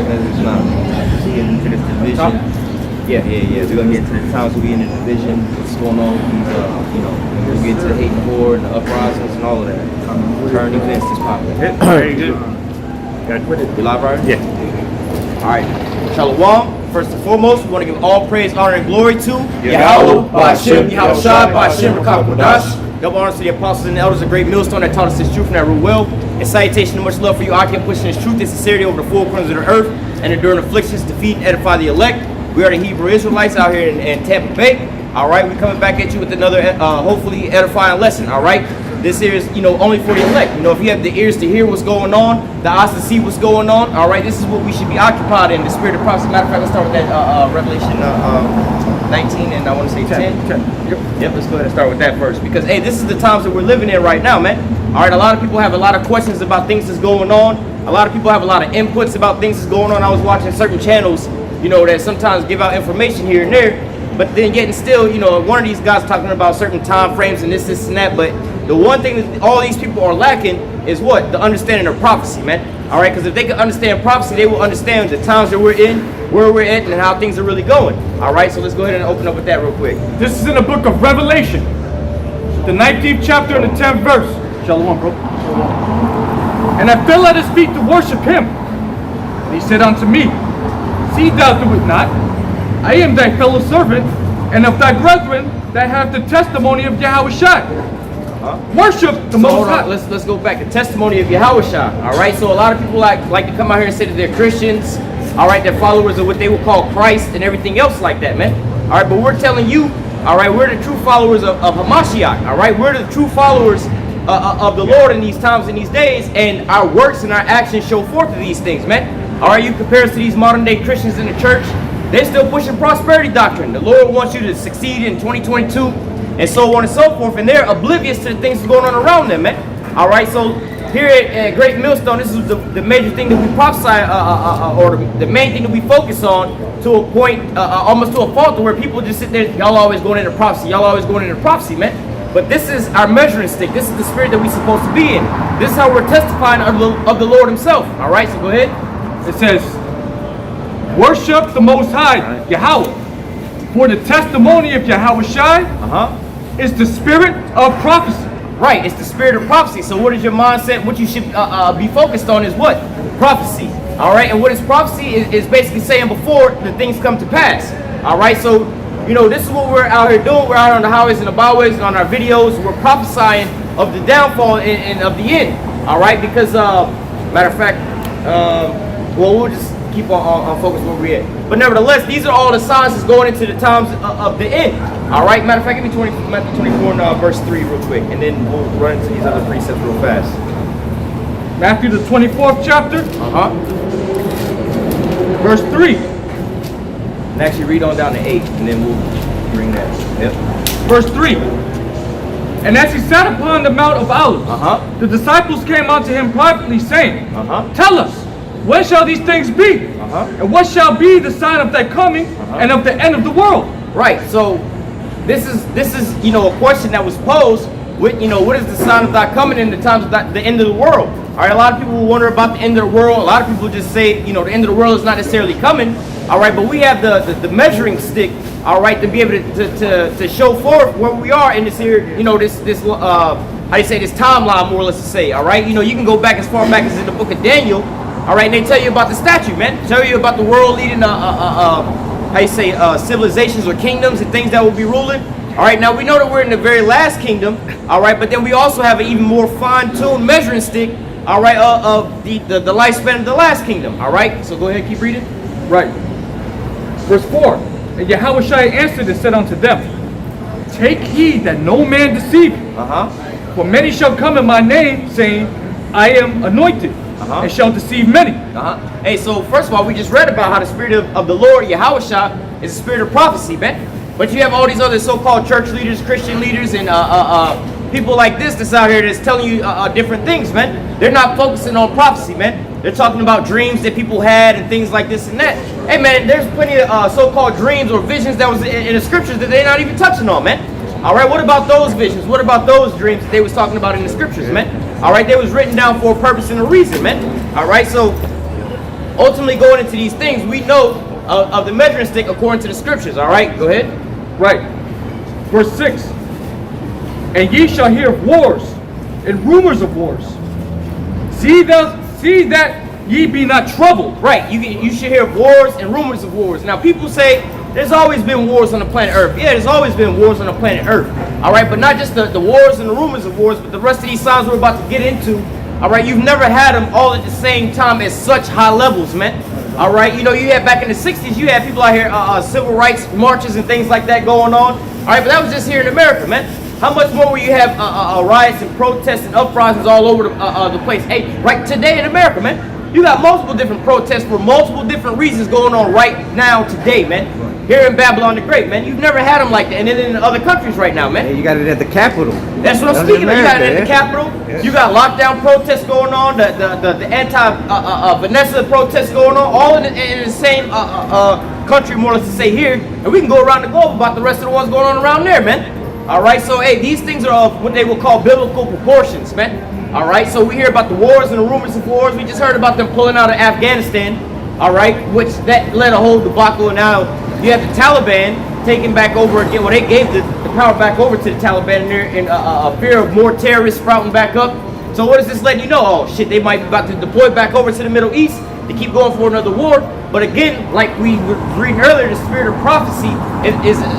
checking this now. See into this division. Yeah. We're gonna get into the times we in the division, what's going on with these, we'll get to the hate and war and the uprisings and all of that. Current events that's popping. Very good. You live, right? Yeah. All right. Shalom. First and foremost, we want to give all praise, honor, and glory to Yahweh, Ba'ashem, Yahushua, Ba'ashem, Rakakwadash. Double honors to the apostles and the elders of Great Millstone that taught us this truth and that rule well. And salutation and much love for you. I keep pushing this truth and sincerity over the four corners of the earth and enduring afflictions, defeat, and edify the elect. We are the Hebrew Israelites out here in Tampa Bay. All right, we're coming back at you with another hopefully edifying lesson. All right, this here is only for the elect. If you have the ears to hear what's going on, the eyes to see what's going on. All right, this is what we should be occupied in, the spirit of prophecy. Matter of fact, let's start with that Revelation 19 and I want to say 10. Yep, let's go ahead and start with that first, because hey, this is the times that we're living in right now, man. All right, a lot of people have a lot of questions about things that's going on. A lot of people have a lot of inputs about things that's going on. I was watching certain channels, that sometimes give out information here and there, but then getting still, one of these guys talking about certain time frames and this and that, but the one thing that all these people are lacking is what? The understanding of prophecy, man. All right, because if they can understand prophecy, they will understand the times that we're in, where we're at, and how things are really going. All right, so let's go ahead and open up with that real quick. This is in the book of Revelation, the 19th chapter and the 10th verse. Shalom, bro. And I fell at his feet to worship him. And he said unto me, see thou do it not. I am thy fellow servant, and of thy brethren that have the testimony of Yahushua. Worship the Most High. Let's go back to testimony of Yahushua. All right, so a lot of people like to come out here and say that they're Christians. All right, they're followers of what they would call Christ and everything else like that, man. All right, but we're telling you, all right, we're the true followers of Hamashiach. All right, we're the true followers of the Lord in these times and these days, and our works and our actions show forth of these things, man. All right, you compare us to these modern day Christians in the church, they're still pushing prosperity doctrine. The Lord wants you to succeed in 2022 and so on and so forth, and they're oblivious to the things that's going on around them, man. All right, so here at Great Millstone, this is the major thing that we prophesy, or the main thing that we focus on, to a point, almost to a fault, where people just sit there, y'all always going into prophecy, man. But this is our measuring stick. This is the spirit that we're supposed to be in. This is how we're testifying of the Lord himself. All right, so go ahead. It says, worship the Most High, Yahweh. For the testimony of Yahushua is the spirit of prophecy. Right, it's the spirit of prophecy. So what is your mindset? What you should be focused on is what? Prophecy. All right, and what is prophecy is basically saying before the things come to pass. All right, so this is what we're out here doing. We're out on the highways and the byways and on our videos. We're prophesying of the downfall and of the end. All right, because matter of fact, we'll just keep on focus where we're at. But nevertheless, these are all the signs that's going into the times of the end. All right, matter of fact, give me Matthew 24 and verse 3 real quick, and then we'll run into these other precepts real fast. Matthew the 24th chapter, verse 3. And actually read on down to 8, and then we'll bring that. Yep. Verse 3. And as he sat upon the Mount of Olives, the disciples came unto him privately, saying, tell us, when shall these things be? And what shall be the sign of thy coming and of the end of the world? Right. So this is a question that was posed with what is the sign of thy coming in the times of the end of the world? All right. A lot of people will wonder about the end of the world. A lot of people just say the end of the world is not necessarily coming. All right. But we have the measuring stick. All right, to be able to show forth where we are in this here this how do you say, this timeline, more or less to say. All right. You can go back as far back as in the book of Daniel. All right, and they tell you about the statue, man. Tell you about the world leading, civilizations or kingdoms and things that will be ruling. All right, now we know that we're in the very last kingdom. All right, but then we also have an even more fine-tuned measuring stick. All right, of the lifespan of the last kingdom. All right, so go ahead, keep reading. Right. Verse 4. And Yahushua answered and said unto them, take heed that no man deceive you. For many shall come in my name, saying, I am anointed. And shall deceive many. Hey, so first of all, we just read about how the spirit of the Lord, Yahushua, is the spirit of prophecy, man. But you have all these other so-called church leaders, Christian leaders, and people like this that's out here that's telling you different things, man. They're not focusing on prophecy, man. They're talking about dreams that people had and things like this and that. Hey, man, there's plenty of so-called dreams or visions that was in the scriptures that they're not even touching on, man. All right, what about those visions? What about those dreams that they was talking about in the scriptures, man? All right, they was written down for a purpose and a reason, man. All right, so ultimately going into these things, we know of the measuring stick according to the scriptures. All right, go ahead. Right. Verse 6. And ye shall hear of wars and rumors of wars. See that ye be not troubled. Right, you should hear wars and rumors of wars. Now people say there's always been wars on the planet Earth. Yeah, there's always been wars on the planet Earth. All right, but not just the wars and the rumors of wars, but the rest of these signs we're about to get into. All right, you've never had them all at the same time at such high levels, man. All right, you know, you had back in the 60s, you had people out here, civil rights marches and things like that going on. All right, but that was just here in America, man. How much more will you have riots and protests and uprisings all over the place? Hey, right today in America, man, you got multiple different protests for multiple different reasons going on right now today, man. Here in Babylon the Great, man. You've never had them like that. And then in other countries right now, man. Yeah, you got it at the Capitol. That's what I'm speaking of. You got it at the Capitol. Yeah. You got lockdown protests going on. The anti-Vanessa protests going on. All in the same country, more or less to say here. And we can go around the globe about the rest of the ones going on around there, man. All right, so hey, these things are of what they will call biblical proportions, man. All right, so we hear about the wars and the rumors of wars. We just heard about them pulling out of Afghanistan. All right, which that led a whole debacle. And now you have the Taliban taking back over again. Well, they gave the power back over to the Taliban in a fear of more terrorists sprouting back up. So what is this letting you know? Oh shit, they might be about to deploy back over to the Middle East to keep going for another war. But again, like we were reading earlier, the spirit of prophecy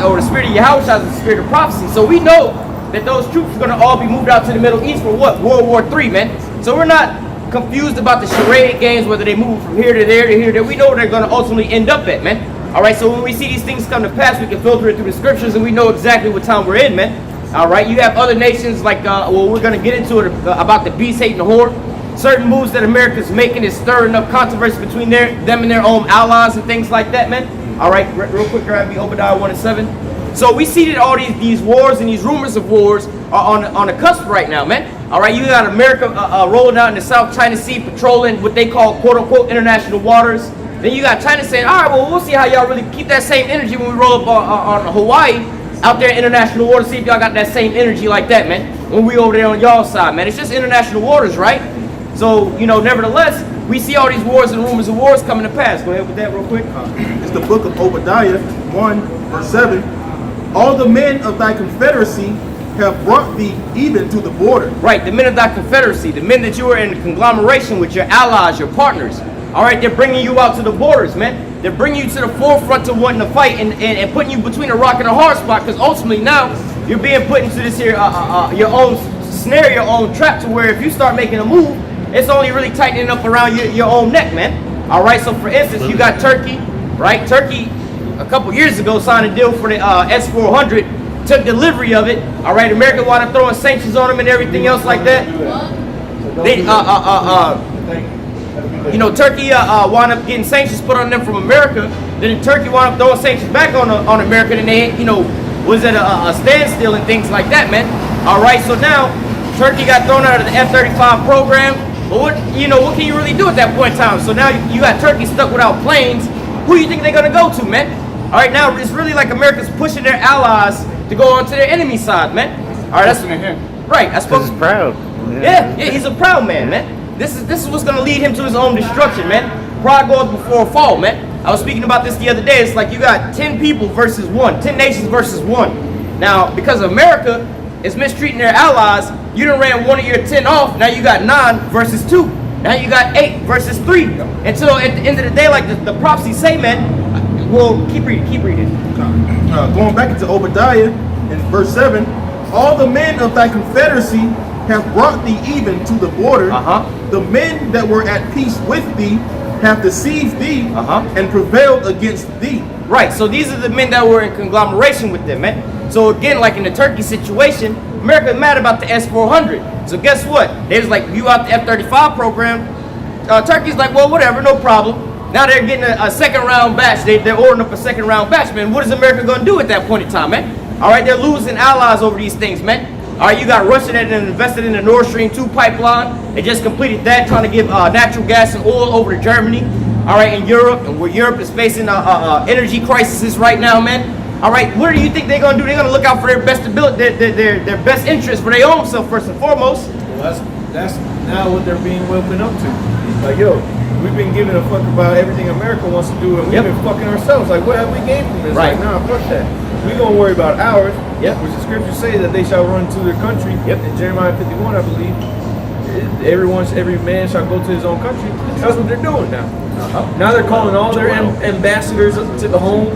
or the spirit of Yahweh is the spirit of prophecy. So we know that those troops are going to all be moved out to the Middle East for what? World War III, man. So we're not confused about the charade games, whether they move from here to there to here to there. We know where they're going to ultimately end up at, man. All right, so when we see these things come to pass, we can filter it through the scriptures and we know exactly what time we're in, man. All right, you have other nations like, well, we're going to get into it about the beast hating the whore. Certain moves that America's making is stirring up controversy between them and their own allies and things like that, man. All right, real quick, grab me Obadiah 1:7. So we see that all these wars and these rumors of wars are on the cusp right now, man. All right, you got America rolling out in the South China Sea, patrolling what they call quote-unquote international waters. Then you got China saying, all right, well, we'll see how y'all really keep that same energy when we roll up on Hawaii out there in international waters. See if y'all got that same energy like that, man, when we over there on y'all side, man. It's just international waters, right? So, you know, nevertheless, we see all these wars and rumors of wars coming to pass. Go ahead with that real quick. It's the book of Obadiah 1 verse 7. All the men of thy confederacy have brought thee even to the border. Right, the men of thy confederacy, the men that you are in conglomeration with, your allies, your partners. All right, they're bringing you out to the borders, man. They're bringing you to the forefront of wanting to fight and putting you between a rock and a hard spot, because ultimately now you're being put into this here, your own snare, your own trap, to where if you start making a move, it's only really tightening up around your own neck, man. All right, so for instance, you got Turkey, right? Turkey, a couple years ago, signed a deal for the S-400, took delivery of it. All right, America wound up throwing sanctions on them and everything else like that. They, you know, Turkey wound up getting sanctions put on them from America. Then Turkey wound up throwing sanctions back on America, and they, you know, was at a standstill and things like that, man. All right, so now Turkey got thrown out of the F-35 program. But what can you really do at that point in time? So now you got Turkey stuck without planes. Who do you think they're gonna go to, man? All right, now it's really like America's pushing their allies to go onto their enemy side, man. All right, that's right. That's Because he's proud. yeah, he's a proud man, man. This is what's gonna lead him to his own destruction, man. Pride goes before a fall, man. I was speaking about this the other day. It's like you got 10 people versus 1, 10 nations versus 1. Now, because America is mistreating their allies, you done ran one of your 10 off. Now you got 9 versus 2. Now you got 8 versus 3. Until at the end of the day, like the prophecies say, man. Well, keep reading. Going back into Obadiah in verse 7, all the men of thy confederacy have brought thee even to the border. The men that were at peace with thee have deceived thee and prevailed against thee. Right, so these are the men that were in conglomeration with them, man. So again, like in the Turkey situation, America is mad about the S-400. So guess what? They was like, you out the F-35 program. Turkey's like, well, whatever, no problem. Now they're getting a second round batch. They're ordering up a second round batch, man. What is America going to do at that point in time, man? All right, they're losing allies over these things, man. All right, you got Russia that invested in the Nord Stream 2 pipeline. They just completed that, trying to give natural gas and oil over to Germany. All right, in Europe, and where Europe is facing energy crisis right now, man. All right, what do you think they're going to do? They're going to look out for their best ability, their best interest for their own self first and foremost. Well, that's now what they're being woken up to. Like, yo, we've been giving a fuck about everything America wants to do, and we've been fucking ourselves. Like, what have we gained from this? Right. Like, nah, fuck that. We gonna worry about ours. Yep. Which the scriptures say that they shall run to their country. Yep. In Jeremiah 51, I believe. Every man shall go to his own country. That's what they're doing now. Now they're calling all their ambassadors to the home.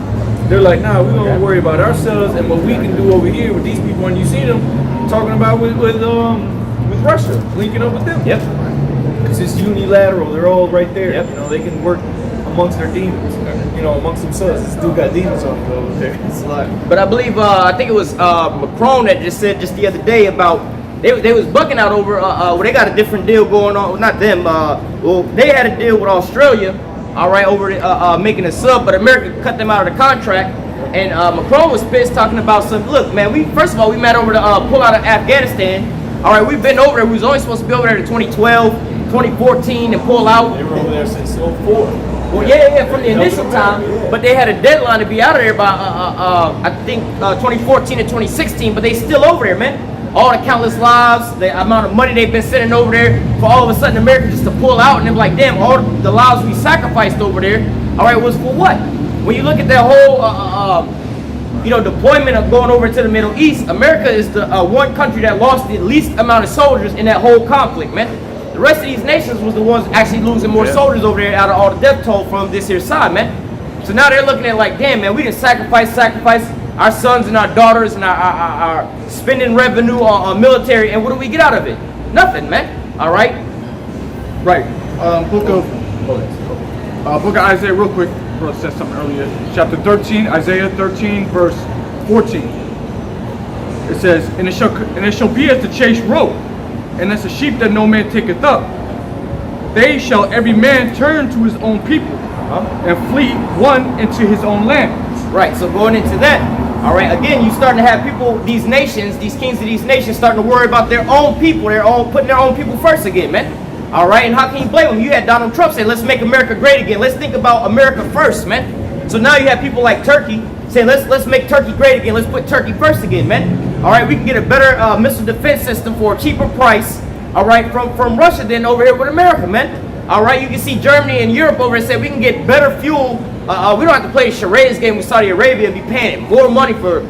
They're like, nah, we don't worry about ourselves and what we can do over here with these people. And you see them talking about with Russia, linking up with them. Yep. Because it's unilateral. They're all right there. Yep. You know, they can work amongst their demons. You know, amongst themselves. This dude got demons on him over there. It's a lot. But I believe, I think it was Macron that just said just the other day about they was bugging out over well, they got a different deal going on. Not them. Well, they had a deal with Australia, all right, over making a sub, but America cut them out of the contract. And Macron was pissed, talking about some. Look, man, we first of all we met over to pull out of Afghanistan. All right, we've been over there. We was only supposed to be over there in 2012, 2014, and pull out. They were over there since 04. Well, yeah, from the initial time, but they had a deadline to be out of there by, I think, 2014 and 2016, but they still over there, man. All the countless lives, the amount of money they've been sending over there, for all of a sudden America just to pull out, and they're like, damn, all the lives we sacrificed over there, all right, was for what? When you look at that whole, deployment of going over to the Middle East, America is the one country that lost the least amount of soldiers in that whole conflict, man. The rest of these nations was the ones actually losing more soldiers over there out of all the death toll from this here side, man. So now they're looking at like, damn, man, we didn't sacrifice our sons and our daughters and our spending revenue on military, and what do we get out of it? Nothing, man. All right? Right. Book of Isaiah, real quick. Bro said something earlier. Chapter 13, Isaiah 13, verse 14. It says, and it shall be as the chase road, and as a sheep that no man taketh up. They shall every man turn to his own people, and flee one into his own land. Right, so going into that, all right, again, you starting to have people, these nations, these kings of these nations starting to worry about their own people. They're all putting their own people first again, man. All right, and how can you blame them? You had Donald Trump say, let's make America great again. Let's think about America first, man. So now you have people like Turkey saying, let's make Turkey great again. Let's put Turkey first again, man. All right, we can get a better missile defense system for a cheaper price, all right, from Russia than over here with America, man. All right, you can see Germany and Europe over there say we can get better fuel. We don't have to play a charades game with Saudi Arabia and be paying more money for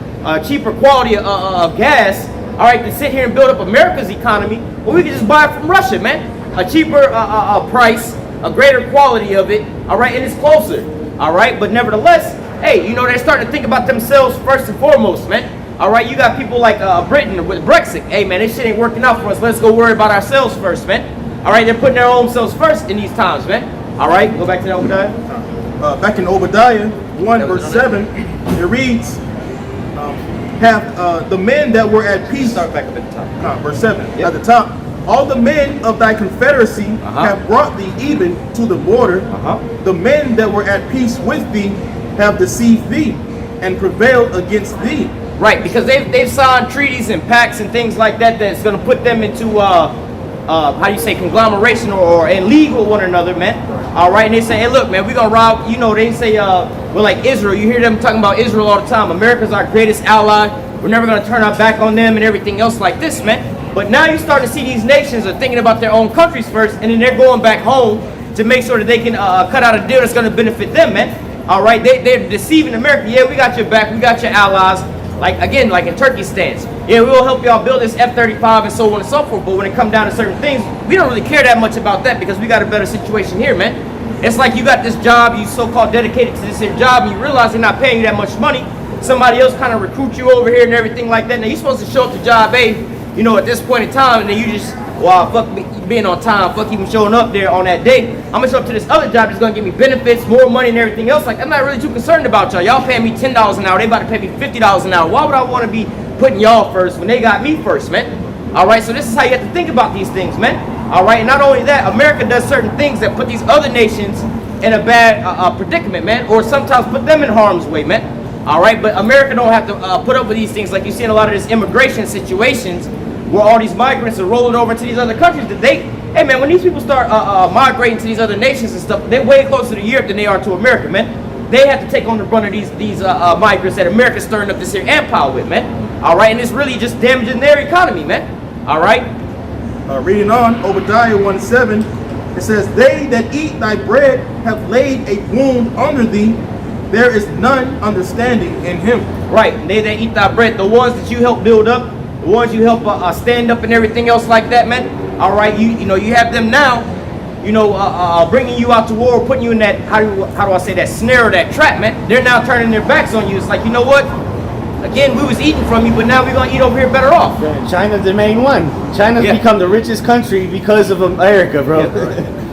cheaper quality of gas, all right, to sit here and build up America's economy. Well, we can just buy it from Russia, man. A cheaper price, a greater quality of it, all right, and it's closer, all right. But nevertheless, hey, they're starting to think about themselves first and foremost, man. All right, you got people like Britain with Brexit. Hey, man, this shit ain't working out for us. Let's go worry about ourselves first, man. All right, they're putting their own selves first in these times, man. All right, go back to that Obadiah. Back in Obadiah 1 verse 7, it reads, have the men that were at peace. Start back up at the top. Verse 7, at the top. All the men of thy confederacy have brought thee even to the border. The men that were at peace with thee have deceived thee and prevailed against thee. Right, because they've signed treaties and pacts and things like that that's going to put them into how do you say, conglomeration or in league with one another, man. All right, and they say, hey, look, man, we're going to rob, they say, we're like Israel. You hear them talking about Israel all the time. America's our greatest ally. We're never going to turn our back on them and everything else like this, man. But now you start to see these nations are thinking about their own countries first, and then they're going back home to make sure that they can cut out a deal that's going to benefit them, man. All right, they're deceiving America. Yeah, we got your back. We got your allies. Like in Turkey's stance. Yeah, we will help y'all build this F-35 and so on and so forth. But when it comes down to certain things, we don't really care that much about that because we got a better situation here, man. It's like you got this job, you so-called dedicated to this here job, and you realize they're not paying you that much money. Somebody else kind of recruit you over here and everything like that. Now you're supposed to show up to job A, at this point in time, and then you just, well, fuck me being on time, fuck even showing up there on that day. I'm gonna show up to this other job that's gonna give me benefits, more money and everything else. Like, I'm not really too concerned about y'all. Y'all paying me $10 an hour, they about to pay me $50 an hour. Why would I want to be putting y'all first when they got me first, man? All right, so this is how you have to think about these things, man. All right, and not only that, America does certain things that put these other nations in a bad predicament, man, or sometimes put them in harm's way, man. All right, but America don't have to put up with these things like you see in a lot of these immigration situations where all these migrants are rolling over to these other countries that hey man, when these people start migrating to these other nations and stuff, they're way closer to Europe than they are to America, man. They have to take on the brunt of these migrants that America's stirring up this here empire with, man. All right, and it's really just damaging their economy, man. All right. Reading on, Obadiah 1:7, it says, "They that eat thy bread have laid a wound under thee. There is none understanding in him." Right, and they that eat thy bread, the ones that you help build up, the ones you help stand up and everything else like that, man. All right, you know, you have them now, you know, bringing you out to war, putting you in that, how do I say, that snare or that trap, man. They're now turning their backs on you. It's like, you know what? Again, we was eating from you, but now we're going to eat over here better off. China's the main one. China's become the richest country because of America, bro.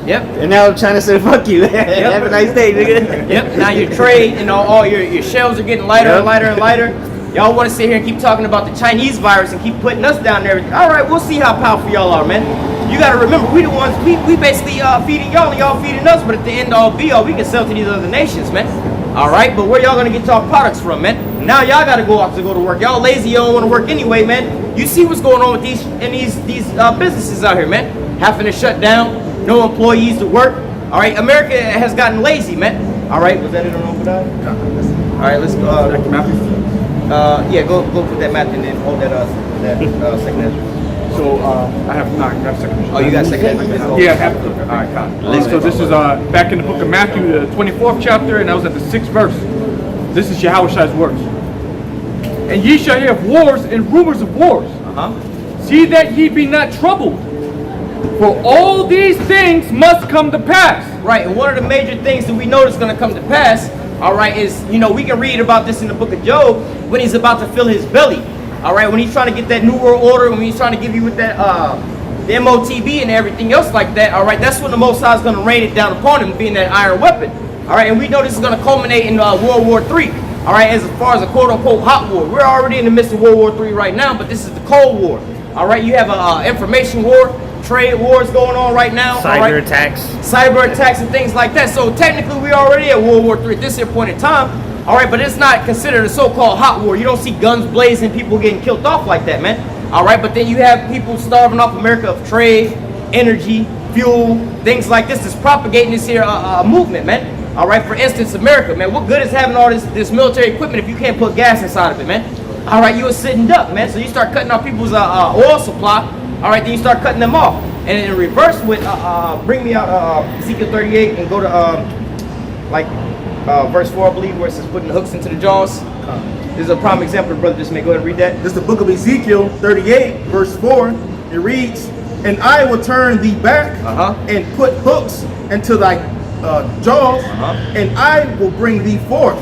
Yep. And now China said, "Fuck you." Have a nice day, nigga. Yep. Now your trade and all your shells are getting lighter and lighter and lighter. Y'all want to sit here and keep talking about the Chinese virus and keep putting us down there. All right, we'll see how powerful y'all are, man. You got to remember, we the ones, we basically feeding y'all and y'all feeding us, but at the end all be all, we can sell to these other nations, man. All right, but where y'all going to get y'all products from, man? Now y'all got to go out to go to work. Y'all lazy, you don't want to work anyway, man. You see what's going on with these businesses out here, man. Having to shut down, no employees to work. All right, America has gotten lazy, man. All right, was that it on Obadiah? All right, let's go. Yeah, go put that Matthew and then hold that second. So I have second. Oh, you got second? Yeah, I have. All right, so this is back in the book of Matthew, the 24th chapter, and I was at the 6th verse. This is Yahweh's words. "And ye shall hear of wars and rumors of wars. See that ye be not troubled. For all these things must come to pass." Right, and one of the major things that we know is going to come to pass, all right, is, you know, we can read about this in the book of Job when he's about to fill his belly. All right, when he's trying to get that new world order, when he's trying to give you with that the MOTB and everything else like that, all right, that's when the Most High is going to rain it down upon him, being that iron weapon. All right, and we know this is going to culminate in World War III. All right, as far as a quote-unquote hot war. We're already in the midst of World War III right now, but this is the Cold War. All right, you have a information war, trade wars going on right now. Cyber attacks. Cyber attacks and things like that. So technically, we're already at World War III at this here point in time. All right, but it's not considered a so-called hot war. You don't see guns blazing, people getting killed off like that, man. All right, but then you have people starving off America of trade, energy, fuel, things like this. That's propagating this here movement, man. All right, for instance, America, man. What good is having all this military equipment if you can't put gas inside of it, man? All right, you a sitting duck, man. So you start cutting off people's oil supply. All right, then you start cutting them off. And in reverse with, bring me out Ezekiel 38 and go to verse 4, I believe, where it says putting the hooks into the jaws. This is a prime example, brother. Just may go ahead and read that. This is the book of Ezekiel 38, verse 4. It reads, "And I will turn thee back and put hooks into thy jaws, and I will bring thee forth,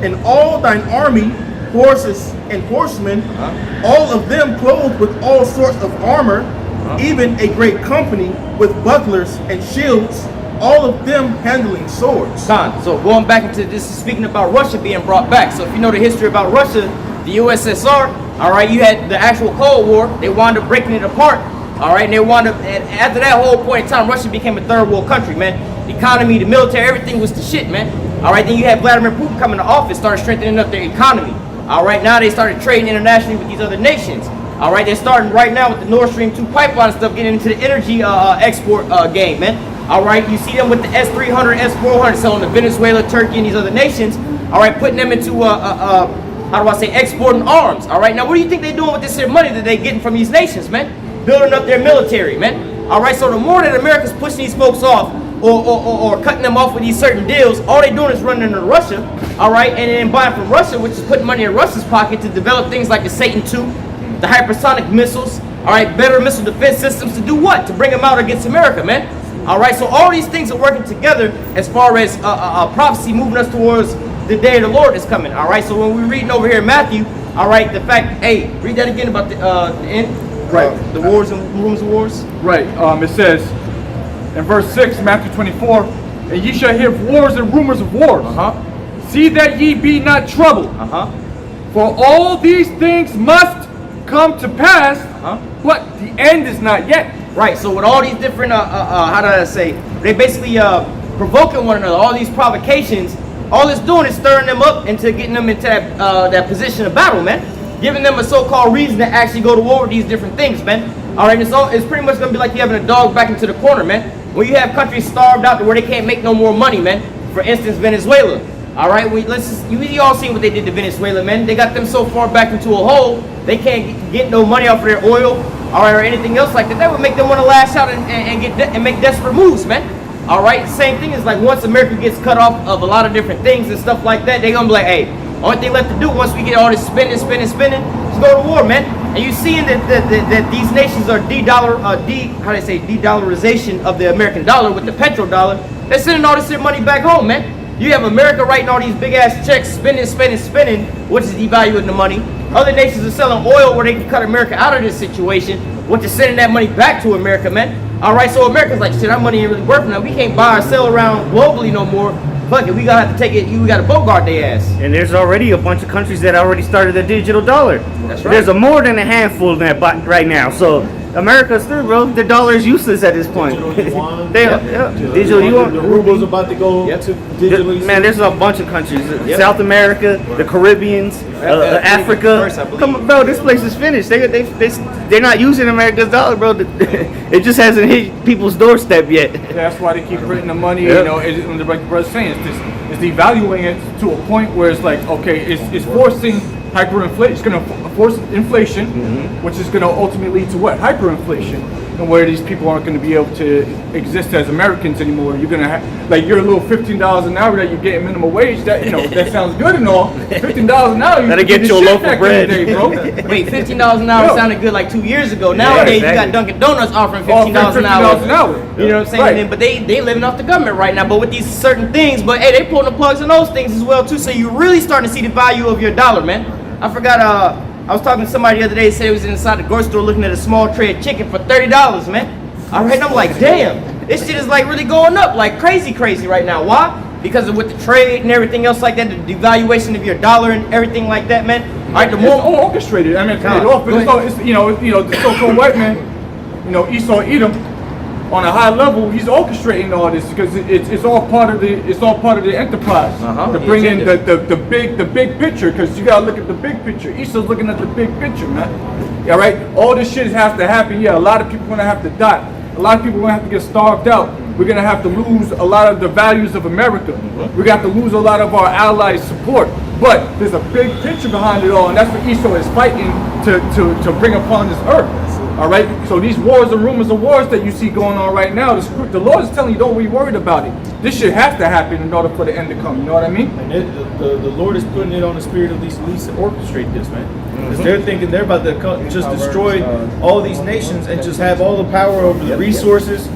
and all thine army, horses and horsemen, all of them clothed with all sorts of armor, even a great company with bucklers and shields, all of them handling swords." So going back into this, speaking about Russia being brought back. So if you know the history about Russia, the USSR, all right, you had the actual Cold War. They wound up breaking it apart, all right, and they wound up, and after that whole point in time, Russia became a third world country, man. The economy, the military, everything was the shit, man. All right, then you had Vladimir Putin coming to office, started strengthening up their economy. All right, now they started trading internationally with these other nations. All right, they're starting right now with the Nord Stream 2 pipeline stuff, getting into the energy export game, man. All right, you see them with the S-300, S-400 selling to Venezuela, Turkey, and these other nations. All right, putting them into, how do I say, exporting arms. All right, now what do you think they're doing with this here money that they're getting from these nations, man? Building up their military, man. All right, so the more that America's pushing these folks off or cutting them off with these certain deals, all they're doing is running into Russia, all right, and then buying from Russia, which is putting money in Russia's pocket to develop things like the Satan II, the hypersonic missiles, all right, better missile defense systems to do what? To bring them out against America, man. All right, so all these things are working together as far as prophecy moving us towards the day of the Lord is coming. All right, so when we're reading over here in Matthew, all right, the fact, hey, read that again about the end, right? The wars and rumors of wars. Right. It says in verse 6, Matthew 24, "And ye shall hear of wars and rumors of wars. See that ye be not troubled. For all these things must come to pass, but the end is not yet." Right, so with all these different, how do I say, they basically provoking one another, all these provocations, all it's doing is stirring them up into getting them into that position of battle, man. Giving them a so-called reason to actually go to war with these different things, man. All right, it's pretty much going to be like you having a dog back into the corner, man. When you have countries starved out to where they can't make no more money, man. For instance, Venezuela. All right, you all seen what they did to Venezuela, man. They got them so far back into a hole, they can't get no money off of their oil. all right, or anything else like that, that would make them want to lash out and make desperate moves, man. All right, same thing is like once America gets cut off of a lot of different things and stuff like that, they're gonna be like, hey, only thing left to do once we get all this spending, is go to war, man. And you seeing that these nations are de-dollarization of the American dollar with the petrodollar. They're sending all this money back home, man. You have America writing all these big ass checks, spending, which is devaluing the money. Other nations are selling oil where they can cut America out of this situation, which is sending that money back to America, man. All right, so America's like, shit, our money ain't really worth now. We can't buy or sell around globally no more. Fuck it, we gotta have to take it. We gotta bogart their ass. And there's already a bunch of countries that already started the digital dollar. That's right. There's more than a handful that right now. So America's through, bro. The dollar is useless at this point. Digital yuan. The ruble's about to go to digitally. Man, there's a bunch of countries. South America, the Caribbeans, Africa. Come on, bro, this place is finished. They're not using America's dollar, bro. It just hasn't hit people's doorstep yet. That's why they keep printing the money. You know, like the brother's saying, it's devaluing it to a point where it's like, okay, it's forcing hyperinflation. It's going to force inflation, which is going to ultimately lead to what? Hyperinflation. And where these people aren't going to be able to exist as Americans anymore. You're going to have, like, your little $15 an hour that you're getting minimum wage. That, you know, that sounds good and all. $15 an hour, you that'll get you a loaf of bread. Day, bro. Wait, $15 an hour sounded good like 2 years ago. Nowadays, you got Dunkin' Donuts offering $15 an hour. You know what I'm saying? Right. But they living off the government right now. But with these certain things, but hey, they pulling the plugs on those things as well too. So you're really starting to see the value of your dollar, man. I forgot. I was talking to somebody the other day. Said he was inside the grocery store looking at a small tray of chicken for $30, man. All right, and I'm like, damn, this shit is like really going up like crazy right now. Why? Because of with the trade and everything else like that, the devaluation of your dollar and everything like that, man. All right, the more it's all orchestrated. I mean, it's off, but it's you know, the so-called white man, you know, Esau Edom, on a high level, he's orchestrating all this because it's all part of the enterprise to bring in the big picture. Because you gotta look at the big picture. Esau's looking at the big picture, man. Yeah, right. All this shit has to happen. Yeah, a lot of people are gonna have to die. A lot of people are gonna have to get starved out. We're gonna have to lose a lot of the values of America. We're gonna have to lose a lot of our allies' support. But there's a big picture behind it all, and that's what Esau is fighting to bring upon this earth. All right, so these wars and rumors of wars that you see going on right now, the Lord is telling you, don't be worried about it. This shit has to happen in order for the end to come. You know what I mean? And the Lord is putting it on the spirit of these elites to orchestrate this, man. Because they're thinking they're about to just destroy all these nations and just have all the power over the resources.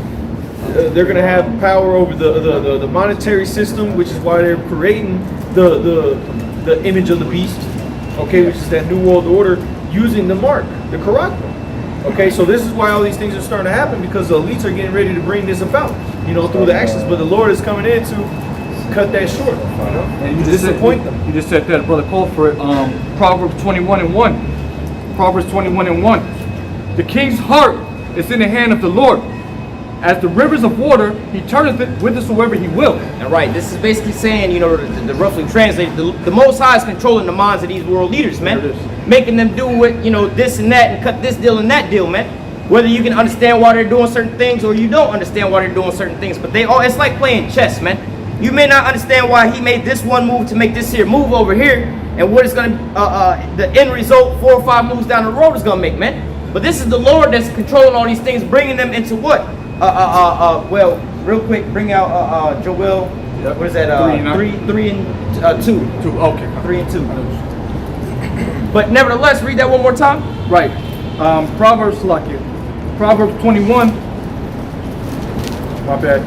They're going to have power over the monetary system, which is why they're creating the image of the beast, okay, which is that New World Order, using the mark, the Quran. Okay, so this is why all these things are starting to happen, because the elites are getting ready to bring this about, you know, through the actions. But the Lord is coming in to cut that short, you know, and disappoint them. You just said that, brother. Call for it. Proverbs 21:1. Proverbs 21:1. The king's heart is in the hand of the Lord. As the rivers of water, he turneth it whithersoever he will. All right, this is basically saying, you know, the roughly translated, the Most High is controlling the minds of these world leaders, man. Making them do what, you know, this and that and cut this deal and that deal, man. Whether you can understand why they're doing certain things or you don't understand why they're doing certain things, but it's like playing chess, man. You may not understand why he made this one move to make this here move over here, and what it's gonna, the end result 4 or 5 moves down the road is gonna make, man. But this is the Lord that's controlling all these things, bringing them into what? Well, real quick, bring out Joel. What is that? 3 and 2. 2. Okay. 3 and 2. But nevertheless, read that one more time. Right. Proverbs 21. My bad.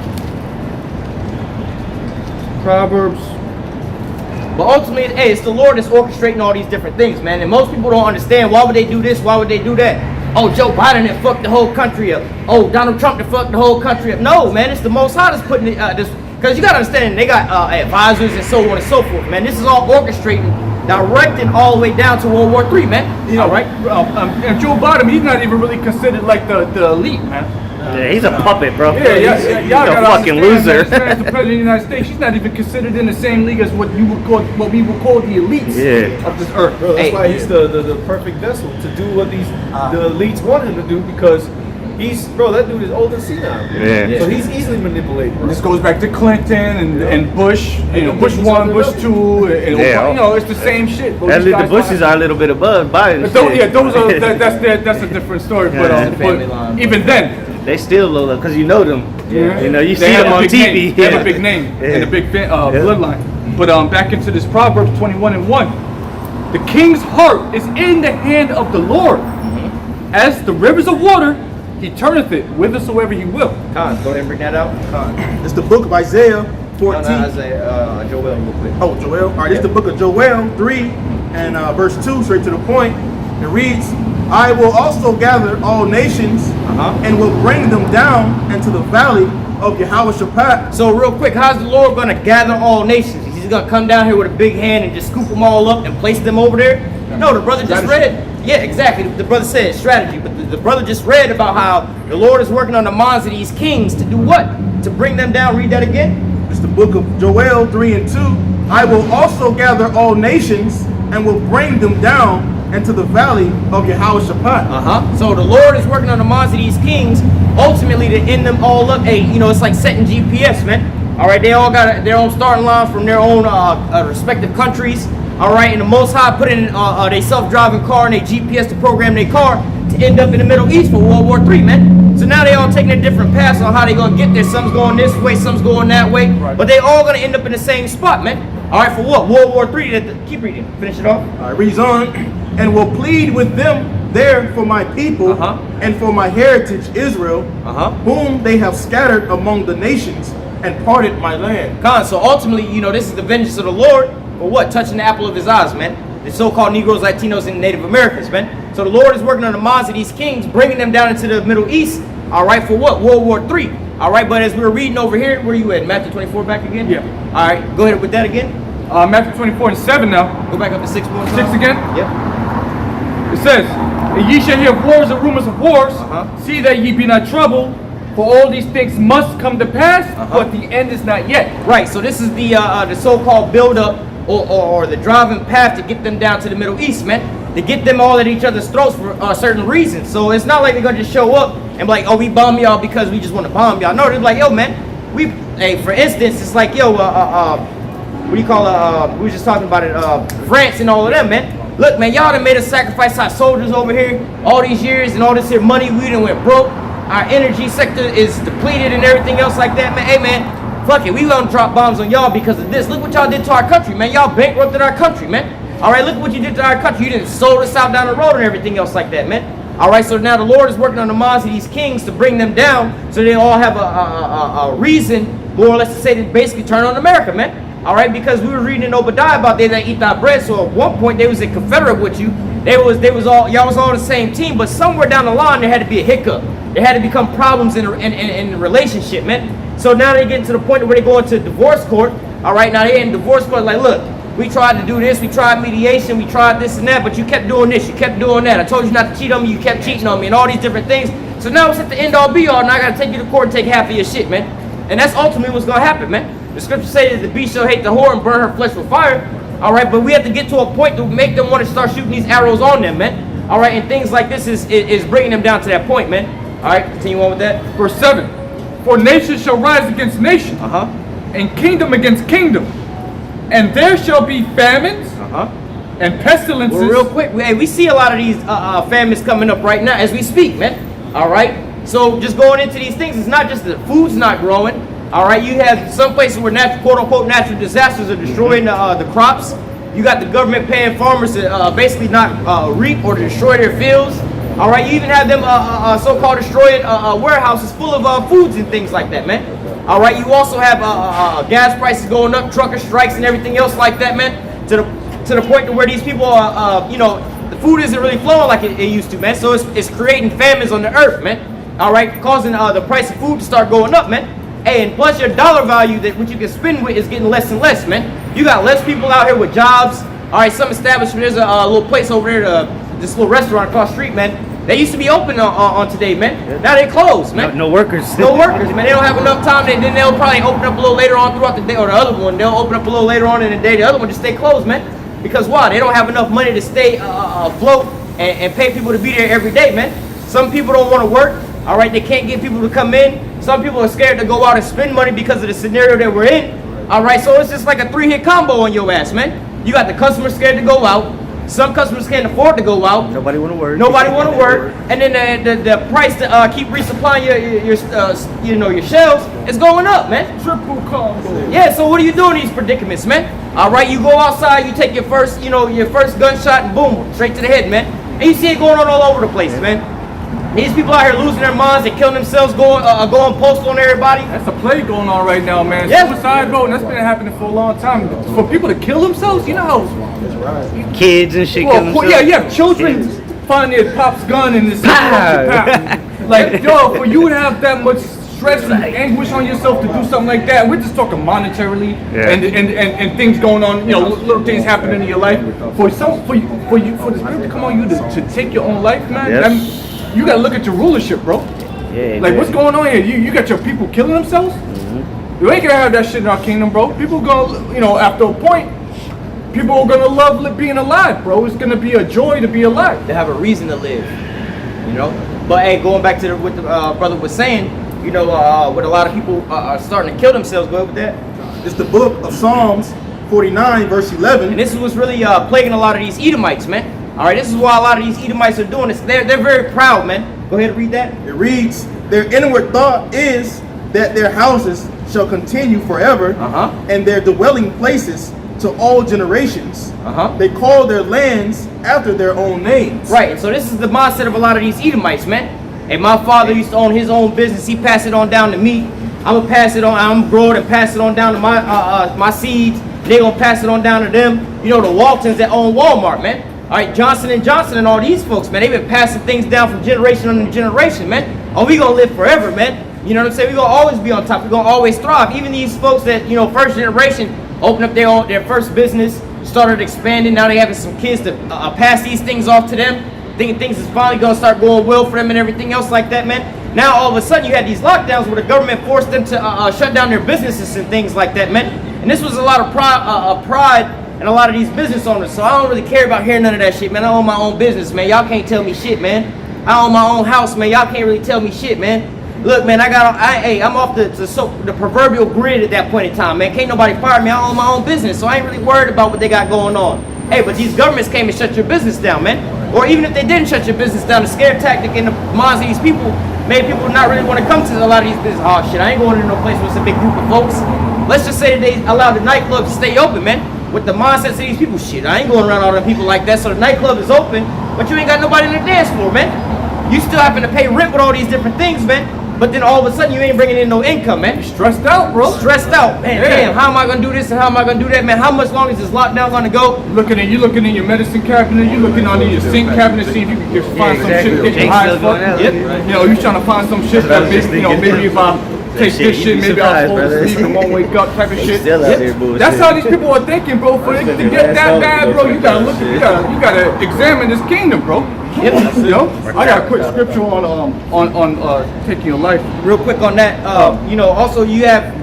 Proverbs. But ultimately, hey, it's the Lord that's orchestrating all these different things, man. And most people don't understand, why would they do this? Why would they do that? Oh, Joe Biden done fucked the whole country up. Oh, Donald Trump done fucked the whole country up. No, man, it's the Most High that's putting it, because you got to understand, they got advisors and so on and so forth, man. This is all orchestrating, directing all the way down to World War III, man. You know, right? And Joe Biden, he's not even really considered like the elite, man. Yeah, he's a puppet, bro. Yeah, he's a fucking loser. As the president of the United States, he's not even considered in the same league as what we would call the elites of this earth. Bro, that's why he's the perfect vessel to do what the elites want him to do, because Bro, that dude is old and senile. Yeah. So he's easily manipulated. This goes back to Clinton and Bush. You know, Bush 1, Bush 2, and Yeah. you know, it's the same shit. But At these least the guys Bushes are a little bit above Biden. those are that's a different story. Yeah. But even then, They still low because you know them. yeah. You know, you They see have them a on big TV. name. They have a big name and a big bloodline. But back into this Proverbs 21:1. The king's heart is in the hand of the Lord. As the rivers of water, he turneth it whithersoever he will. Con, go ahead and bring that out. Con. It's the book of Isaiah 14. No, Isaiah, Joel, real quick. Oh, Joel. All right, it's the book of Joel 3 and verse 2, straight to the point. It reads, I will also gather all nations and will bring them down into the valley of Yehoshaphat. So real quick, how's the Lord going to gather all nations? He's going to come down here with a big hand and just scoop them all up and place them over there? No, the brother just read. Yeah, exactly. The brother said strategy, but the brother just read about how the Lord is working on the minds of these kings to do what? To bring them down. Read that again. It's the book of Joel 3 and 2. I will also gather all nations and will bring them down into the valley of Yehoshaphat. So the Lord is working on the minds of these kings, ultimately to end them all up. Hey, you know, it's like setting GPS, man. All right, they all got their own starting line from their own respective countries. All right, and the Most High put in their self-driving car and their GPS to program their car to end up in the Middle East for World War III, man. So now they all taking a different paths on how they gonna get there. Some's going this way, some's going that way, but they all gonna end up in the same spot, man. All right, for what? World War III. Keep reading. Finish it off. All right, reads on. And will plead with them there for my people and for my heritage Israel, whom they have scattered among the nations and parted my land. Con, so ultimately, you know, this is the vengeance of the Lord for what? Touching the apple of his eyes, man. The so-called Negroes, Latinos, and Native Americans, man. So the Lord is working on the minds of these kings, bringing them down into the Middle East, all right, for what? World War III. All right, but as we were reading over here, where you at? Matthew 24 back again? Yeah. All right, go ahead with that again. Matthew 24:7 now. Go back up to 6 more. 6 again? Yep. It says, and ye shall hear wars and rumors of wars. See that ye be not troubled, for all these things must come to pass, but the end is not yet. Right, so this is the so-called build-up or the driving path to get them down to the Middle East, man. To get them all at each other's throats for certain reasons. So it's not like they're going to just show up and be like, oh, we bomb y'all because we just want to bomb y'all. No, they're like, yo, man, for instance, it's like, yo, what do you call we were just talking about it, France and all of them, man. Look, man, y'all done made us sacrifice our soldiers over here all these years and all this here money. We done went broke. Our energy sector is depleted and everything else like that, man. Hey, man, fuck it. We gonna drop bombs on y'all because of this. Look what y'all did to our country, man. Y'all bankrupted our country, man. All right, look what you did to our country. You didn't sold us out down the road and everything else like that, man. All right, so now the Lord is working on the minds of these kings to bring them down so they all have a reason, more or less, to say to basically turn on America, man. All right, because we were reading in Obadiah about they that eat thy bread. So at one point they was in confederate with you. They was all y'all was all on the same team, but somewhere down the line there had to be a hiccup. There had to become problems in the relationship, man. So now they get to the point where they go into divorce court. All right, now they in divorce court like, look, we tried to do this, we tried mediation, we tried this and that, but you kept doing this, you kept doing that. I told you not to cheat on me, you kept cheating on me, and all these different things. So now it's at the end all be all, and I gotta take you to court and take half of your shit, man. And that's ultimately what's gonna happen, man. The scriptures say that the beast shall hate the whore and burn her flesh with fire. All right, but we have to get to a point to make them want to start shooting these arrows on them, man. All right, and things like this is bringing them down to that point, man. All right, continue on with that. Verse 7. For nation shall rise against nation, and kingdom against kingdom, and there shall be famines and pestilences. Well, real quick, we see a lot of these famines coming up right now as we speak, man. All right, so just going into these things, it's not just the food's not growing. All right, you have some places where quote-unquote natural disasters are destroying the crops. You got the government paying farmers to basically not reap or to destroy their fields. All right, you even have them so-called destroying warehouses full of foods and things like that, man. All right, you also have gas prices going up, trucker strikes and everything else like that, man. To the point to where these people you know, the food isn't really flowing like it used to, man. So it's creating famines on the earth, man. All right, causing the price of food to start going up, man. Hey, and plus your dollar value that what you can spend with is getting less and less, man. You got less people out here with jobs. All right, some establishment, there's a little place over there, this little restaurant across the street, man. They used to be open on today, man. Now they closed, man. No workers. No workers, man. They don't have enough time. Then they'll probably open up a little later on throughout the day, or the other one, they'll open up a little later on in the day. The other one just stay closed, man. Because why? They don't have enough money to stay afloat and pay people to be there every day, man. Some people don't want to work. All right, they can't get people to come in. Some people are scared to go out and spend money because of the scenario that we're in. All right, so it's just like a 3-hit combo on your ass, man. You got the customers scared to go out. Some customers can't afford to go out. Nobody want to work. Nobody want to work. And then the price to keep resupplying your shelves is going up, man. Triple combo. Yeah, so what are you doing in these predicaments, man? All right, you go outside, you take your first gunshot, and boom, straight to the head, man. And you see it going on all over the place, man. These people out here losing their minds, they killing themselves, going post on everybody. That's a plague going on right now, man. Yeah. Suicide, bro, and that's been happening for a long time. For people to kill themselves, you know how Kids and shit. yeah, you have children find their pop's gun and this like, yo, for you to have that much stress and anguish on yourself to do something like that, we're just talking monetarily and things going on, little things happening in your life. For the spirit to come on you to take your own life, man, you gotta look at your rulership, bro. Yeah, like, what's going on here? You got your people killing themselves? You ain't gonna have that shit in our kingdom, bro. People gonna, after a point, people are gonna love being alive, bro. It's gonna be a joy to be alive. They have a reason to live, But hey, going back to what the brother was saying, what a lot of people are starting to kill themselves. Go with that. It's the book of Psalms 49, verse 11. And this is what's really plaguing a lot of these Edomites, man. All right, this is why a lot of these Edomites are doing this. They're very proud, man. Go ahead and read that. It reads, their inward thought is that their houses shall continue forever, and their dwelling places to all generations. They call their lands after their own names. Right, so this is the mindset of a lot of these Edomites, man. And my father used to own his own business. He passed it on down to me. I'm gonna pass it on. I'm gonna grow it and pass it on down to my seeds. They're gonna pass it on down to them. The Waltons that own Walmart, man. All right, Johnson & Johnson and all these folks, man, they've been passing things down from generation to generation, man. Oh, we gonna live forever, man. You know what I'm saying? We gonna always be on top. We gonna always thrive. Even these folks that, first generation opened up their first business, started expanding. Now they having some kids to pass these things off to them, thinking things is finally gonna start going well for them and everything else like that, man. Now all of a sudden you had these lockdowns where the government forced them to shut down their businesses and things like that, man. And this was a lot of pride and a lot of these business owners, so I don't really care about hearing none of that shit, man. I own my own business, man. Y'all can't tell me shit, man. I own my own house, man. Y'all can't really tell me shit, man. Look, man, I'm off the proverbial grid at that point in time, man. Can't nobody fire me. I own my own business, so I ain't really worried about what they got going on. Hey, but these governments came and shut your business down, man. Or even if they didn't shut your business down, the scare tactic in the minds of these people made people not really want to come to a lot of these businesses. Oh shit, I ain't going to no place with a big group of folks. Let's just say that they allowed the nightclubs to stay open, man. With the mindsets of these people, shit, I ain't going around all them people like that. So the nightclub is open, but you ain't got nobody in the dance floor, man. You still having to pay rent with all these different things, man. But then all of a sudden you ain't bringing in no income, man. Stressed out, bro. Stressed out, man. Damn, how am I gonna do this and how am I gonna do that, man? How much longer is this lockdown gonna go? You looking in your medicine cabinet, you looking under your sink cabinet, see if you can find some shit that get you high as fuck. You trying to find some shit that maybe if I take this shit, maybe I'll fall asleep and won't wake up type of shit. That's how these people are thinking, bro. For it to get that bad, bro, you gotta examine this kingdom, bro. I got a quick scripture on taking your life. Real quick on that, also you have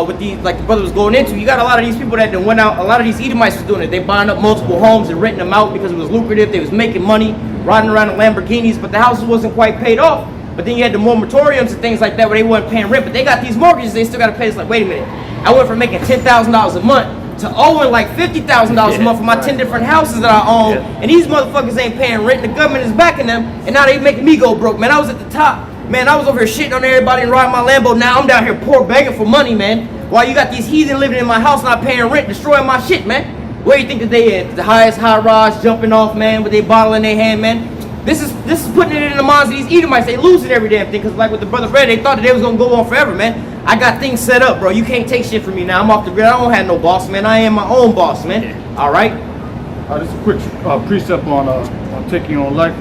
with these, like the brother was going into, you got a lot of these people that went out. A lot of these Edomites was doing it. They buying up multiple homes and renting them out because it was lucrative. They was making money, riding around in Lamborghinis, but the houses wasn't quite paid off. But then you had the moratoriums and things like that where they weren't paying rent, but they got these mortgages they still got to pay. It's like, wait a minute, I went from making $10,000 a month to owing like $50,000 a month for my 10 different houses that I own, and these motherfuckers ain't paying rent. The government is backing them, and now they making me go broke, man. I was at the top, man. I was over here shitting on everybody and riding my Lambo. Now I'm down here poor begging for money, man. While you got these heathen living in my house not paying rent, destroying my shit, man. Where you think that they at? The highest high rise jumping off, man, with their bottle in their hand, man. This is putting it in the minds of these Edomites. They losing every damn thing, because like with the brother Fred, they thought that they was gonna go on forever, man. I got things set up, bro. You can't take shit from me now. I'm off the grid. I don't have no boss, man. I am my own boss, man. All right. This is a quick precept on taking your own life.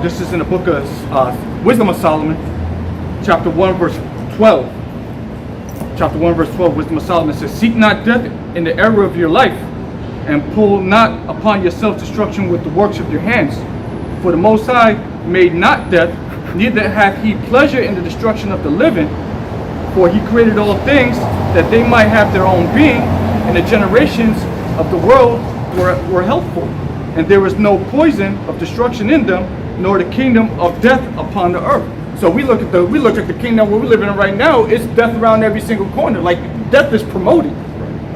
This is in the book of Wisdom of Solomon, chapter 1, verse 12. Chapter 1, verse 12, Wisdom of Solomon says, "Seek not death in the era of your life, and pull not upon yourself destruction with the works of your hands. For the Most High made not death, neither hath he pleasure in the destruction of the living. For he created all things that they might have their own being, and the generations of the world were healthful. And there is no poison of destruction in them, nor the kingdom of death upon the earth." So we look at the kingdom where we're living in right now. It's death around every single corner. Like death is promoted.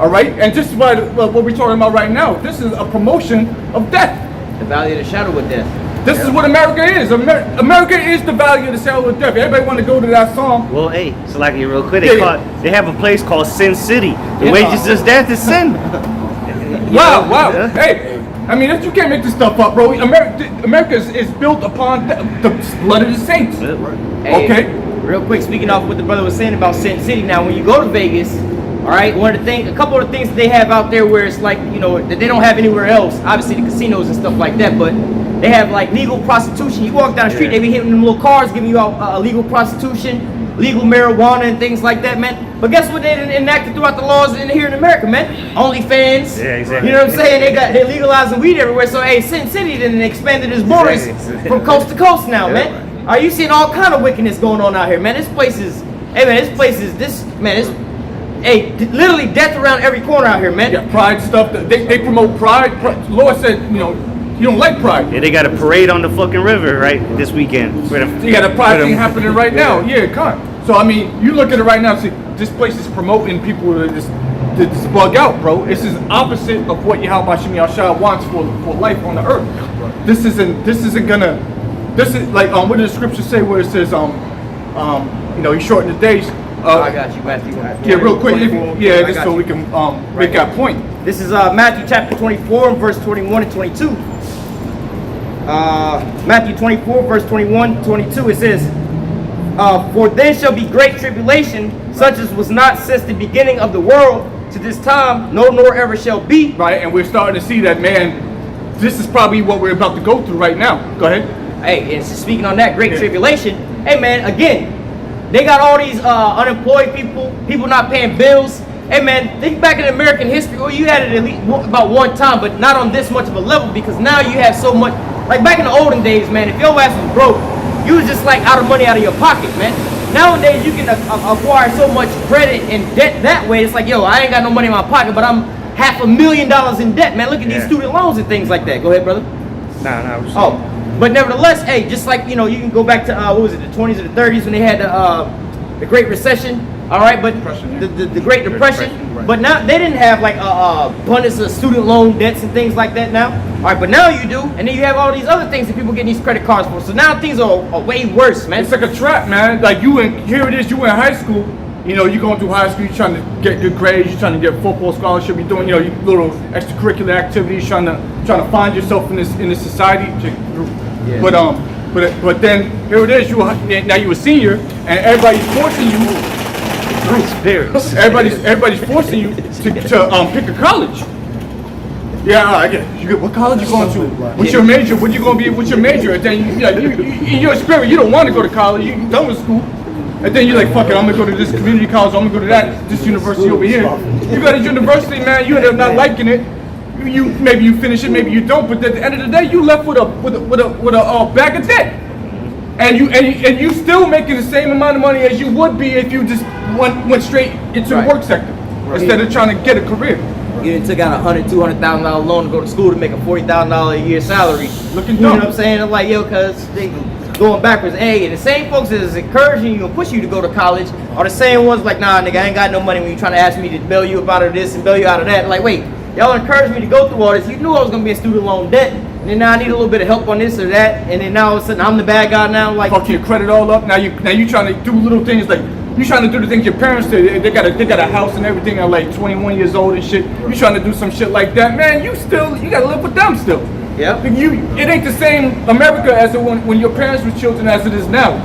All right, and just what we're talking about right now. This is a promotion of death. The valley of the shadow of death. This is what America is. America is the valley of the shadow of death. Everybody want to go to that song. Well, hey, so like real quick, they have a place called Sin City. The wages of death is sin. Wow. Yeah. Hey, I mean, you can't make this stuff up, bro. America is built upon the blood of the saints. Hey, Okay. Real quick, speaking off what the brother was saying about Sin City. Now, when you go to Vegas, all right, a couple of the things that they have out there where it's like, you know, that they don't have anywhere else. Obviously, the casinos and stuff like that, but they have like legal prostitution. You walk down the street, they be hitting them little cars, giving you out illegal prostitution, legal marijuana, and things like that, man. But guess what? They didn't enact it throughout the laws here in America, man. OnlyFans. Yeah, exactly. You know what I'm saying? They're legalizing weed everywhere. So, hey, Sin City didn't expanded its borders from coast to coast now, man. Are you seeing all kind of wickedness going on out here, man? This place is literally death around every corner out here, man. Yeah, pride stuff. They promote pride. Lord said, you know, you don't like pride. Yeah, they got a parade on the fucking river right this weekend. You got a pride thing happening right now. Yeah, come on. So I mean, you look at it right now. See, this place is promoting people to just bug out, bro. This is opposite of what Yahweh Hashem Yahshua wants for life on the earth. This isn't gonna. This is like what did the scripture say where it says you know, he shortened the days. I got you, Matthew. Yeah, real quick. Just so we can make that point. This is Matthew chapter 24 and verse 21 and 22. Matthew 24 verse 21 22, it says, for then shall be great tribulation, such as was not since the beginning of the world to this time, no nor ever shall be. Right, and we're starting to see that, man. This is probably what we're about to go through right now. Go ahead. Hey, and speaking on that great tribulation, hey man, again, they got all these unemployed people not paying bills. Hey man, think back in American history, well, you had it at least about one time, but not on this much of a level, because now you have so much. Like back in the olden days, man, if your ass was broke, you was just like out of money out of your pocket, man. Nowadays, you can acquire so much credit and debt that way. It's like, yo, I ain't got no money in my pocket, but I'm $500,000 in debt, man. Look at these student loans and things like that. Go ahead, brother. Nah. But nevertheless, hey, just like, you know, you can go back to, what was it, the 20s or the 30s when they had the Great Recession, all right, but the Great Depression, right. But now, they didn't have like abundance of student loan debts and things like that now, all right, but now you do, and then you have all these other things that people get these credit cards for, so now things are way worse, man. It's like a trap, man. Like you in high school, you know, you're going through high school, you're trying to get good grades, you're trying to get football scholarship, you're doing, you know, little extracurricular activities, trying to find yourself in this society. Yeah. But then here it is, now you're a senior, and everybody's forcing you. Everybody's forcing you to pick a college. Yeah, I get it. What college you going to? What's your major? What you gonna be? What's your major? And then in your spirit, you don't want to go to college. You done with school. And then you're like, fuck it, I'm gonna go to this community college. I'm gonna go to this university over here. You got a university, man. You end up not liking it. Maybe you finish it, maybe you don't. But at the end of the day, you left with a bag of debt. And you still making the same amount of money as you would be if you just went straight into the work sector instead of trying to get a career. You done took out $200,000 loan to go to school to make a $40,000 a year salary. Looking dumb. You know what I'm saying? I'm like, yo, cuz they going backwards. Hey, and the same folks that is encouraging you and push you to go to college are the same ones like, nah, nigga, I ain't got no money when you trying to ask me to bail you up out of this and bail you out of that. Like, wait, y'all encouraged me to go through all this. You knew I was gonna be in student loan debt. And then now I need a little bit of help on this or that. And then now all of a sudden I'm the bad guy now. Like, fuck your credit all up. Now you trying to do little things like you trying to do the things your parents did. They got a house and everything at like 21 years old and shit. You trying to do some shit like that, man? You gotta live with them still. yeah. It ain't the same America as it when your parents were children as it is now.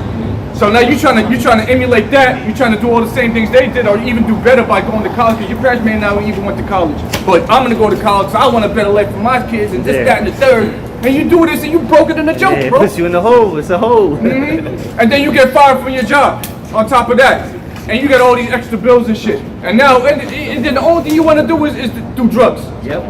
So now you trying to emulate that. You trying to do all the same things they did, or even do better by going to college. Because your parents may not even went to college, but I'm gonna go to college. So I want a better life for my kids, and this, that, and the third. And you do this, and you broke it in the joke, bro. It puts you in the hole. It's a hole. Mm-hmm. And then you get fired from your job. On top of that, and you got all these extra bills and shit. And now, and then the only thing you want to do is to do drugs. Yep.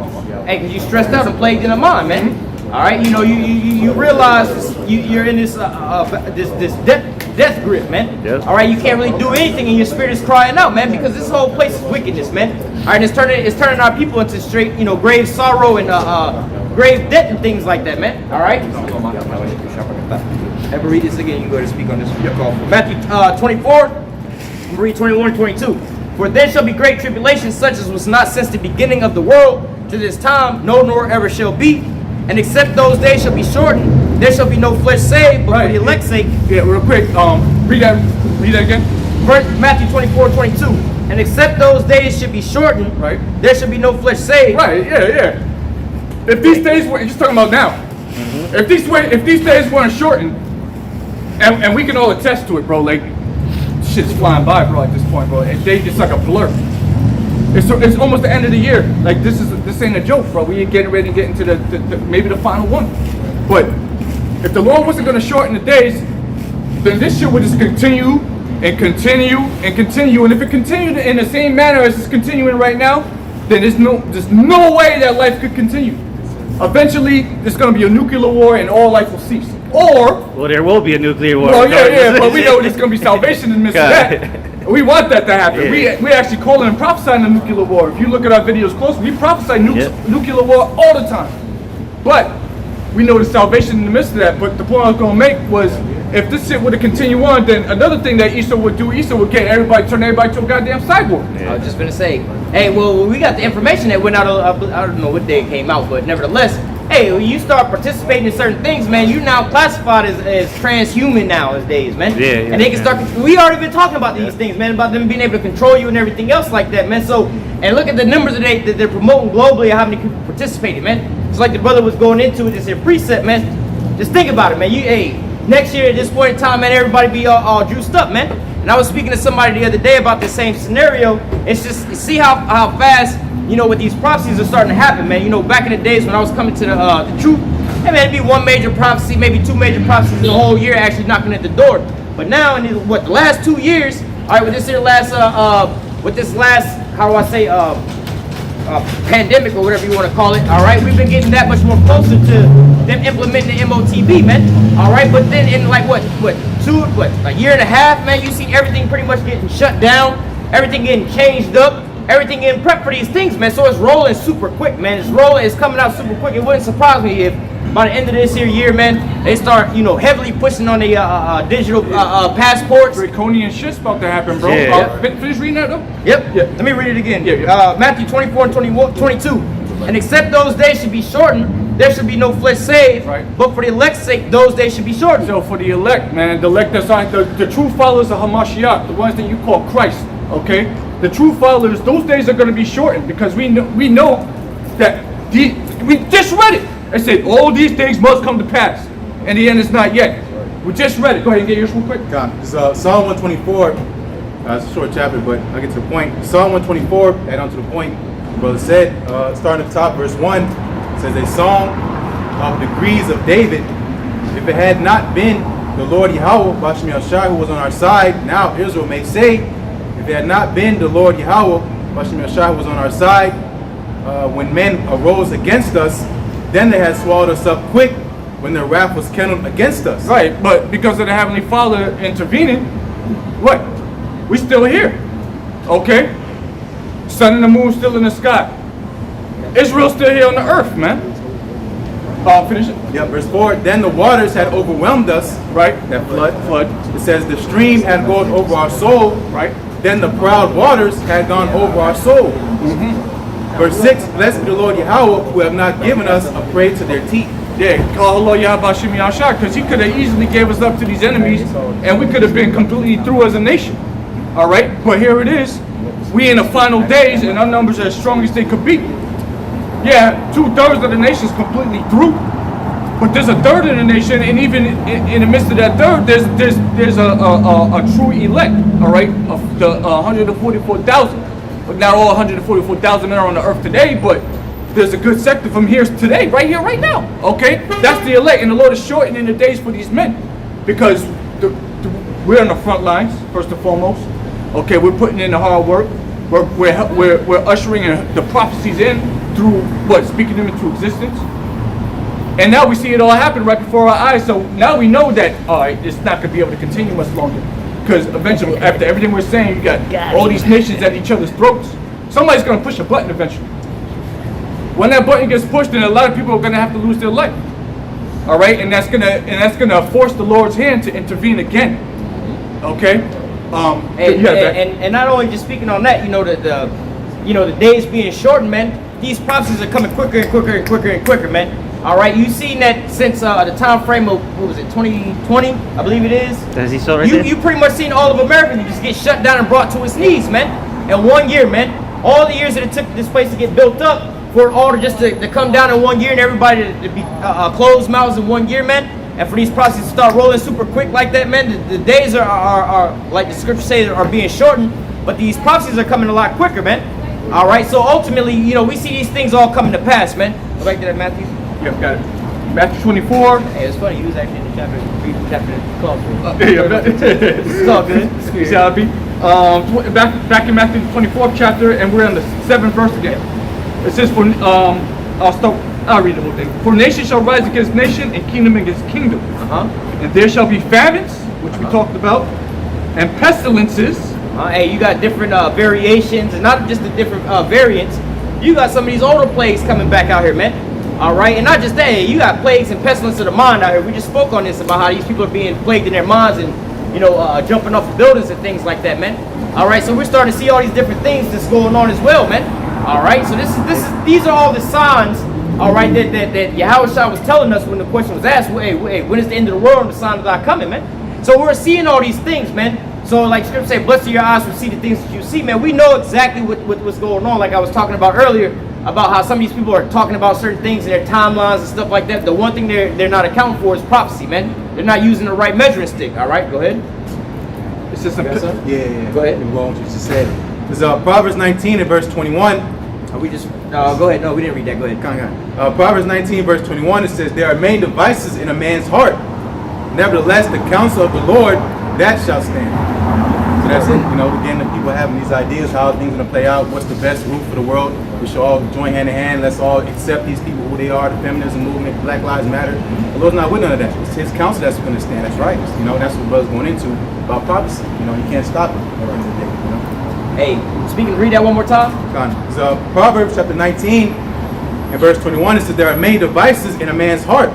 Hey, cause you stressed out and plagued in the mind, man. All right, you know, you realize you're in this death grip, man. Yep. All right, you can't really do anything, and your spirit is crying out, man, because this whole place is wickedness, man. All right, it's turning our people into straight, you know, grave sorrow and grave debt and things like that, man. All right. Ever read this again, you go to speak on this call. Matthew 24, I'm read 21, 22. For there shall be great tribulation, such as was not since the beginning of the world to this time, no nor ever shall be. And except those days shall be shortened, there shall be no flesh saved, but for the elect's sake. Yeah, real quick, read that again. Matthew 24, 22. And except those days should be shortened, right, there should be no flesh saved. Right, yeah. If these days were, just talking about now, if these days weren't shortened, and we can all attest to it, bro, like, shit's flying by, bro, at this point, bro. And they just like a blur. It's almost the end of the year. Like, this ain't a joke, bro. We ain't getting ready to get into the maybe the final one. But if the Lord wasn't going to shorten the days, then this shit would just continue and continue and continue. And if it continued in the same manner as it's continuing right now, then there's no way that life could continue. Eventually, there's going to be a nuclear war and all life will cease. Or, well, there will be a nuclear war. Well, yeah, but we know there's going to be salvation in the midst of that. We want that to happen. Yeah. We actually calling and prophesying a nuclear war. If you look at our videos closely, we prophesy nuclear war all the time. But we know the salvation in the midst of that. But the point I was going to make was, if this shit would have continued on, then another thing that Esau would do, Esau would turn everybody to a goddamn cyborg. I was just gonna say, hey, well, we got the information that went out. I don't know what day it came out, but nevertheless, hey, when you start participating in certain things, man, you now classified as transhuman nowadays, man. Yeah. And they can start. We already been talking about these things, man, about them being able to control you and everything else like that, man. So, and look at the numbers that they're promoting globally of how many people participated, man. It's like the brother was going into it, this here precept, man. Just think about it, man. Next year at this point in time, man, everybody be all juiced up, man. And I was speaking to somebody the other day about the same scenario. It's just, you see how fast, with these prophecies are starting to happen, man. Back in the days when I was coming to the truth, hey, man, it'd be one major prophecy, maybe two major prophecies in the whole year actually knocking at the door. But now, in the last 2 years, all right, with this last, how do I say, pandemic or whatever you want to call it, all right, we've been getting that much more closer to them implementing the MOTB, man, all right, but then in like a year and a half, man, you see everything pretty much getting shut down, everything getting changed up, everything getting prepped for these things, man. So it's rolling super quick, man. It's coming out super quick. It wouldn't surprise me if by the end of this year, man, they start, heavily pushing on the digital passports. Draconian shit's about to happen, bro. Finish reading that, though? Yep. Let me read it again. Matthew 24 and 22. And except those days should be shortened, there should be no flesh saved. Right. But for the elect's sake, those days should be shortened. So for the elect, man, the elect that's on the true followers of Hamashiach, the ones that you call Christ, okay? The true followers, those days are going to be shortened because we know that we just read it. I said all these things must come to pass, and the end is not yet. We just read it. Go ahead and get yours real quick. It's Psalm 124. It's a short chapter, but I'll get to the point. Psalm 124, add on to the point. The brother said, starting at the top, verse 1, it says, a song of degrees of David. If it had not been the Lord Yahweh, Bashem Yahshai, who was on our side, now Israel may say, if it had not been the Lord Yahweh, Bashem Yahshai, who was on our side, when men arose against us, then they had swallowed us up quick when their wrath was kindled against us. Right, but because of the Heavenly Father intervening, what? We still here, okay? Sun and the moon still in the sky. Israel's still here on the earth, man. Finish it. Yeah, verse 4, then the waters had overwhelmed us, right? That flood. It says the stream had gone over our soul, right? Then the proud waters had gone over our soul. Verse 6, blessed be the Lord Yahweh, who have not given us a prey to their teeth. Yeah, because he could have easily gave us up to these enemies and we could have been completely through as a nation. All right, but here it is. We in the final days and our numbers are as strong as they could be. Yeah, 2/3 of the nation's completely through. But there's a third of the nation, and even in the midst of that third, there's a true elect, all right, of the 144,000. But not all 144,000 are on the earth today, but there's a good sector from here today, right here, right now, okay? That's the elect, and the Lord is shortening the days for these men because we're on the front lines, first and foremost, okay? We're putting in the hard work. We're ushering the prophecies in through, speaking them into existence. And now we see it all happen right before our eyes. So now we know that, all right, it's not going to be able to continue much longer. Because eventually, after everything we're saying, you got all these nations at each other's throats. Somebody's going to push a button eventually. When that button gets pushed, then a lot of people are going to have to lose their life. All right, and that's gonna force the Lord's hand to intervene again. Okay. And not only just speaking on that, the days being shortened, man. These prophecies are coming quicker and quicker and quicker and quicker, man. All right, you've seen that since the time frame of, what was it, 2020, I believe it is. Does he still right there? You pretty much seen all of America just get shut down and brought to its knees, man. In 1 year, man. All the years that it took this place to get built up, for it all to come down in 1 year and everybody to be closed mouths in 1 year, man. And for these prophecies to start rolling super quick like that, man, the days are like the scriptures say, are being shortened, but these prophecies are coming a lot quicker, man. All right, so ultimately, we see these things all coming to pass, man. Go back to that, Matthew. Yeah, got it. Matthew 24. Hey, it's funny, you was actually in the chapter 12. It's all good. You see how it be? Back in Matthew 24th chapter, and we're on the 7th verse again. It says, I'll read the whole thing. For nation shall rise against nation, and kingdom against kingdom. And there shall be famines, which we talked about, and pestilences. Hey, you got different variations, and not just the different variants. You got some of these older plagues coming back out here, man. All right, and not just that, you got plagues and pestilence of the mind out here. We just spoke on this about how these people are being plagued in their minds and, jumping off of buildings and things like that, man. All right, so we're starting to see all these different things that's going on as well, man. All right, so these are all the signs, all right, that Yahushua was telling us when the question was asked, hey, when is the end of the world and the sign of thy coming, man? So we're seeing all these things, man. So like scripture say, blessed are your eyes to see the things that you see, man. We know exactly what's going on, like I was talking about earlier, about how some of these people are talking about certain things in their timelines and stuff like that. The one thing they're not accounting for is prophecy, man. They're not using the right measuring stick. All right, go ahead. It's just Yeah. Go ahead. We're going to what you just said. It's Proverbs 19 and verse 21. We just go ahead. No, we didn't read that. Go ahead. Proverbs 19 verse 21, it says, there are many devices in a man's heart. Nevertheless, the counsel of the Lord, that shall stand. So that's it. Again, the people having these ideas, how things are going to play out, what's the best route for the world. We should all join hand in hand. Let's all accept these people, who they are, the feminism movement, Black Lives Matter. The Lord's not with none of that. It's his counsel that's going to stand. That's right. That's what brother's going into about prophecy. You can't stop it at the end of the day. Hey, speaking, read that one more time. It's Proverbs chapter 19 and verse 21. It says, there are many devices in a man's heart.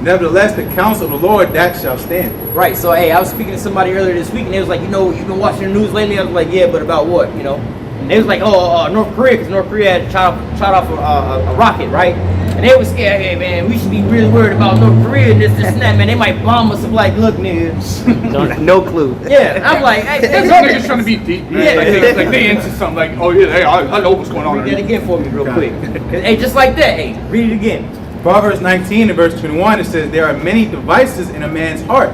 Nevertheless, the counsel of the Lord, that shall stand. Right. So, hey, I was speaking to somebody earlier this week, and they was like, you've been watching the news lately. I was like, yeah, but about what? And they was like, North Korea, because North Korea had shot off a rocket, right? And they was scared. Hey, man, we should be really worried about North Korea and this and that, man. They might bomb us. I'm like, look, nigga. No clue. Yeah, I'm like, hey, These niggas trying to be deep, man. Yeah. Like they into something. Like, oh yeah, hey, I know what's going on. Read that again for me real quick. Hey, just like that. Hey, read it again. Proverbs 19 and verse 21, it says, there are many devices in a man's heart.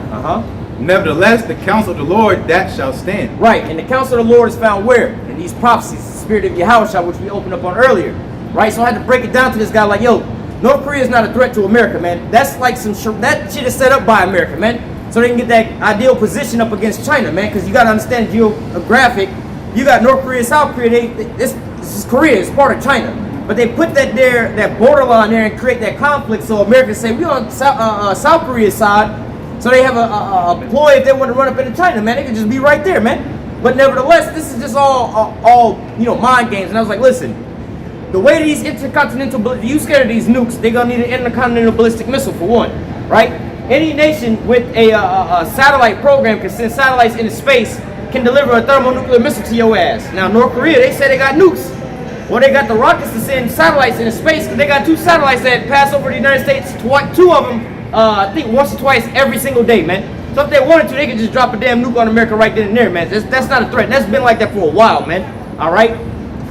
Nevertheless, the counsel of the Lord, that shall stand. Right, and the counsel of the Lord is found where? In these prophecies, the spirit of Yahushua, which we opened up on earlier. Right, so I had to break it down to this guy like, North Korea is not a threat to America, man. That's like that shit is set up by America, man. So they can get that ideal position up against China, man, because you got to understand geographic. You got North Korea, South Korea, this is Korea, it's part of China. But they put that borderline there and create that conflict. So Americans say we on South Korea's side. So they have a ploy if they want to run up into China, man. They can just be right there, man. But nevertheless, this is just all mind games. And I was like, listen, the way these intercontinental, you scared of these nukes, they're gonna need an intercontinental ballistic missile for one, right? Any nation with a satellite program can send satellites into space, can deliver a thermonuclear missile to your ass. Now North Korea, they say they got nukes. Well, they got the rockets to send satellites into space, because they got 2 satellites that pass over the United States, 2 of them, I think once or twice every single day, man. So if they wanted to, they could just drop a damn nuke on America right then and there, man. That's not a threat. That's been like that for a while, man. All right?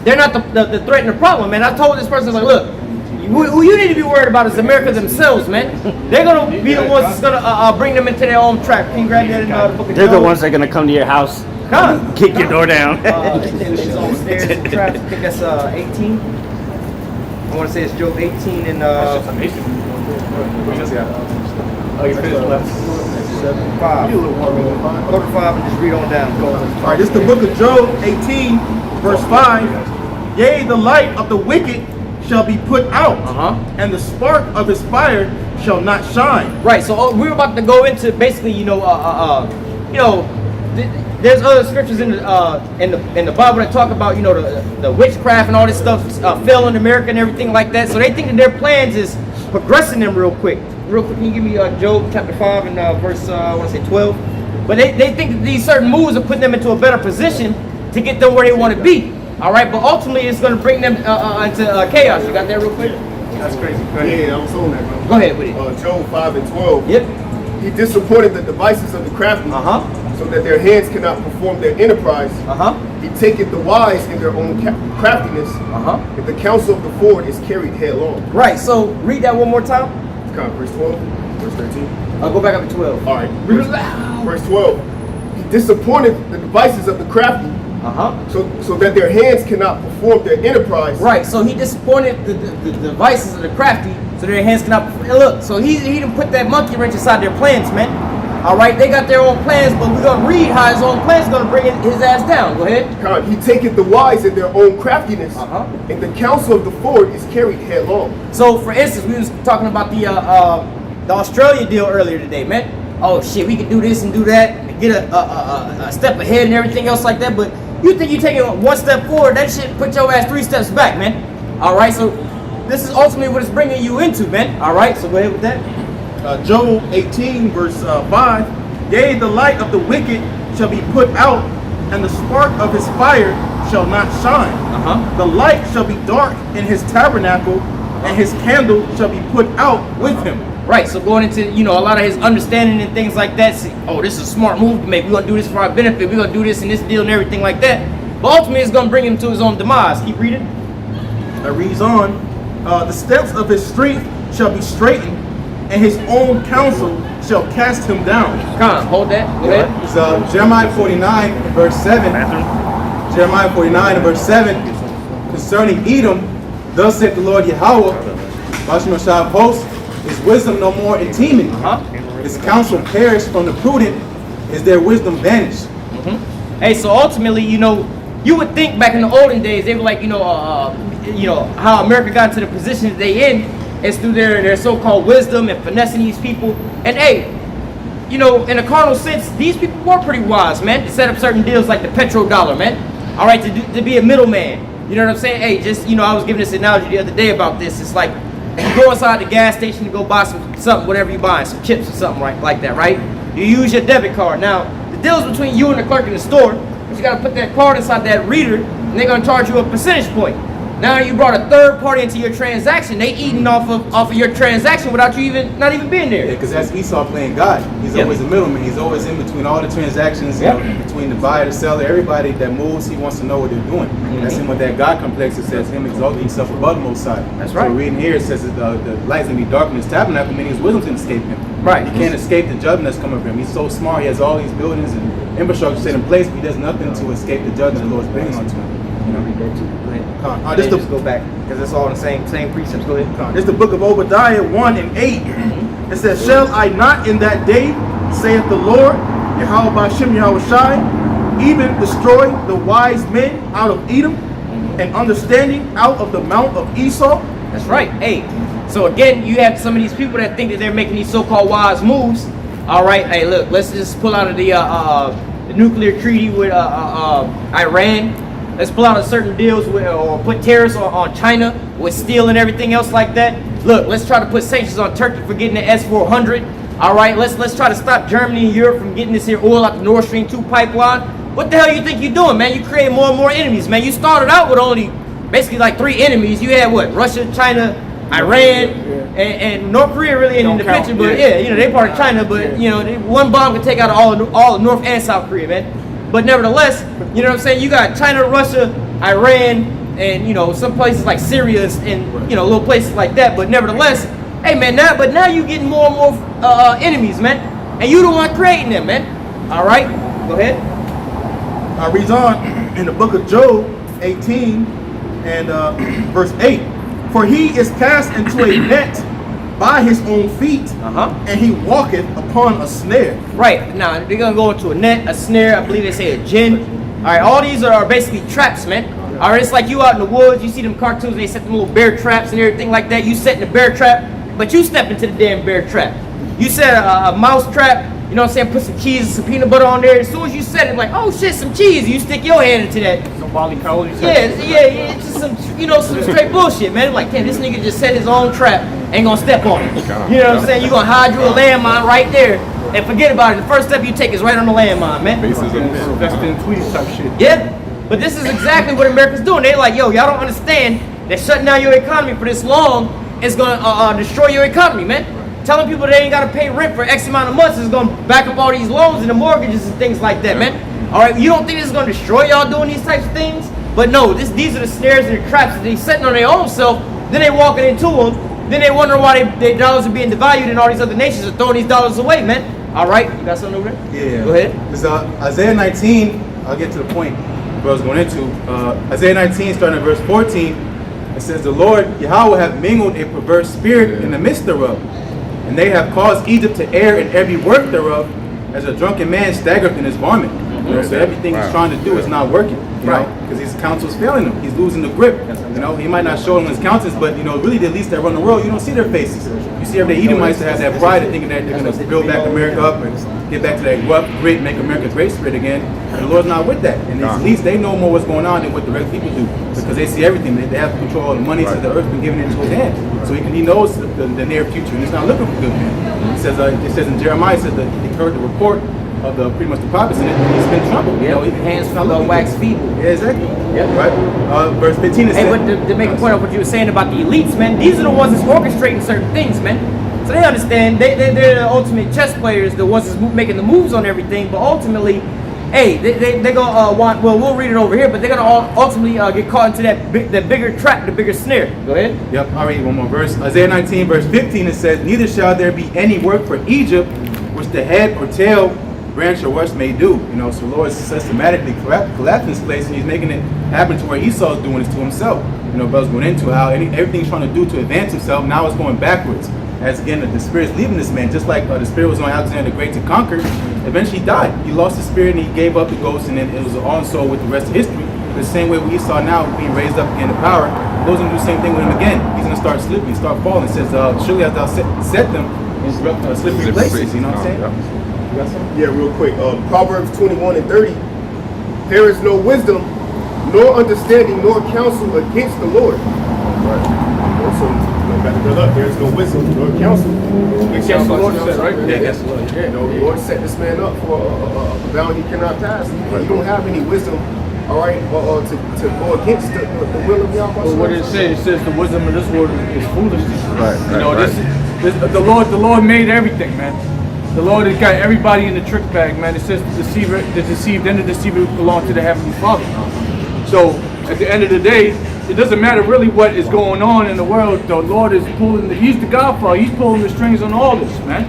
They're not the threat and the problem, man. I told this person, I was like, look, who you need to be worried about is America themselves, man. They're going to be the ones that's going to bring them into their own trap. Can you grab that in the book of They're Job? the ones that are gonna come to your house, kick your door down. It's on stairs in the trap. I think that's 18. I want to say it's Job 18 and Oh, you finished left. 5. Go to 5 and just read on down. Go on. All right, this is the book of Job 18, verse 5. Yea, the light of the wicked shall be put out, and the spark of his fire shall not shine. Right. So we're about to go into basically, there's other scriptures in the Bible that talk about the witchcraft and all this stuff failing America and everything like that. So they think that their plans is progressing them real quick. real quick, can you give me Job chapter 5 and verse, I want to say 12? But they think that these certain moves are putting them into a better position to get them where they want to be. All right, but ultimately it's going to bring them into chaos. You got that real quick? That's crazy. Yeah, I was on that, bro. Go ahead with it. Job 5 and 12. Yep. He disappointed the devices of the crafty, so that their hands cannot perform their enterprise. He taketh the wise in their own craftiness, and the counsel of the forward is carried headlong. Right. So read that one more time. Kind of verse 12, verse 13. I'll go back up to 12. All right. Verse 12. He disappointed the devices of the crafty, so that their hands cannot perform their enterprise. Right. So he disappointed the devices of the crafty, so their hands cannot. Look. So he didn't put that monkey wrench inside their plans, man. All right. They got their own plans, but we're gonna read how his own plans gonna bring his ass down. Go ahead. He taketh the wise in their own craftiness, and the counsel of the forward is carried headlong. So, for instance, we was talking about the Australia deal earlier today, man. Oh shit, we could do this and do that, and get a step ahead and everything else like that. But you think you're taking one step forward, that shit put your ass 3 steps back, man. All right, so this is ultimately what it's bringing you into, man. All right, so go ahead with that. Job 18 verse 5. Yea, the light of the wicked shall be put out, and the spark of his fire shall not shine. The light shall be dark in his tabernacle, and his candle shall be put out with him. Right, so going into, a lot of his understanding and things like that, see, oh, this is a smart move to make. We're going to do this for our benefit. We're going to do this and this deal and everything like that. But ultimately, it's going to bring him to his own demise. Keep reading. It reads on. The steps of his strength shall be straightened, and his own counsel shall cast him down. Come on, hold that. Go ahead. It's Jeremiah 49 verse 7. Jeremiah 49 verse 7. Concerning Edom, thus saith the Lord Yahweh, Bashim Shah post, is wisdom no more in teeming. His counsel perished from the prudent, is their wisdom vanished. Hey, so ultimately, you would think back in the olden days, they were like, how America got into the position that they in is through their so-called wisdom and finessing these people. And hey, in a carnal sense, these people were pretty wise, man, to set up certain deals like the petrodollar, man. All right, to be a middleman. You know what I'm saying? Hey, just, I was giving this analogy the other day about this. It's like you go inside the gas station to go buy something, whatever you buying, some chips or something like that, right? You use your debit card. Now, the deal is between you and the clerk in the store, but you got to put that card inside that reader, and they're going to charge you a percentage point. Now you brought a third party into your transaction. They eating off of your transaction without you not even being there. Yeah, because that's Esau playing God. He's always a middleman. He's always in between all the transactions, between the buyer, the seller, everybody that moves. He wants to know what they're doing. That's him with that God complex. It says him exalting himself above the Most High. That's right. So reading here, it says that the light's going to be dark in his tabernacle, meaning his wisdom can escape him. Right. He can't escape the judgment that's coming from him. He's so smart. He has all these buildings and infrastructure set in place, but he does nothing to escape the judgment the Lord's bringing onto him. Read that too. Go ahead. This Just go back because it's all in the same precepts. Go ahead. This is the book of Obadiah 1 and 8. It says, shall I not in that day, saith the Lord, Yahweh Bashim Yahweh Shai, even destroy the wise men out of Edom, and understanding out of the mount of Esau? That's right. Hey, so again, you have some of these people that think that they're making these so-called wise moves. All right. Hey, look, let's just pull out of the nuclear treaty with Iran. Let's pull out of certain deals with, or put tariffs on China with steel and everything else like that. Look, let's try to put sanctions on Turkey for getting the S-400. All right, let's try to stop Germany and Europe from getting this here oil out the Nord Stream 2 pipeline. What the hell you think you're doing, man? You create more and more enemies, man. You started out with only basically like 3 enemies. You had what? Russia, China, Iran, and North Korea really ain't in the picture, but they part of China, but one bomb can take out all of North and South Korea, man. But nevertheless, you know what I'm saying? You got China, Russia, Iran, and some places like Syria and little places like that. But nevertheless, hey man, now you getting more and more enemies, man, and you the one creating them, man. All right, go ahead. I read on in the book of Job 18 and verse 8. For he is cast into a net by his own feet, and he walketh upon a snare. Right, now they're gonna go into a net, a snare, I believe they say a gin. Alright, all these are basically traps, man. Alright, it's like you out in the woods, you see them cartoons, they set them little bear traps and everything like that. You set in the bear trap, but you step into the damn bear trap. You set a mouse trap, you know what I'm saying, put some cheese and some peanut butter on there. As soon as you set it, like, oh shit, some cheese, you stick your hand into that Wally Coyote. Yeah, it's just some, some straight bullshit, man. Like, damn, this nigga just set his own trap, ain't gonna step on it. You know what I'm saying? You gonna hide you a landmine right there and forget about it. The first step you take is right on the landmine, man. That's the tweet type shit. Yeah, but this is exactly what America's doing. They like, yo, y'all don't understand that shutting down your economy for this long is gonna destroy your economy, man. Telling people they ain't gotta pay rent for X amount of months is gonna back up all these loans and the mortgages and things like that, man. All right, you don't think this is gonna destroy y'all doing these types of things? But no, these are the snares and the traps that they setting on their own self. Then they walking into them. Then they wonder why their dollars are being devalued and all these other nations are throwing these dollars away, man. All right, you got something over there? Yeah. Go ahead. It's Isaiah 19. I'll get to the point where I was going into. Isaiah 19, starting at verse 14. It says, "The Lord Yahweh hath mingled a perverse spirit in the midst thereof, and they have caused Egypt to err in every work thereof, as a drunken man staggereth in his varmint." So everything he's trying to do is not working, because his counsel is failing him. He's losing the grip. He might not show him his counsels, but really the elites that run the world, you don't see their faces. You see every day Edomites that have that pride of thinking that they're going to build back America up and get back to that rough, grit, make America great spirit again. And the Lord's not with that. And these elites, they know more what's going on than what the rest of people do, because they see everything. They have control of the money, so the earth's been given into his hand. So he knows the near future, and it's not looking for good, man. It says in Jeremiah, it says that he heard the report of pretty much the prophets in it, and he's been troubled. Hands full of wax feeble. Yeah, exactly. Yeah. Right. Verse 15 is. Hey, but to make a point of what you were saying about the elites, man, these are the ones that's orchestrating certain things, man. So they understand they're the ultimate chess players, the ones that's making the moves on everything. But ultimately, hey, they're gonna want. Well, we'll read it over here, but they're gonna ultimately get caught into that bigger trap, the bigger snare. Go ahead. Yep. I'll read one more verse. Isaiah 19, verse 15. It says, "Neither shall there be any work for Egypt, which the head or tail, branch or worse may do." So the Lord is systematically collapsing this place, and he's making it happen to where Esau's doing this to himself. Brothers going into how everything he's trying to do to advance himself, now it's going backwards. As again, the spirit's leaving this man, just like the spirit was on Alexander the Great to conquer. Eventually he died. He lost his spirit and he gave up the ghost, and then it was on so with the rest of history. The same way we Esau now being raised up again to power, goes and do the same thing with him again. He's going to start slipping, start falling. It says, "Surely as thou set them in slippery places." You know what I'm saying? Yeah, real quick. Proverbs 21 and 30. "There is no wisdom, nor understanding, nor counsel against the Lord." So, back that up. There is no wisdom, nor counsel against the Lord. Right? Yeah, that's the Lord. Yeah, the Lord set this man up for a bound he cannot pass. You don't have any wisdom, all right, to go against the will of Yahweh. Well, what did it say? It says the wisdom of this world is foolishness. Right. The Lord made everything, man. The Lord has got everybody in the trick bag, man. It says the deceived and the deceiver belong to the Heavenly Father. So at the end of the day, it doesn't matter really what is going on in the world. The Lord is he's the Godfather. He's pulling the strings on all this, man.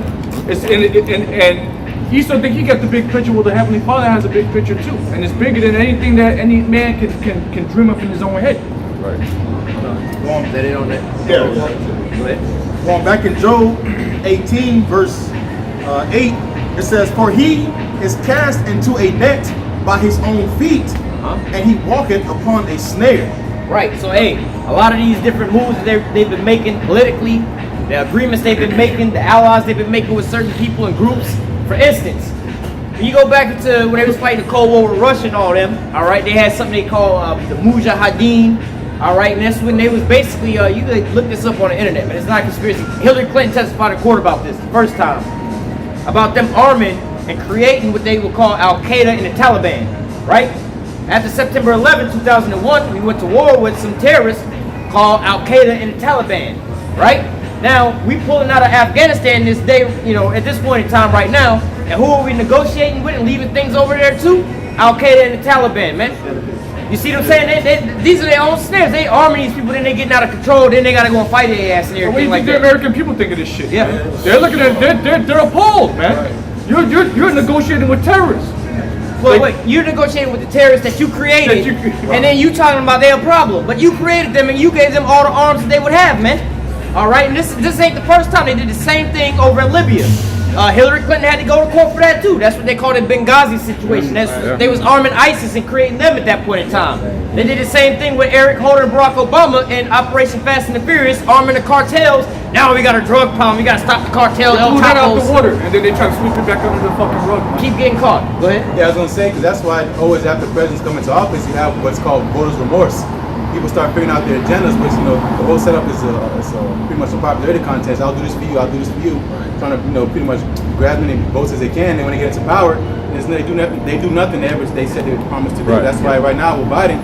And Esau think he got the big picture. Well, the Heavenly Father has a big picture too. And it's bigger than anything that any man can dream up in his own head. Right. Going back in Job 18, verse 8, it says, "For he is cast into a net by his own feet, and he walketh upon a snare." Right. So hey, a lot of these different moves that they've been making politically, the agreements they've been making, the allies they've been making with certain people and groups. For instance, when you go back to when they was fighting the Cold War with Russia and all them, all right, they had something they call the Mujahideen. All right, and that's when they was basically, you can look this up on the internet, but it's not a conspiracy. Hillary Clinton testified in court about this the first time, about them arming and creating what they would call Al-Qaeda and the Taliban, right? After September 11, 2001, we went to war with some terrorists called Al-Qaeda and the Taliban, right? Now, we pulling out of Afghanistan this day, at this point in time right now, and who are we negotiating with and leaving things over there to? Al-Qaeda and the Taliban, man. You see what I'm saying? These are their own snares. They arming these people, then they getting out of control, then they gotta go and fight their ass and everything What do you like think that. the American people think of this shit? Yeah. Man? They're looking at they're appalled, man. You're negotiating with terrorists. Well, wait, you're negotiating with the terrorists that you created, and then you talking about their problem. But you created them and you gave them all the arms that they would have, man. All right, and this ain't the first time they did the same thing over in Libya. Hillary Clinton had to go to court for that too. That's what they called the Benghazi situation. They was arming ISIS and creating them at that point in time. They did the same thing with Eric Holder and Barack Obama in Operation Fast and the Furious, arming the cartels. Now we got a drug problem. We got to stop the cartel. They blew that out the water, and then they try to sweep it back under the fucking rug. Keep getting caught. Go ahead. Yeah, I was gonna say, because that's why always after presidents come into office, you have what's called voters' remorse. People start figuring out their agendas, which, you know, the whole setup is pretty much a popularity contest. I'll do this for you, I'll do this for you. Trying to, you know, pretty much grab as many votes as they can. And when they get into power, they do nothing they said they promised to do. That's why right now with Biden,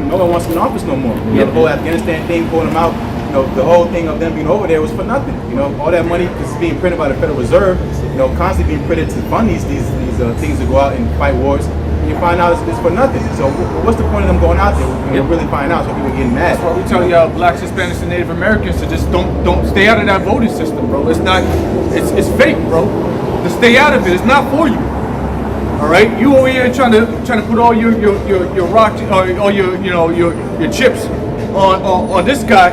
no one wants to be in office no more. You know, the whole Afghanistan thing, pulling them out, you know, the whole thing of them being over there was for nothing. You know, all that money is being printed by the Federal Reserve, you know, constantly being printed to fund these things to go out and fight wars. And you find out it's for nothing. So what's the point of them going out there when you really find out? So people are getting mad. That's why we tell y'all blacks, Hispanics, and Native Americans to just don't stay out of that voting system, bro. It's not, it's fake, bro. To stay out of it, it's not for you. All right, you over here trying to put all your rock, all your chips on this guy,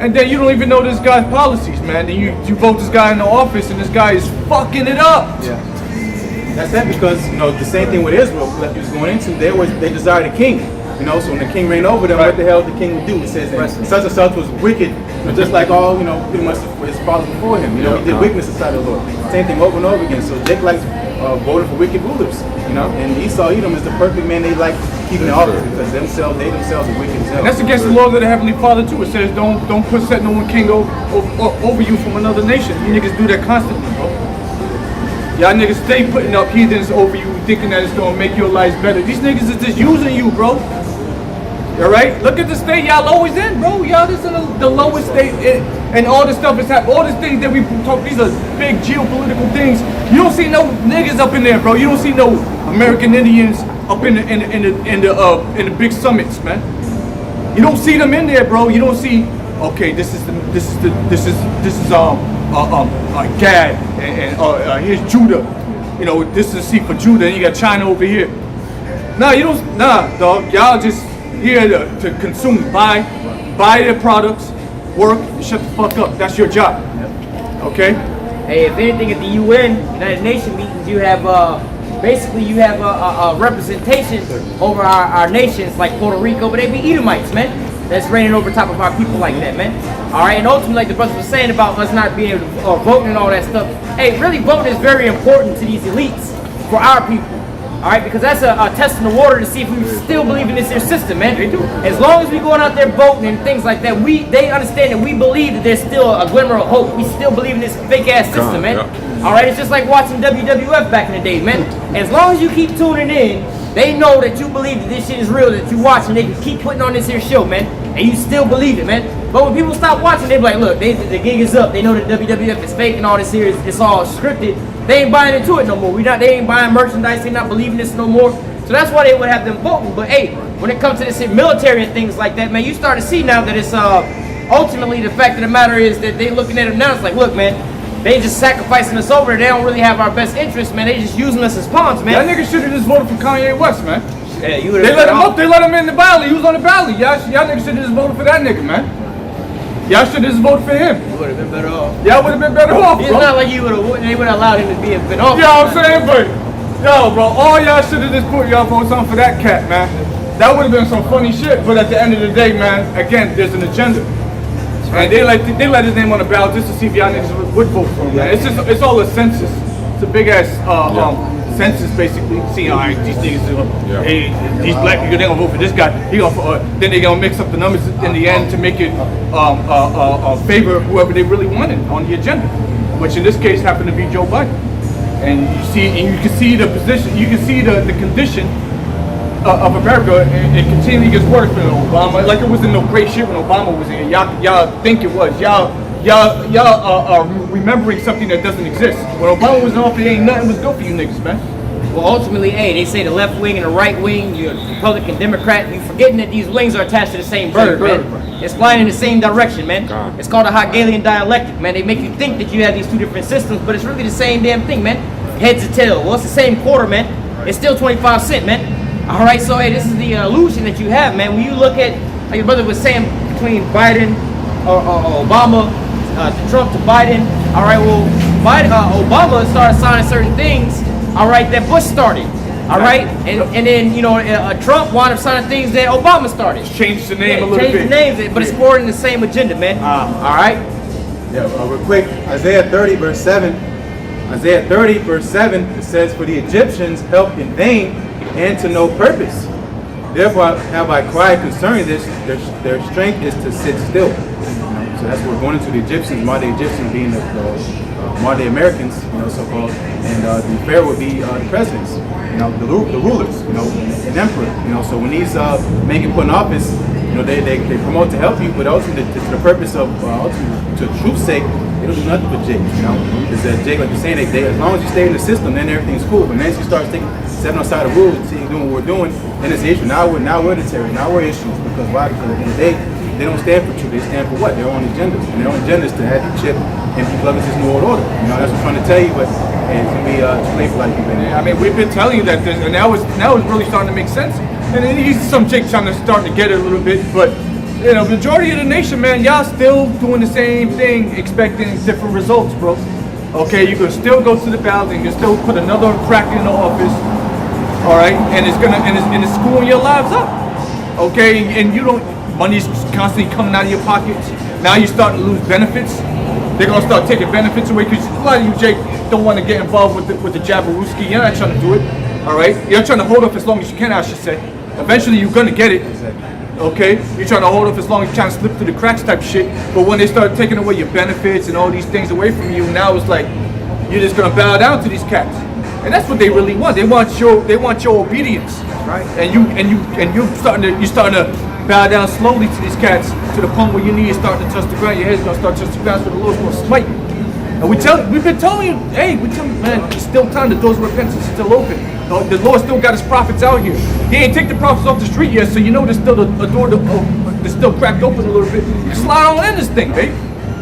and then you don't even know this guy's policies, man. And you vote this guy into office, and this guy is fucking it up. Yeah. That's that because, you know, the same thing with Israel, like you was going into, they desired a king. You know, so when the king reigned over them, what the hell did the king would do? It says that such and such was wicked, just like all, you know, pretty much his fathers before him. You know, he did wickedness inside the Lord. Same thing over and over again. So Jacob likes voted for wicked rulers, you know, and Esau, Edom is the perfect man they like keeping in office because they themselves are wicked as hell. And that's against the laws of the Heavenly Father too. It says don't set no one king over you from another nation. You niggas do that constantly, bro. Y'all niggas stay putting up heathens over you, thinking that it's gonna make your lives better. These niggas is just using you, bro. All right, look at the state y'all always in, bro. Y'all just in the lowest state, and all this stuff is happening. All these things that we talk, these are big geopolitical things. You don't see no niggas up in there, bro. You don't see no American Indians up in the big summits, man. You don't see them in there, bro. You don't see. Okay, this is Gad, and here's Judah. You know, this is a seat for Judah, and you got China over here. Nah, you don't. Nah, dog. Y'all just here to consume, buy their products, work, and shut the fuck up. That's your job. Okay? Hey, if anything, at the UN, United Nations meetings, you have basically you have a representation over our nations like Puerto Rico, but they be Edomites, man. That's reigning over top of our people like that, man. All right, and ultimately, like the brother was saying about us not being able to vote and all that stuff. Hey, really, voting is very important to these elites for our people. All right, because that's a test in the water to see if we still believe in this here system, man. They do. As long as we going out there voting and things like that, they understand that we believe that there's still a glimmer of hope. We still believe in this fake ass system, man. Yeah. All right, it's just like watching WWF back in the day, man. As long as you keep tuning in, they know that you believe that this shit is real, that you watch, and they can keep putting on this here show, man. And you still believe it, man. But when people stop watching, they be like, look, the gig is up. They know that WWF is fake and all this here it's all scripted. They ain't buying into it no more. They ain't buying merchandise. They not believing this no more. So that's why they would have them voting. But hey, when it comes to this military and things like that, man, you start to see now that it's ultimately the fact of the matter is that they looking at them now. It's like, look, man, they just sacrificing us over. They don't really have our best interest, man. They just using us as pawns, man. That nigga should have just voted for Kanye West, man. Yeah, you they let him up. They let him in the ballot. He was on the ballot. Y'all niggas should have just voted for that nigga, man. Y'all should have just voted for him. You would have been better off. Y'all would have been better off, bro. It's not like they would have allowed him to be a bit off. You know what I'm saying? But, yo, bro, all y'all should have just put y'all votes on for that cat, man. That would have been some funny shit. But at the end of the day, man, again, there's an agenda. And they let his name on the ballot just to see if y'all niggas would vote for him, man. It's all a census. It's a big ass census, basically. See, all right, these niggas, hey, these black people, they gonna vote for this guy. Then they gonna mix up the numbers in the end to make it favor whoever they really wanted on the agenda, which in this case happened to be Joe Biden. And you can see the position, you can see the condition of America, and it continually gets worse with Obama. Like it wasn't no great shit when Obama was in. Y'all think it was. Y'all are remembering something that doesn't exist. When Obama was in office, ain't nothing was good for you niggas, man. Well, ultimately, hey, they say the left wing and the right wing, you're Republican, Democrat, you're forgetting that these wings are attached to the same bird, man. It's flying in the same direction, man. It's called a Hegelian dialectic, man. They make you think that you have these two different systems, but it's really the same damn thing, man. Heads or tails. Well, it's the same quarter, man. It's still 25 cents, man. All right, so hey, this is the illusion that you have, man. When you look at, like your brother was saying, between Biden or Obama, to Trump to Biden. All right, well, Obama started signing certain things, all right, that Bush started. All right, and then Trump wound up signing things that Obama started. Change the name a little change bit. the names, but it's more in the same agenda, man. All right. Yeah, real quick, Isaiah 30 verse 7. Isaiah 30 verse 7, it says, "For the Egyptians helped in vain and to no purpose. Therefore have I cried concerning this, their strength is to sit still." So that's what we're going into the Egyptians, modern Egyptians being the modern Americans, so-called, and the Pharaoh would be the presidents, the rulers, an emperor, So when these men get put in office, they promote to help you, but ultimately to the purpose of, to truth's sake, they don't do nothing for Jake, Because Jake, like you're saying, they as long as you stay in the system, then everything's cool. But once you start stepping outside the rules, doing what we're doing, then it's the issue. Now we're the terror. Now we're issues because why? Because at the end of the day, they don't stand for truth. They stand for what? Their own agendas. And their own agenda is to have you chip and be plugged into this new world order. That's what I'm trying to tell you, but it's gonna be too late for a lot of people. I mean, we've been telling you that, and now it's really starting to make sense. And then some Jake's starting to get it a little bit, but majority of the nation, man, y'all still doing the same thing, expecting different results, bro. Okay, you can still go to the ballot and you can still put another cracker in the office. All right, and it's screwing your lives up. Okay, and money's constantly coming out of your pockets. Now you're starting to lose benefits. They're gonna start taking benefits away because a lot of you, Jake, don't want to get involved with the Jabaruski. You're not trying to do it. All right, you're trying to hold off as long as you can, I should say. Eventually, you're gonna get it. Okay, you're trying to hold off as long as you're trying to slip through the cracks type shit. But when they start taking away your benefits and all these things away from you, now it's like you're just gonna bow down to these cats. And that's what they really want. They want your obedience, right? And you're starting to bow down slowly to these cats to the point where your knees starting to touch the ground. Your head's gonna start to touch the ground, so the Lord's gonna smite you. And we've been telling you, man, it's still time. The doors of repentance is still open. The Lord still got His prophets out here. He ain't take the prophets off the street yet, so there's still a door that's still cracked open a little bit. You slide on in this thing, baby.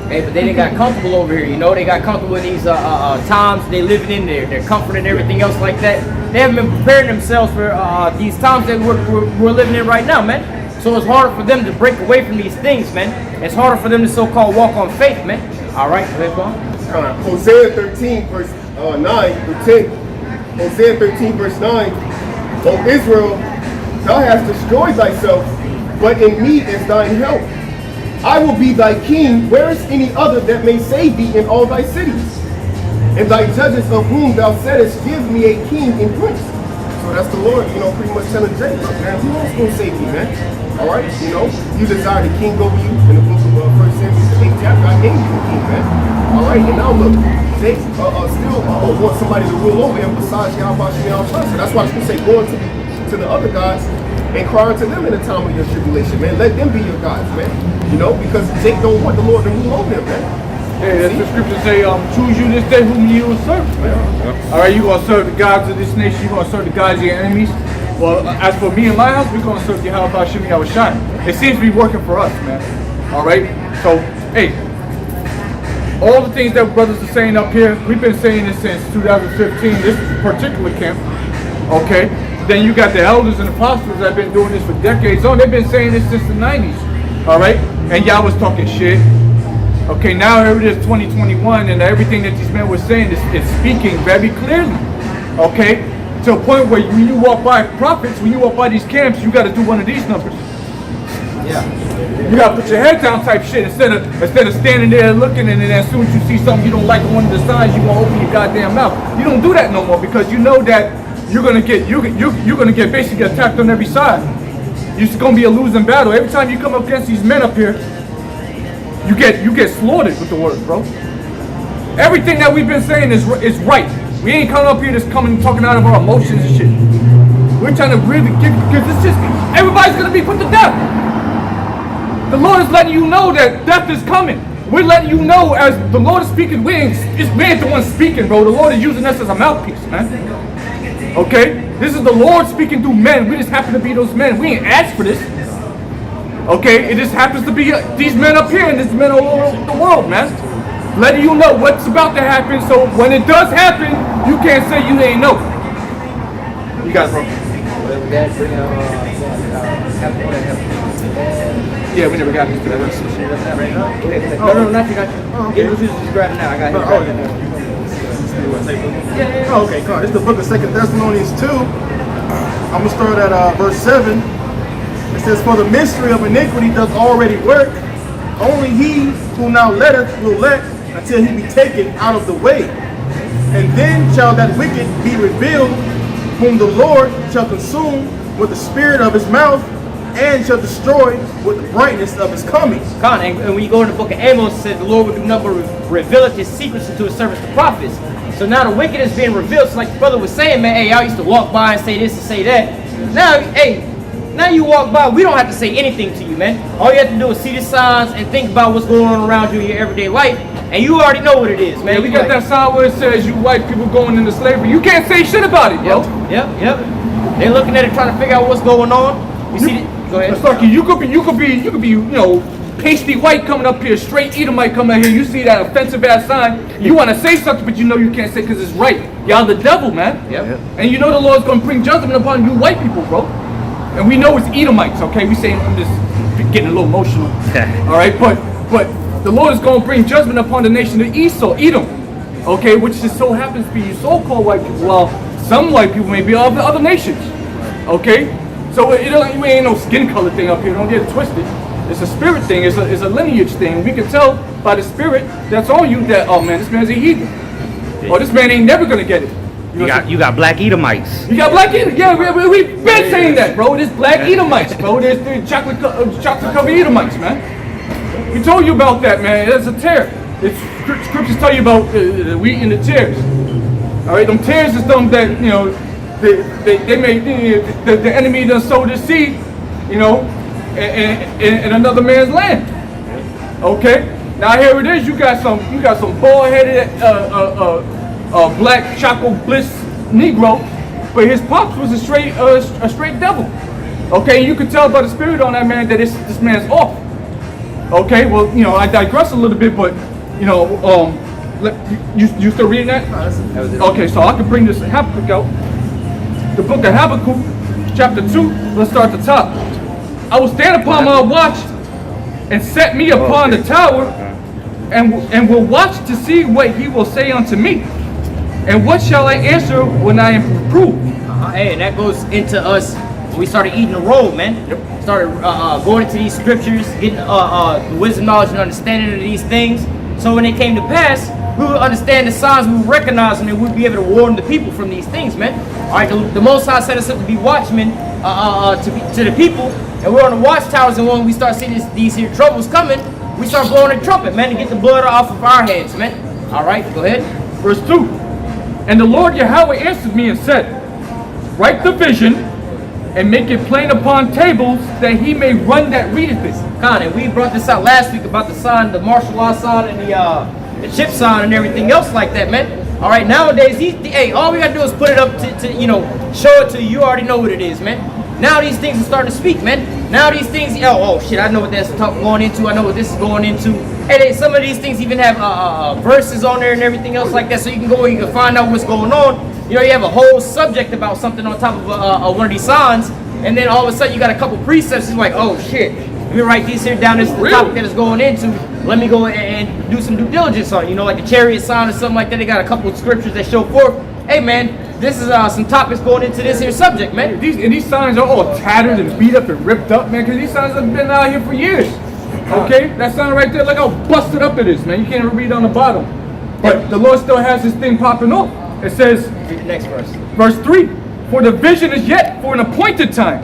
Hey, but they didn't got comfortable over here, They got comfortable in these times they living in, their comfort and everything else like that. They haven't been preparing themselves for these times that we're living in right now, man. So it's harder for them to break away from these things, man. It's harder for them to so-called walk on faith, man. All right, go ahead, go on. Hosea 13, verse 9 through 10. Hosea 13, verse 9. O Israel, thou hast destroyed thyself, but in me is thine help. I will be thy king. Where is any other that may save thee in all thy cities? And thy judges of whom thou saidest, give me a king and prince. So that's the Lord, pretty much telling Jacob, look, man, who else gonna save me, man? All right, you desire the king over you in the book of 1 Samuel 8 chapter. I gave you the king, man. All right, and now look, they still want somebody to rule over him besides Yahweh Shem. So that's why I was gonna say, going to the other gods and crying to them in the time of your tribulation, man. Let them be your gods, man. Because Jake don't want the Lord to rule over him, man. Hey, that's the scripture say, choose you this day whom you will serve. Yeah. All right, you gonna serve the gods of this nation. You gonna serve the gods of your enemies. Well, as for me and my house, we're gonna serve Yahweh Shem Yahushai. It seems to be working for us, man. All right. So, hey, all the things that brothers are saying up here, we've been saying this since 2015. This particular camp. Okay. Then you got the elders and apostles that have been doing this for decades on. They've been saying this since the 90s. All right. And y'all was talking shit. Okay, now here it is 2021 and everything that these men were saying is speaking very clearly. Okay, to a point where when you walk by prophets, when you walk by these camps, you got to do one of these numbers. Yeah. You got to put your head down type shit instead of standing there looking and then as soon as you see something you don't like on one of the signs, you gonna open your goddamn mouth. You don't do that no more because you know that you're gonna get basically attacked on every side. It's gonna be a losing battle. Every time you come up against these men up here, you get slaughtered with the word, bro. Everything that we've been saying is right. We ain't coming up here just talking out of our emotions and shit. We're trying to really because it's just everybody's gonna be put to death. The Lord is letting you know that death is coming. We're letting you know as the Lord is speaking. We ain't the one speaking, bro. The Lord is using us as a mouthpiece, man. Okay, this is the Lord speaking through men. We just happen to be those men. We ain't asked for this. Okay, it just happens to be these men up here and these men all over the world, man. Letting you know what's about to happen, so when it does happen, you can't say you ain't know. You got it, bro. Yeah, we never got this. No, not you got you. Just grab it now. I got it. Oh, okay, come on. It's the book of 2 Thessalonians 2. I'm going to start at verse 7. It says, "For the mystery of iniquity doth already work. Only he who now letteth will let until he be taken out of the way. And then shall that wicked be revealed, whom the Lord shall consume with the spirit of his mouth, and shall destroy with the brightness of his coming." And when you go in the book of Amos, it says the Lord will do nothing but reveal his secrets unto his servants, the prophets. So now the wicked is being revealed. So like the brother was saying, man, hey, I used to walk by and say this and say that. Now, hey, now you walk by, we don't have to say anything to you, man. All you have to do is see the signs and think about what's going on around you in your everyday life, and you already know what it is, man. Yeah, we got that sign where it says you white people going into slavery. You can't say shit about it, bro. Yep. They're looking at it, trying to figure out what's going on. You see, go ahead. Starkey, you could be, you know, pasty white coming up here, straight Edomite coming out here. You see that offensive ass sign. You want to say something, but you know you can't say because it's right. Y'all the devil, man. Yep. And you know the Lord's gonna bring judgment upon you white people, bro. And we know it's Edomites, okay? We saying I'm just getting a little emotional. All right, but the Lord is gonna bring judgment upon the nation of Esau, Edom, okay? Which just so happens to be so-called white people. Well, some white people may be of the other nations, okay? So it ain't no skin color thing up here. Don't get it twisted. It's a spirit thing. It's a lineage thing. We can tell by the spirit that's on you that, oh man, this man's a heathen. Or this man ain't never gonna get it. You got black Edomites. You got black Edomites. Yeah, we've been saying that, bro. There's black Edomites, bro. There's the chocolate covered Edomites, man. We told you about that, man. It's a tear. Scriptures tell you about the wheat and the tares. All right, them tares is them that, you know, they made the enemy done sowed the seed, you know, in another man's land. Okay, now here it is. You got some bald-headed black choco bliss Negro, but his pops was a straight devil. Okay, you can tell by the spirit on that man that this man's off. Okay, well, you know, I digress a little bit, but you know, you still reading that? Okay, so I can bring this Habakkuk out. The book of Habakkuk, chapter 2. Let's start at the top. I will stand upon my watch and set me upon the tower, and will watch to see what he will say unto me. And what shall I answer when I am reproved? Hey, and that goes into us when we started eating the roll, man. Yep. Started going into these scriptures, getting wisdom, knowledge, and understanding of these things. So when they came to pass, we would understand the signs, we would recognize them, and we'd be able to warn the people from these things, man. All right, the Most High set us up to be watchmen to the people, and we're on the watchtowers, and when we start seeing these here troubles coming, we start blowing the trumpet, man, to get the blood off of our heads, man. All right, go ahead. Verse 2. And the Lord Yahweh answered me and said, write the vision and make it plain upon tables, that he may run that readeth it. And we brought this out last week about the sign, the martial law sign, and the chip sign, and everything else like that, man. All right, nowadays, hey, all we gotta do is put it up to you know, show it to you. You already know what it is, man. Now these things are starting to speak, man. Now these things, oh shit, I know what that's going into. I know what this is going into. And some of these things even have verses on there and everything else like that, so you can go and you can find out what's going on. You know, you have a whole subject about something on top of one of these signs, and then all of a sudden you got a couple precepts. It's like, oh shit, let me write these here down. This is the topic that it's going into. Let me go and do some due diligence on it. You know, like the chariot sign or something like that. They got a couple of scriptures that show forth, hey man, this is some topics going into this here subject, man. These signs are all tattered and beat up and ripped up, man, because these signs have been out here for years. Okay, that sign right there, look how busted up it is, man. You can't even read on the bottom. But the Lord still has this thing popping off. It says, read the next verse. Verse 3, for the vision is yet for an appointed time.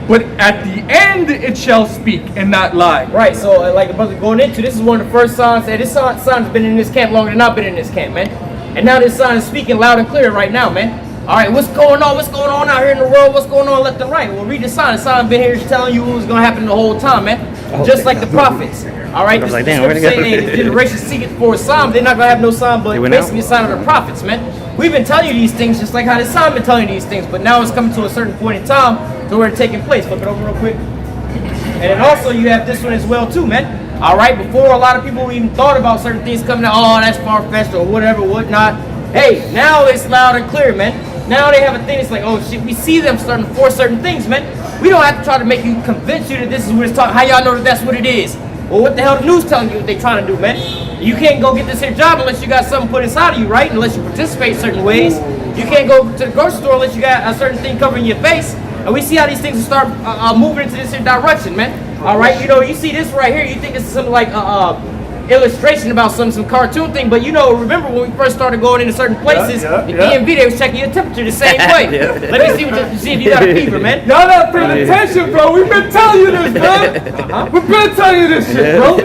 But at the end it shall speak and not lie. Right, so like the brother going into, this is one of the first signs. And this sign's been in this camp longer than I've been in this camp, man. And now this sign is speaking loud and clear right now, man. All right, what's going on? What's going on out here in the world? What's going on left and right? Well, read the sign. The sign been here telling you what was going to happen the whole time, man. Just like the prophets. All right, the scripture saying, hey, the generation seeketh for a sign, they're not going to have no sign, but basically a sign of the prophets, man. We've been telling you these things just like how the sign been telling you these things, but now it's coming to a certain point in time to where it's taking place. Flip it over real quick. And then also you have this one as well too, man. All right, before a lot of people even thought about certain things coming out, oh, that's far-fetched or whatever, whatnot. Hey, now it's loud and clear, man. Now they have a thing, it's like, oh shit, we see them starting to force certain things, man. We don't have to try to make you, convince you that this is what it's talking. How y'all know that that's what it is? Well, what the hell the news telling you what they trying to do, man? You can't go get this here job unless you got something put inside of you, right? Unless you participate certain ways. You can't go to the grocery store unless you got a certain thing covering your face. And we see how these things start moving into this here direction, man. All right, you know, you see this right here, you think it's something like illustration about some cartoon thing, but you know, remember when we first started going into certain places, the DMV, they was checking your temperature the same way. Let me see if you got a fever, man. Y'all not paying attention, bro. We've been telling you this, man. We've been telling you this shit, bro.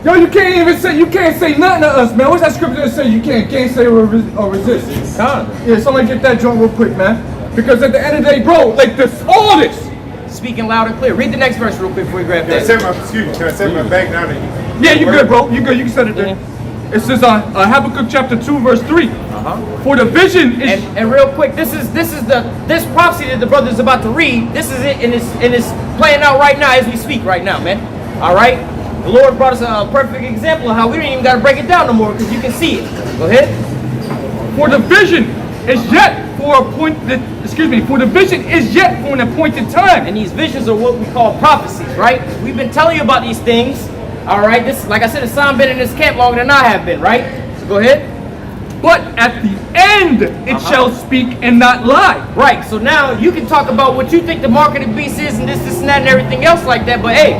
Yo, you can't say nothing to us, man. What's that scripture that say you can't say or resist? Yeah, somebody get that joint real quick, man. Because at the end of the day, bro, like this, all this. Speaking loud and clear. Read the next verse real quick before you grab that. Can I set my back down? Yeah, you good, bro. You good. You can set it there. It says Habakkuk chapter 2, verse 3. For the vision is and real quick, this prophecy that the brother is about to read. This is it, and it's playing out right now as we speak right now, man. All right. The Lord brought us a perfect example of how we don't even got to break it down no more because you can see it. Go ahead. For the vision is yet for the vision is yet for an appointed time. And these visions are what we call prophecies, right? We've been telling you about these things. All right. This, like I said, Hassan been in this camp longer than I have been, right? So go ahead. But at the end it shall speak and not lie. Right. So now you can talk about what you think the mark of the beast is and this and that and everything else like that. But hey,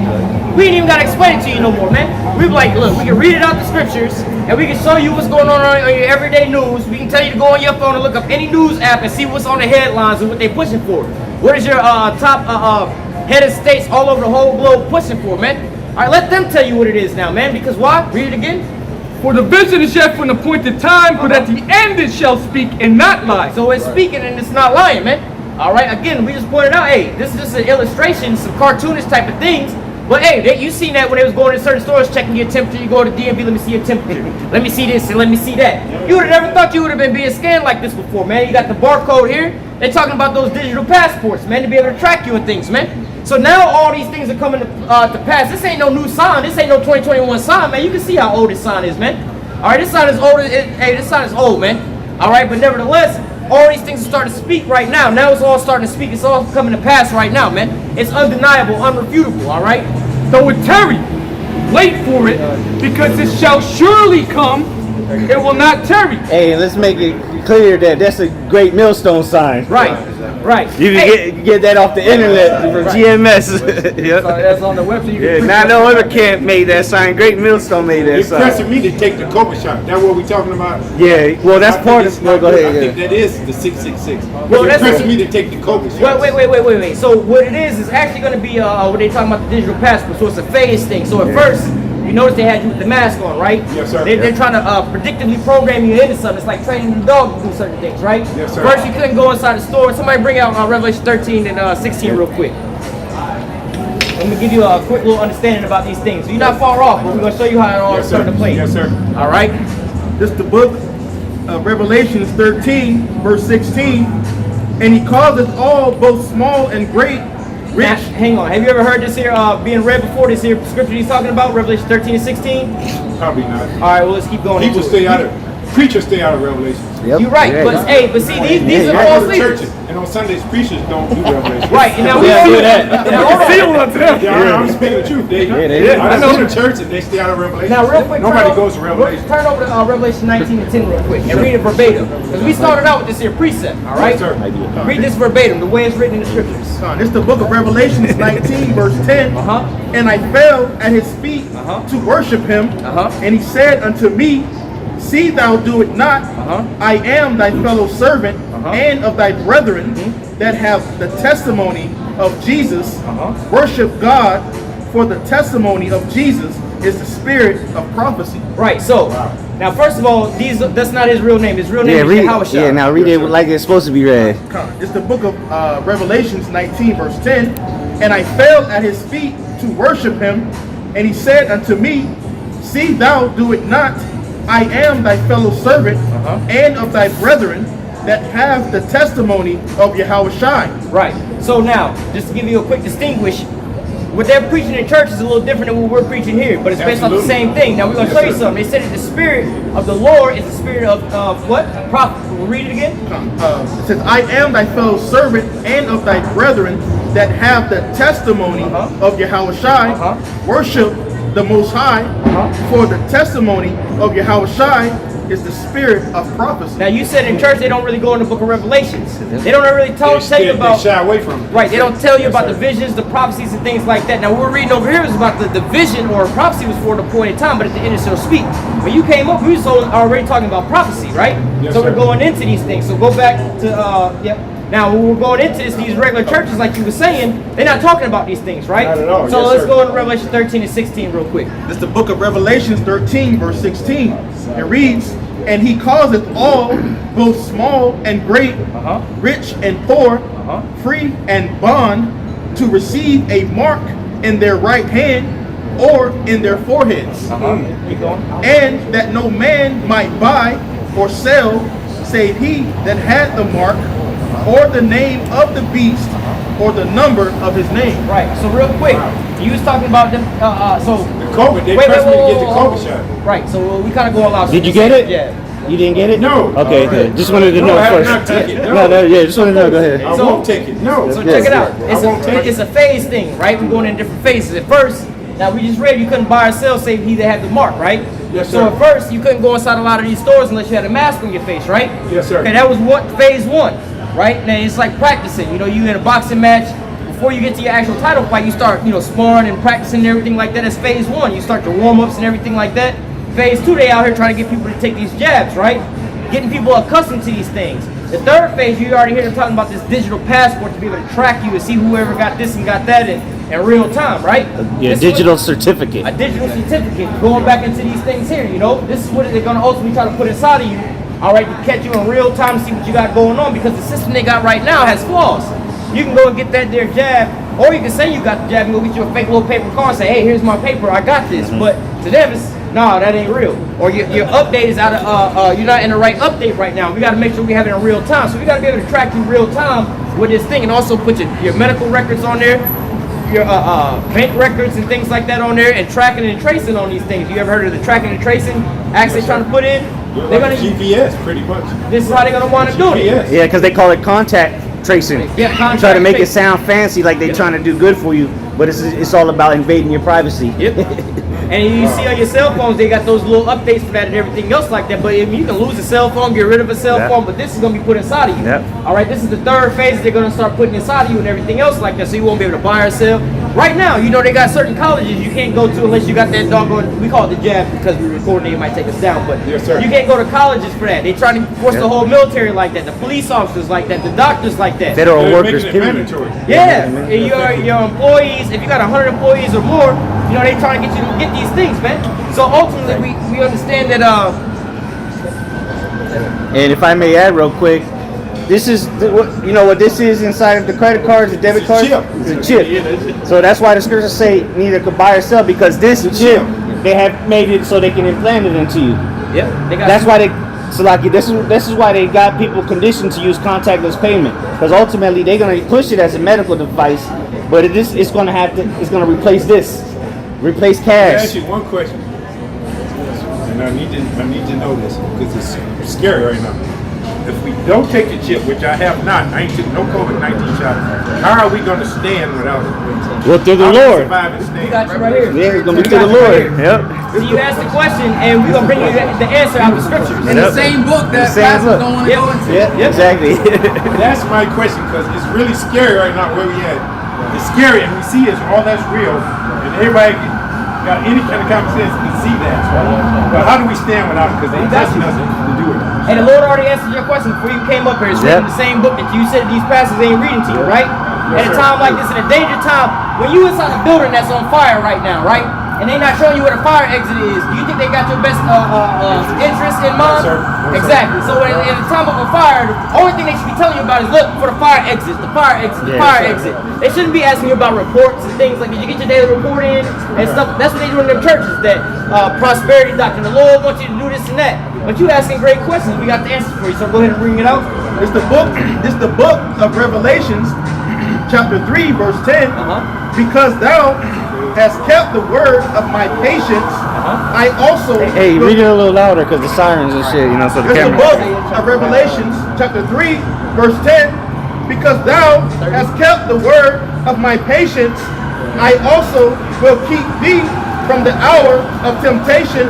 we ain't even got to explain it to you no more, man. We be like, look, we can read it out the scriptures and we can show you what's going on your everyday news. We can tell you to go on your phone and look up any news app and see what's on the headlines and what they're pushing for. What is your top head of states all over the whole globe pushing for, man? All right, let them tell you what it is now, man. Because why? Read it again. For the vision is yet for an appointed time, but at the end it shall speak and not lie. So it's speaking and it's not lying, man. All right, again, we just pointed out, hey, this is just an illustration, some cartoonish type of things. But hey, you seen that when they was going to certain stores checking your temperature. You go to DMV, let me see your temperature. Let me see this and let me see that. You would have never thought you would have been being scanned like this before, man. You got the barcode here. They're talking about those digital passports, man, to be able to track you and things, man. So now all these things are coming to pass. This ain't no new sign. This ain't no 2021 sign, man. You can see how old this sign is, man. All right, this sign is old. Hey, this sign is old, man. All right, but nevertheless, all these things are starting to speak right now. Now it's all starting to speak. It's all coming to pass right now, man. It's undeniable, unrefutable, all right? Though it tarry, wait for it, because it shall surely come. It will not tarry. Hey, let's make it clear that that's a great millstone sign. Right. You can get that off the internet from GMS. That's on the website. Yeah, not no other camp made that sign. Great Millstone made that It's sign. pressing me to take the Cobra shot. That's what we talking about. Yeah, well, that's part of. No, go ahead. I think that is the 666. Well, It's that's pressing me to take the Cobra shot. Wait. So what it is actually going to be what they talking about the digital passport. So it's a phase thing. So at first, you notice they had you with the mask on, right? Yes, sir. They're trying to predictively program you into something. It's like training the dog to do certain things, right? Yes, sir. First, you couldn't go inside the store. Somebody bring out Revelation 13 and 16 real quick. Let me give you a quick little understanding about these things. So you're not far off, but we're going to show you how it all is starting to play. Yes, sir. All right? This is the book of Revelations 13, verse 16. And he causes all, both small and great, rich. Now, hang on. Have you ever heard this here being read before? This here scripture he's talking about, Revelation 13 and 16? Probably not. All right, well, let's keep going. People into stay it. out of preachers stay out of Revelation. Yep. You're right, but see, these are I false go to leaders. churches, and on Sundays preachers don't do Revelation. Right, and now we Yeah, see do that. Now, hold on. Yeah, I'm speaking the truth. They I go to church and they stay out of Revelation. Now, real quick, Nobody goes to Revelation. Turn over to Revelation 19 and 10 real quick and read it verbatim. Because we started out with this here precept, all right? Yes, sir. Read this verbatim, the way it's written in the scriptures. This is the book of Revelations 19, verse 10. And I fell at his feet to worship him. And he said unto me, See thou do it not. I am thy fellow servant and of thy brethren that have the testimony of Jesus. Worship God, for the testimony of Jesus is the spirit of prophecy. Right, so, now first of all, that's not his real name. His real name is Yahushua. Yeah, now read it like it's supposed to be read. It's the book of Revelations 19, verse 10. And I fell at his feet to worship him. And he said unto me, See thou do it not. I am thy fellow servant and of thy brethren that have the testimony of Yahushua. Right. So now, just to give you a quick distinguish, what they're preaching in church is a little different than what we're preaching here, but it's based on the same thing. Now we're going to show you something. They said that the spirit of the Lord is the spirit of what? Prophet. We'll read it again. It says, I am thy fellow servant and of thy brethren that have the testimony of Yahushua. Worship the Most High, for the testimony of Yahushua is the spirit of prophecy. Now you said in church they don't really go in the book of Revelations. They don't really tell you about. They shy away from it. Right, they don't tell you about the visions, the prophecies, and things like that. Now what we're reading over here is about the vision or prophecy was for an appointed time, but at the end it shall speak. When you came up, we was already talking about prophecy, right? Yes, so sir. we're going into these things. So go back to yep. Now when we're going into this, these regular churches, like you were saying, they're not talking about these things, right? Not at all. So Yes, let's sir. go into Revelation 13 and 16 real quick. This is the book of Revelations 13, verse 16. It reads, "And he causeth all, both small and great, rich and poor, free and bond, to receive a mark in their right hand or in their foreheads, Keep going. and that no man might buy or sell, save he that had the mark, or the name of the beast, or the number of his name." Right. So real quick, you was talking about them. So The COVID, they pressed me to get the COVID shot. Right. So we kind of go all out. Did you get it? Yeah. You didn't get it? No. Okay, good. Just wanted to No, know I have first. not taken it. No, yeah, just wanted to know. Go ahead. I won't take it. No. So Yes, check it out. yes. It's a phase thing, right? We're going in different phases. At first, now we just read you couldn't buy or sell save he that had the mark, right? Yes, So sir. at first you couldn't go inside a lot of these stores unless you had a mask on your face, right? Yes, sir. Okay, that was what phase one, right? Now it's like practicing. You know, you in a boxing match. Before you get to your actual title fight, you start, sparring and practicing and everything like that. That's phase one. You start your warm-ups and everything like that. Phase two, they out here trying to get people to take these jabs, right? Getting people accustomed to these things. The third phase, you already hear them talking about this digital passport to be able to track you and see whoever got this and got that in real time, right? Yeah, This is digital certificate. a digital certificate going back into these things here, This is what they're going to ultimately try to put inside of you, all right, to catch you in real time, see what you got going on, because the system they got right now has flaws. You can go and get that there jab, or you can say you got the jab and go get you a fake little paper card and say, hey, here's my paper, I got this. But to them, it's, no, that ain't real. Or your update is out of, you're not in the right update right now. We got to make sure we have it in real time. So we got to be able to track you real time with this thing, and also put your medical records on there, your bank records and things like that on there, and tracking and tracing on these things. You ever heard of the tracking and tracing acts they're trying to put in? They're gonna GPS, pretty much. This is how they're gonna want to do it. GPS. Yeah, because they call it contact tracing. Yeah, contact Try to make it tracing. sound fancy, like they're trying to do good for you, but it's all about invading your privacy. Yep. And you see on your cell phones, they got those little updates for that and everything else like that. But if you can lose a cell phone, get rid of a cell Yep. phone, but this is gonna be put inside of you. Yep. All right, this is the third phase they're gonna start putting inside of you and everything else like that, so you won't be able to buy or sell. Right now, they got certain colleges you can't go to unless you got that doggone. We call it the jab because we're recording. It might take us down, but Yes, sir. you can't go to colleges for that. They trying to force the whole military like that, the police officers like that, the doctors like that. Federal They're workers, making it period. mandatory. Yeah, and your employees, if you got 100 employees or more, they trying to get you to get these things, man. So ultimately, we understand that. And if I may add real quick, this is what this is inside of the credit cards, the debit It's a cards. chip. It's a chip. So that's why the scriptures say neither could buy or sell, because this chip they have made it so they can implant it into you. Yep, they got. That's why this is why they got people conditioned to use contactless payment, because ultimately they're gonna push it as a medical device, but it's gonna replace Let me cash. ask you one question, and I need to know this because it's scary right now. If we don't take the chip, which I have not, I ain't took no COVID-19 shot, how are we going to stand without it? Well, through the How do we Lord. survive and stand? We got you right here. Yeah, it's gonna be We through got the you right Lord. here. Yep. So you asked the question, and we're gonna bring you the answer out of the scriptures. In the Same book that Same pastors book. don't want to Yep. go into. Yeah, exactly. That's my question, because it's really scary right now where we at. It's scary, and we see it's all that's real, and everybody got any kind of common sense can see that. But how do we stand without it? Because they testing us to do it. And the Lord already answered your question before you came up here. It's reading the same book that you said these pastors ain't reading to you, right? At a sir. time like this, in a dangerous time, when you inside a building that's on fire right now, right? And they not showing you where the fire exit is. Do you think they got your best interest in mind? No, sir. No, sir. Exactly. So in a time of a fire, the only thing they should be telling you about is look for the fire exit, the fire exit, the fire exit. They shouldn't be asking you about reports and things like, did you get your daily report in and stuff? That's what they do in them churches. That prosperity doctrine. The Lord wants you to do this and that. But you asking great questions. We got the answers for you. So go ahead and bring it out. It's the book of Revelations, chapter 3, verse 10. Because thou hast kept the word of my patience, I also Hey, will read it a little louder because the sirens and shit, so the It's the camera. book of Revelations, chapter 3, verse 10. Because thou hast kept the word of my patience, I also will keep thee from the hour of temptation,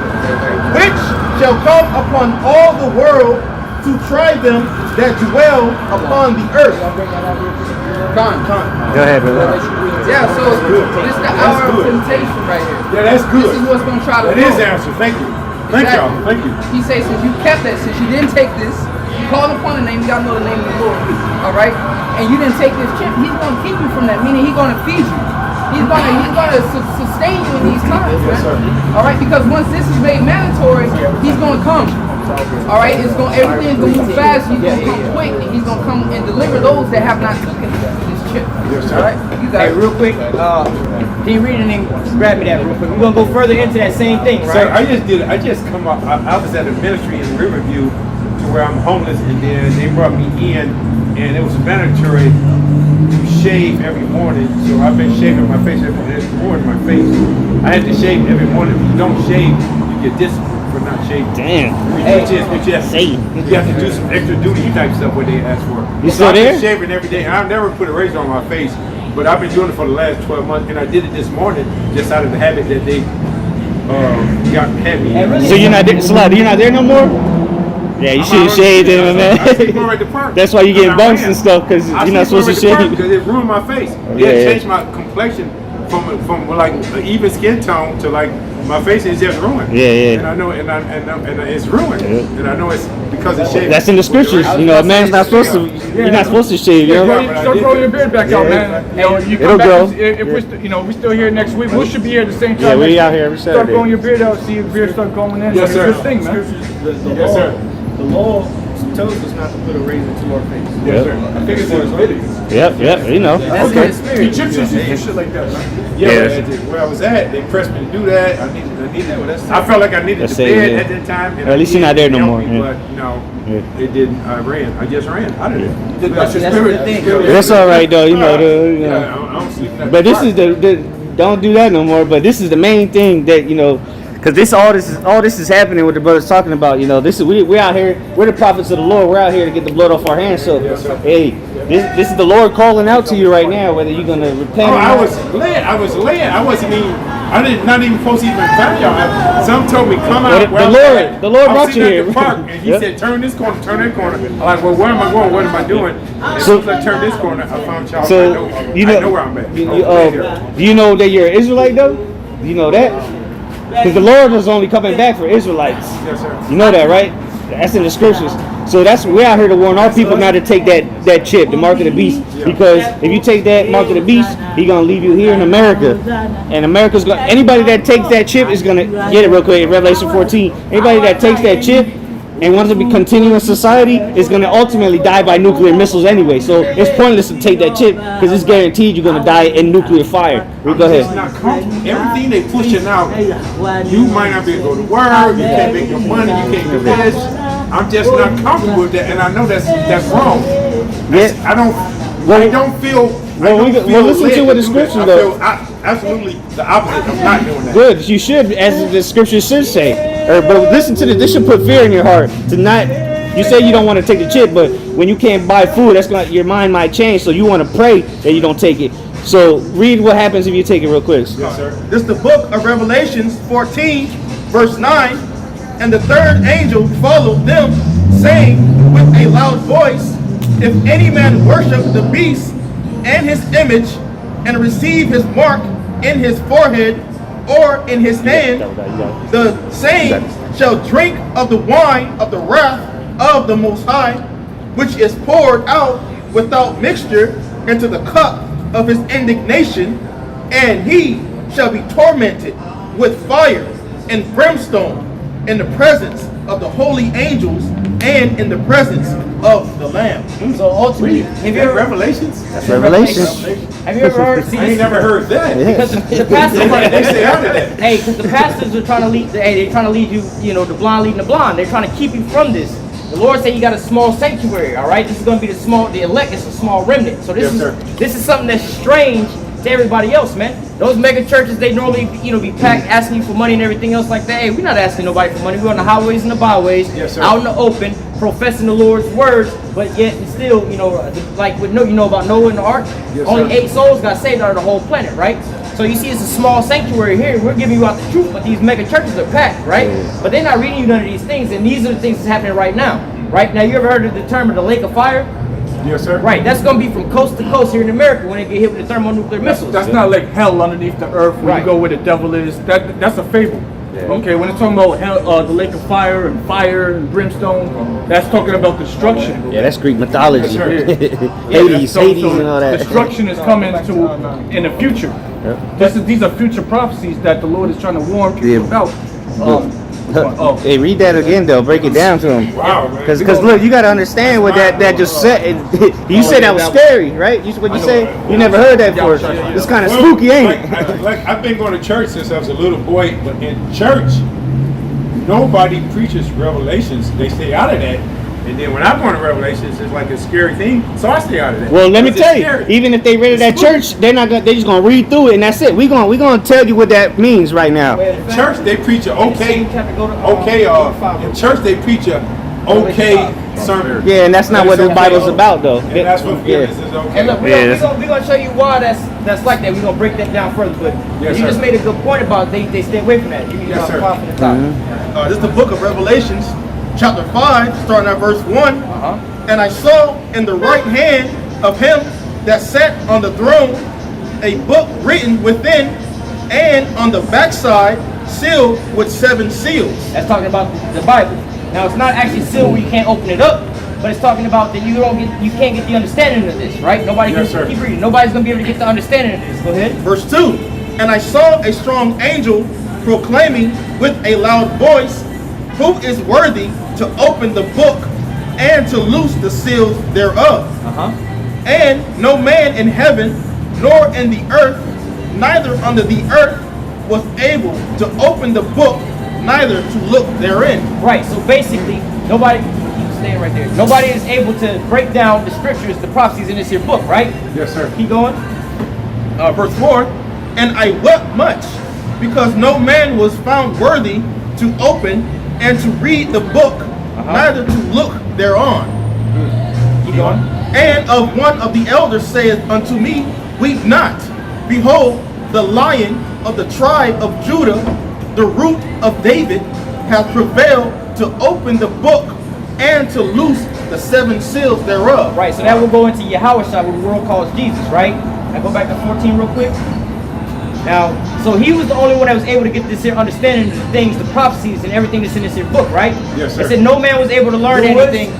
which shall come upon all the world to try them that dwell upon the earth. Go ahead, brother. Yeah, so it's the hour of temptation right here. Yeah, that's good. This is what's going to try to That is the answer. Thank you. Thank y'all. Thank you. He says, since you kept that, since you didn't take this, you called upon the name, you got to know the name of the Lord. All right? And you didn't take this chip, he's going to keep you from that, meaning he's going to feed you. He's going to sustain you in these times, man. All right? Because once this is made mandatory, he's going to come. All right? Everything's going to move fast, he's going to come quick, and he's going to come and deliver those that have not taken this chip. All right? You got Hey, real quick, can you read it and grab me that real quick? We're gonna go further into that same thing, right? Sir, I just come up. I was at a ministry in Riverview to where I'm homeless, and then they brought me in, and it was mandatory to shave every morning. So I've been shaving my face every morning. My face, I had to shave every morning. If you don't shave, you get disciplined for not shaving. Damn. Which you have to do some extra duty type stuff what they ask for. You still I've there? been shaving every day. I've never put a razor on my face, but I've been doing it for the last 12 months, and I did it this morning just out of the habit that they had me. So you're not there, Slaughter, you're not there no more? Yeah, you should have shaved him, man. I sleep over at the park. That's why you getting bumps and stuff, because you're not supposed to shave. Because it ruined my face. It changed my complexion from like an even skin tone to like my face is just ruined. Yeah. And I know, and it's ruined. Yeah. And I know it's because of shaving. That's in the scriptures. You know, a man's not supposed to. You're not supposed to shave. You know. Start growing your beard back out, man. You know, you It'll come back. grow. If we're still here next week, we should be here at the same time. Yeah, we out here every Saturday. Start growing your beard out. See if beard start growing in. Yes, sir. It's a good thing, man. Yes, sir. The law tells us not to put a razor to our face. Yes, sir. I think it's in Leviticus. Yep. You know. That's Okay. the spirit. Egyptians did shit like that, right? Yeah. Where I was at, they pressed me to do that. I needed. I felt like I needed That's the it, bed yeah. at that time. And At least you're not there no helped more, me, yeah. But no, it didn't. I just ran. I didn't. That's the thing. That's all right though. You know. Yeah, I don't sleep in But this is the don't do that no more. But this is the main thing that because all this is happening. What the brother's talking about. This is we out here. We're the prophets of the Lord. We're out here to get the blood off our hands. So hey, this is the Lord calling out to you right now. Whether you're gonna repent. Oh, or I not. was led. I wasn't even. Not even supposed to even find y'all. Some told me come out. The Lord brought you I was here. sitting at the park, and he said, "Turn this corner, turn that corner." I'm like, "Well, where am I going? What am I doing?" As soon as I turned this corner, I found y'all. So I know where I'm at. Do you know that you're an Israelite though? Do you know that? Because the Lord was only coming back for Israelites. Yes, sir. You know that, right? That's in the scriptures. So we're out here to warn our people not to take that chip, the mark of the beast. Because if you take that mark of the beast, he's gonna leave you here in America. And America's gonna anybody that takes that chip is gonna get it real quick in Revelation 14. Anybody that takes that chip and wants to be continuing society is going to ultimately die by nuclear missiles anyway. So it's pointless to take that chip because it's guaranteed you're going to die in nuclear fire. Go It's ahead. not comfortable. Everything they pushing out, you might not be able to go to work. You can't make your money. You can't do this. I'm just not comfortable with that, and I know that's wrong. Yeah. I don't feel. Well, listen to what the scriptures I though. feel absolutely the opposite of not doing that. Good, you should, as the scripture should say. But listen to this. This should put fear in your heart to not. You say you don't want to take the chip, but when you can't buy food, your mind might change. So you want to pray that you don't take it. So read what happens if you take it real quick. Yes, sir. This is the book of Revelations 14, verse 9. And the third angel followed them, saying with a loud voice, if any man worship the beast and his image, and receive his mark in his forehead or in his hand, the same shall drink of the wine of the wrath of the Most High, which is poured out without mixture into the cup of his indignation, and he shall be tormented with fire and brimstone in the presence of the holy angels and in the presence of the Lamb. So ultimately, have you ever Revelations? That's Revelation. Have you ever heard? See, I ain't never heard that. because the pastors They say out of that. hey, because the pastors are trying to lead. They're trying to lead you. The blind leading the blind. They're trying to keep you from this. The Lord said you got a small sanctuary. All right, this is going to be the elect. It's a small remnant. So this is something that's strange to everybody else, man. Those mega churches, they normally be packed, asking you for money and everything else like that. Hey, we're not asking nobody for money. We're on the highways and the byways, out in the open, professing the Lord's words, but yet and still, like with about Noah and the ark, only 8 souls got saved out of the whole planet, right? So you see, it's a small sanctuary here. We're giving you out the truth, but these mega churches are packed, right? But they're not reading you none of these things, and these are the things that's happening right now. Right now, you ever heard of the term of the lake of fire? Yes, sir. Right, that's going to be from coast to coast here in America when they get hit with the thermonuclear missiles. That's not like hell underneath the earth where you go where the devil is. That's a fable. Okay, when it's talking about hell, the lake of fire and brimstone, that's talking about destruction. Yeah, that's Greek mythology. Hades, So Hades, and all that. destruction is coming in the future. These are future prophecies that the Lord is trying to warn people about. Hey, read that again though. Break it down to him. Wow, man. Because look, you got to understand what that just said. You said that was scary, right? What you say? You never heard that before. It's kind of spooky, ain't it? Like I've been going to church since I was a little boy, but in church, nobody preaches Revelations. They stay out of that. And then when I go to Revelations, it's like a scary thing, so I stay out of that. Well, let me tell you, scary. even if they read it at church, they're just gonna read through it, and that's it. We're gonna tell you what that means right now. In church, they preach a in church, they preach a sermon. Yeah, and that's not what the Bible's about, though. And that's what forgiveness is okay. And look, we're gonna show you why that's like that. We're gonna break that down further. But you just made a good point about they stay away from that. You need to from the top. This is the book of Revelations, chapter 5, starting at verse 1. And I saw in the right hand of him that sat on the throne a book written within, and on the backside sealed with 7 seals. That's talking about the Bible. Now it's not actually sealed where you can't open it up, but it's talking about that you can't get the understanding of this, right? Keep reading. Nobody's gonna be able to get the understanding of this. Go ahead. Verse 2. And I saw a strong angel proclaiming with a loud voice, who is worthy to open the book and to loose the seals thereof. And no man in heaven, nor in the earth, neither under the earth, was able to open the book, neither to look therein. Right, so basically, nobody, keep staying right there. Nobody is able to break down the scriptures, the prophecies in this here book, right? Yes, sir. Keep going. Verse 4. And I wept much, because no man was found worthy to open and to read the book, neither to look thereon. Keep going. And of one of the elders saith unto me, weep not. Behold, the Lion of the tribe of Judah, the root of David, hath prevailed to open the book and to loose the 7 seals thereof. Right, so that will go into Yahushua, what the world calls Jesus, right? Now go back to 14 real quick. Now, so he was the only one that was able to get this here understanding of the things, the prophecies, and everything that's in this here book, right? Yes, sir. It said no man was able to learn anything.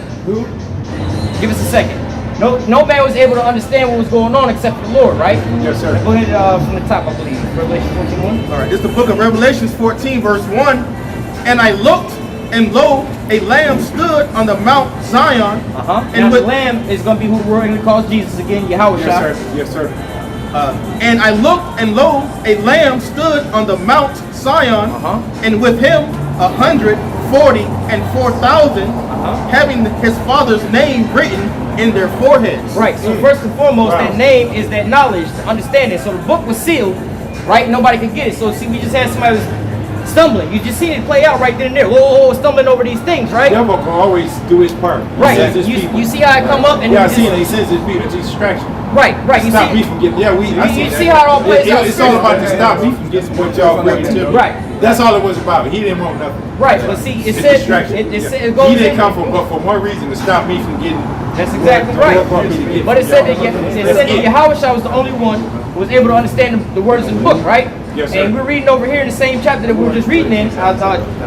Give us a second. No man was able to understand what was going on except for the Lord, right? Yes, sir. Now go ahead from the top, I believe. Revelation 14:1. All right, this is the book of Revelations 14, verse 1. And I looked, and lo, a lamb stood on the Mount Zion. And the lamb is going to be who the world calls Jesus again, Yahushua. Yes, sir. Yes, sir. And I looked, and lo, a lamb stood on the Mount Zion, and with him 144,000, having his father's name written in their foreheads. Right, so first and foremost, that name is that knowledge, the understanding. So the book was sealed, right? Nobody could get it. So see, we just had somebody was stumbling. You just see it play out right then and there. Whoa, stumbling over these things, right? The devil can always do his part. Right, you see how it come up and I see it. He says his people, it's a distraction. Right. You stop see, me from getting. you see how it all plays out. It's all about to stop me from getting what y'all bring to me. Right. That's all it was about. He didn't want nothing. Right, but see, it It's said distraction. it Yeah. goes He didn't in. come for one reason, to stop me from getting. That's exactly right. But it said that Yahushua was the only one who was able to understand the words in the book, right? Yes, sir. And we're reading over here in the same chapter that we were just reading in,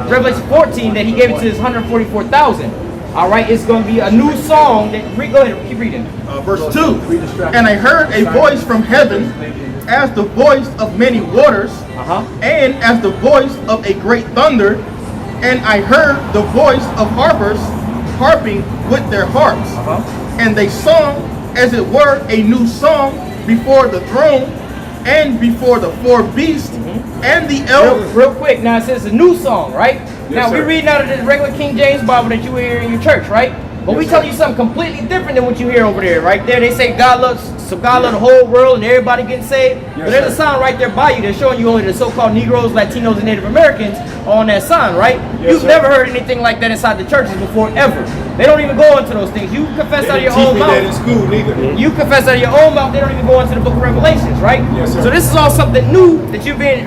Revelation 14, that he gave it to his 144,000. All right, it's going to be a new song. Go ahead, keep reading. Verse 2. And I heard a voice from heaven, as the voice of many waters, and as the voice of a great thunder. And I heard the voice of harpers harping with their harps. And they sung, as it were, a new song before the throne and before the 4 beasts and the elders. Real quick, now it says a new song, right? Now we're reading out of the regular King James Bible that you hear in your church, right? But we tell you something completely different than what you hear over there, right there. They say God loves the whole world and everybody getting saved. But there's a sign right there by you that's showing you only the so-called Negroes, Latinos, and Native Americans on that sign, right? You've never heard anything like that inside the churches before, ever. They don't even go into those things. You confess They out of your didn't teach own me mouth. that in school neither. You confess out of your own mouth. They don't even go into the book of Revelations, right? Yes, sir. So this is all something new that you've been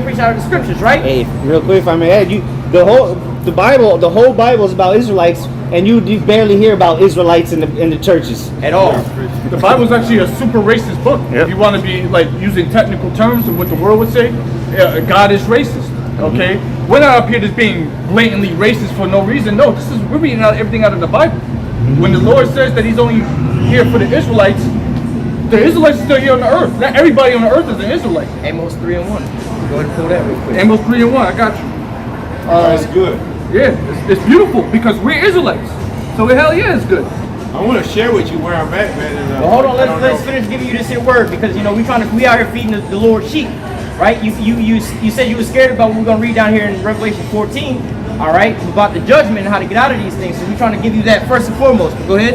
preached out of the scriptures, right? Hey, real quick, if I may add, the whole Bible is about Israelites, and you barely hear about Israelites in the churches At all. The Bible is actually a super racist book. Yep. If you want to be like using technical terms of what the world would say, God is racist. Okay, we're not up here just being blatantly racist for no reason. No, we're reading everything out of the Bible. When the Lord says that He's only here for the Israelites are still here on the earth. Not everybody on the earth is an Israelite. Amos 3:1. Go ahead and pull that real quick. Amos 3:1. I got you. That's good. Yeah, it's beautiful because we're Israelites. So hell yeah, it's good. I want to share with you where I'm at, man. And, Well, hold on. I don't Let's know. finish giving you this here word because we out here feeding the Lord's sheep, right? You said you were scared about what we're gonna read down here in Revelation 14. All right, about the judgment and how to get out of these things. So we're trying to give you that first and foremost. But go ahead.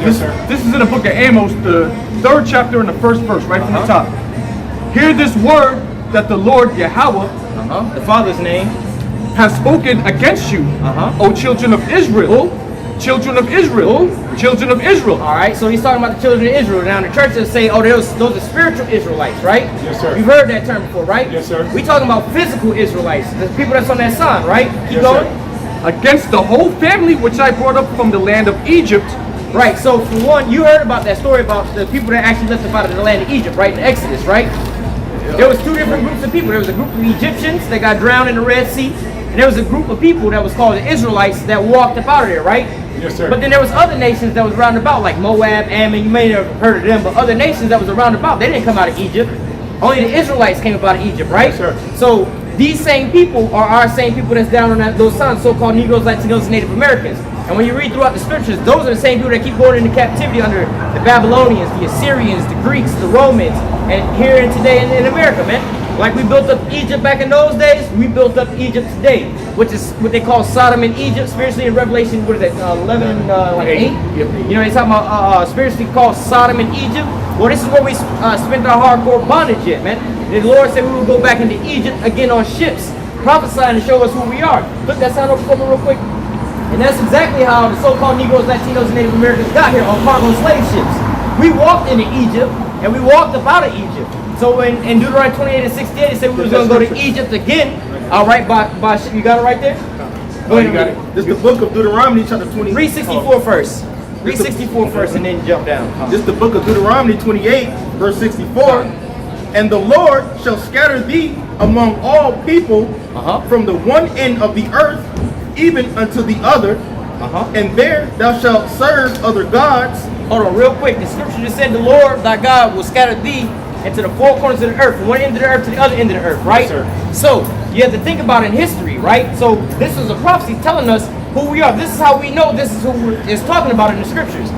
Yes, sir. This is in the book of Amos, the 3rd chapter and the 1st verse, right from the top. Hear this word that the Lord Yahweh The Father's name. has spoken against you, O children of Israel. Children of Israel. Children of Israel. All right, so he's talking about the children of Israel. Now, the churches say, oh, those are spiritual Israelites, right? Yes, sir. You've heard that term before, right? Yes, sir. We talking about physical Israelites, the people that's on that sign, right? Keep Yes, going. sir. Against the whole family which I brought up from the land of Egypt. Right, so for one, you heard about that story about the people that actually left up out of the land of Egypt, right? In Exodus, right? There was two different groups of people. There was a group of Egyptians that got drowned in the Red Sea, and there was a group of people that was called the Israelites that walked up out of there, right? Yes, sir. But then there was other nations that was around about, like Moab, Ammon. You may have heard of them, but other nations that was around about, they didn't come out of Egypt. Only the Israelites came up out of Egypt, right? Yes, sir. So these same people are our same people that's down on those signs, so-called Negroes, Latinos, and Native Americans. And when you read throughout the scriptures, those are the same people that keep going into captivity under the Babylonians, the Assyrians, the Greeks, the Romans, and here and today in America, man. Like we built up Egypt back in those days, we built up Egypt today, which is what they call Sodom and Egypt. Spiritually in Revelation, what is that, 11, like 8? You know, they talking about spiritually called Sodom and Egypt. Well, this is where we spent our hardcore bondage at, man. The Lord said we would go back into Egypt again on ships, prophesying to show us who we are. Look that sign over for me real quick. And that's exactly how the so-called Negroes, Latinos, and Native Americans got here on cargo slave ships. We walked into Egypt, and we walked up out of Egypt. So in Deuteronomy 28 and 68, it said we was going to go to Egypt again. All right, by ship. You got it right there? Go ahead, you got it. This is the book of Deuteronomy, chapter 20. Read 64 first. Read 64 first, and then jump down. This is the book of Deuteronomy 28, verse 64. And the Lord shall scatter thee among all people from the one end of the earth even unto the other, and there thou shalt serve other gods. Hold on, real quick. The scripture just said the Lord thy God will scatter thee into the four corners of the earth, from one end of the earth to the other end of the earth, right? Yes, So you have to think about in history, right? So this is a prophecy telling us who we are. This is how we know this is who it's talking about in the scriptures.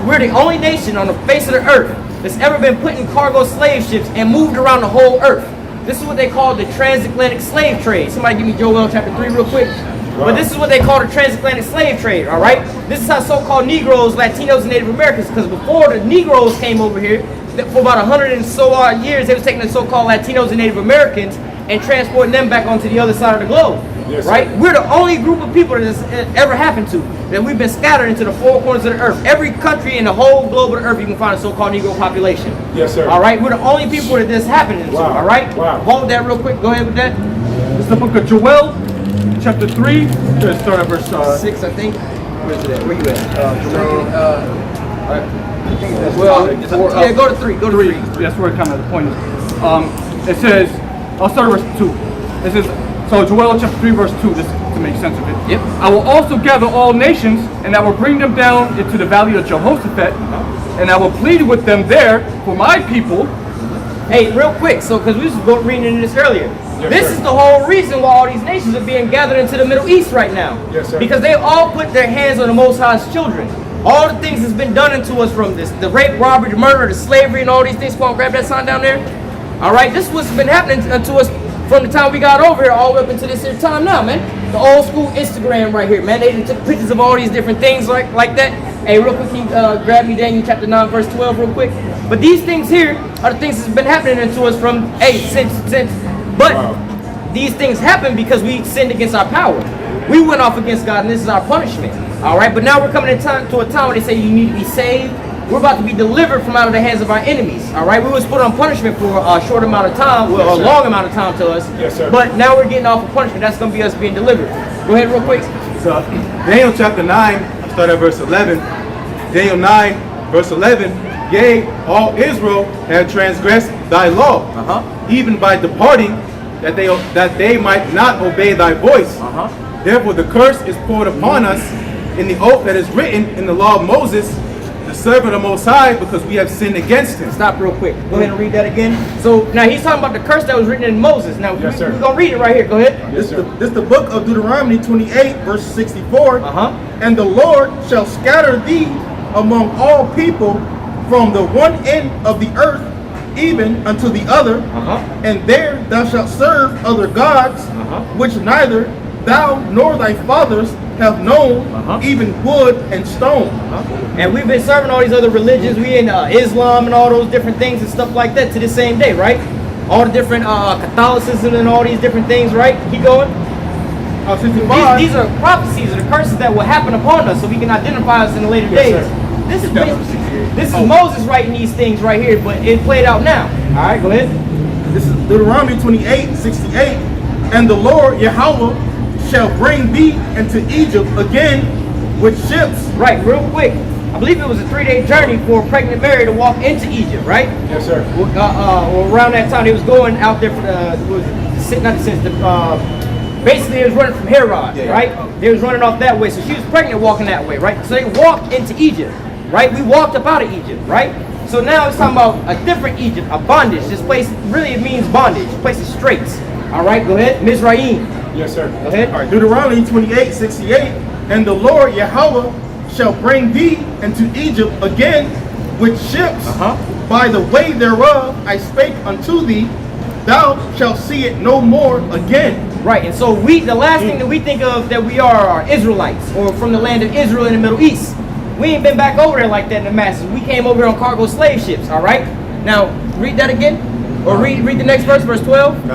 We're the only nation on the face of the earth that's ever been put in cargo slave ships and moved around the whole earth. This is what they call the transatlantic slave trade. Somebody give me Joel chapter 3 real quick. But this is what they call the transatlantic slave trade, all right? This is how so-called Negroes, Latinos, and Native Americans, because before the Negroes came over here, for about 100 and so odd years, they was taking the so-called Latinos and Native Americans and transporting them back onto the other side of the globe, right? We're the only group of people that this ever happened to, that we've been scattered into the four corners of the earth. Every country in the whole globe of the earth, you can find a so-called Negro population. Yes, sir. All right? We're the only people that this happened to, Wow. all right? Wow. Hold that real quick. Go ahead with that. It's the book of Joel, chapter 3. Let's start at verse 6, I think. Where's it at? Where you at? Yeah, go to 3. Go to 3. That's where kind of the point is. It says, I'll start at verse 2. It says, so Joel chapter 3 verse 2, just to make sense of it. Yep. I will also gather all nations, and I will bring them down into the valley of Jehoshaphat, and I will plead with them there for my people. Hey, real quick, so because we was reading into this earlier. This sir. is the whole reason why all these nations are being gathered into the Middle East right now. Yes, sir. Because they all put their hands on the Most High's children. All the things that's been done into us from this, the rape, robbery, the murder, the slavery, and all these things. Come on, grab that sign down there. All right, this is what's been happening to us from the time we got over here all the way up into this here time now, man. The old school Instagram right here, man. They done took pictures of all these different things like that. Hey, real quick, can you grab me Daniel chapter 9, verse 12 real quick? But these things here are the things that's been happening to us from, since. But these things happen because we sinned against our power. We went off against God, and this is our punishment. All right, but now we're coming to a time where they say you need to be saved. We're about to be delivered from out of the hands of our enemies. All right, we was put on punishment for a short amount of time, well, a long amount of time to us. Yes, sir. But now we're getting off of punishment. That's going to be us being delivered. Go ahead, real quick. So, Daniel chapter 9, start at verse 11. Daniel 9, verse 11. Yea, all Israel have transgressed thy law, even by departing, that they might not obey thy voice. Therefore the curse is poured upon us in the oath that is written in the law of Moses, the servant of Most High, because we have sinned against him. Stop real quick. Go ahead and read that again. So now he's talking about the curse that was written in Moses. Now Yes, sir. we're going to read it right here. Go ahead. Yes, sir. This is the book of Deuteronomy 28, verse 64. And the Lord shall scatter thee among all people from the one end of the earth even unto the other, and there thou shalt serve other gods, which neither thou nor thy fathers have known, even wood and stone. And we've been serving all these other religions. We in Islam and all those different things and stuff like that to this same day, right? All the different Catholicism and all these different things, right? Keep going. These are prophecies, or the curses that will happen upon us, so we can identify us in the later days. This is Moses writing these things right here, but it played out now. All right, go ahead. This is Deuteronomy 28, 68. And the Lord Yahweh shall bring thee into Egypt again with ships. Right, real quick. I believe it was a 3-day journey for a pregnant Mary to walk into Egypt, right? Yes, sir. Around that time, they was going out there for basically they was running from Herod, right? They was running off that way, so she was pregnant walking that way, right? So they walked into Egypt, right? We walked up out of Egypt, right? So now it's talking about a different Egypt, a bondage. This place really it means bondage. This place is straits. All right, go ahead. Mizraim. Yes, sir. Go ahead. All right, Deuteronomy 28, 68. And the Lord Yahweh shall bring thee into Egypt again with ships. By the way thereof I spake unto thee, thou shalt see it no more again. Right, and so the last thing that we think of that we are Israelites, or from the land of Israel in the Middle East. We ain't been back over there like that in the masses. We came over here on cargo slave ships, all right? Now, read that again. Or read the next verse, verse 12.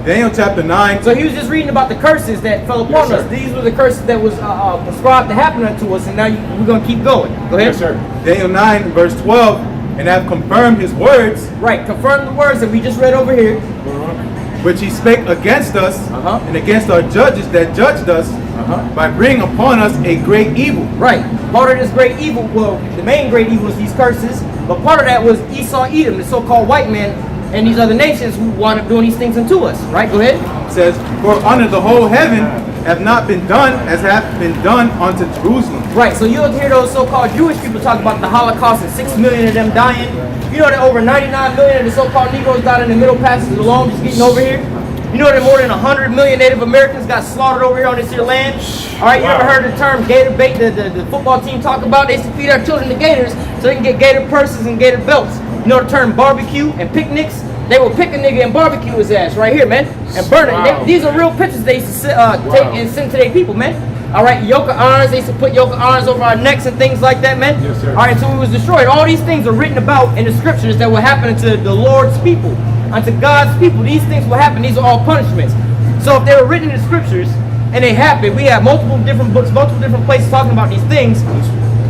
Daniel chapter 9. So he was just reading about the curses that fell upon us. These were the curses that was prescribed to happen unto us, and now we're going to keep going. Go ahead. Yes, sir. Daniel 9, verse 12. And have confirmed his words. Right, confirm the words that we just read over here. Which he spake against us and against our judges that judged us by bringing upon us a great evil. Right. Part of this great evil, well, the main great evil is these curses, but part of that was Esau, Edom, the so-called white man, and these other nations who wound up doing these things unto us. Right, go ahead. It says, for under the whole heaven have not been done as hath been done unto Jerusalem. Right, so you'll hear those so-called Jewish people talk about the Holocaust and 6 million of them dying. You know that over 99 million of the so-called Negroes died in the Middle Passage alone just getting over here? You know that more than 100 million Native Americans got slaughtered over here on this here land? All right, you ever heard the term gator bait the football team talk about? They used to feed our children to gators so they can get gator purses and gator belts. You know the term barbecue and picnics? They will pick a nigga and barbecue his ass right here, man, and burn it. These are real pictures they used to take and send to their people, man. All right, yoke of irons, they used to put yoke of irons over our necks and things like that, man. Yes, sir. All right, so we was destroyed. All these things are written about in the scriptures that will happen to the Lord's people, unto God's people. These things will happen. These are all punishments. So if they were written in the scriptures and they happen, we have multiple different books, multiple different places talking about these things.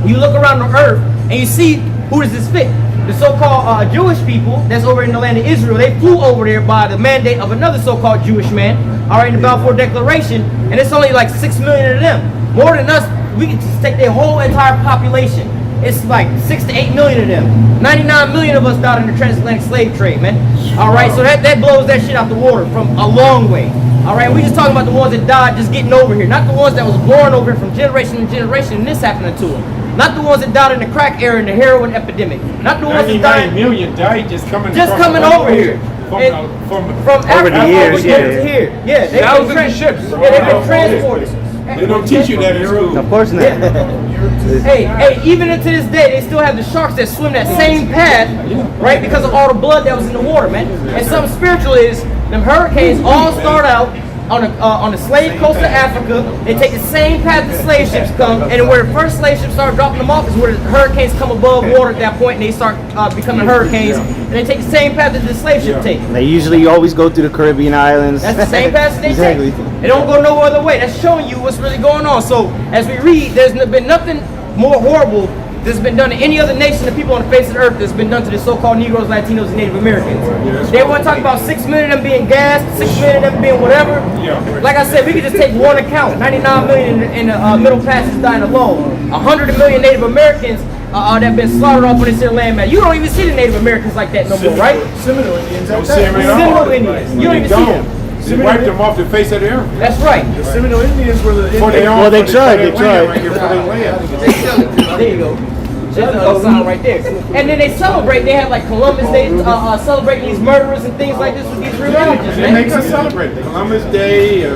You look around the earth and you see who does this fit. The so-called Jewish people that's over in the land of Israel, they flew over there by the mandate of another so-called Jewish man, all right, in the Balfour Declaration, and it's only like 6 million of them. More than us, we can just take their whole entire population. It's like 6 to 8 million of them. 99 million of us died in the transatlantic slave trade, man. All right, so that blows that shit out the water from a long way. All right, we just talking about the ones that died just getting over here, not the ones that was born over here from generation to generation and this happening to them. Not the ones that died in the crack era and the heroin epidemic. Not the ones that died. 99 million died just coming over here. From Africa over the years, to here. Yeah, they've thousands been of ships. Yeah, they've been transported. They don't teach you that in school. Of course not. Hey, even into this day, they still have the sharks that swim that same path, right? Because of all the blood that was in the water, man. And something spiritual is, them hurricanes all start out on the slave coast of Africa. They take the same path the slave ships come, and where the first slave ships start dropping them off is where the hurricanes come above water at that point, and they start becoming hurricanes. And they take the same path that the slave ship take. They usually always go through the Caribbean islands. That's the same path they Exactly. take. They don't go no other way. That's showing you what's really going on. So as we read, there's been nothing more horrible that's been done to any other nation, the people on the face of the earth, that's been done to the so-called Negroes, Latinos, and Native Americans. They want to talk about 6 million of them being gassed, 6 million of them being whatever. Like I said, we could just take one account. 99 million in the Middle Passage dying alone. 100 million Native Americans that have been slaughtered off on this here land, man. You don't even see the Native Americans like that no more, right? Seminole Indians. Seminole Indians. You don't even see them. They wiped them off the face of the earth. That's right. The Seminole Indians were the Well, they tried. They tried. Right here for their land. There you go. That's the other sign right there. And then they celebrate. They have like Columbus Day, celebrating these murderers and things like this with these real images, They man. make us celebrate Columbus Day,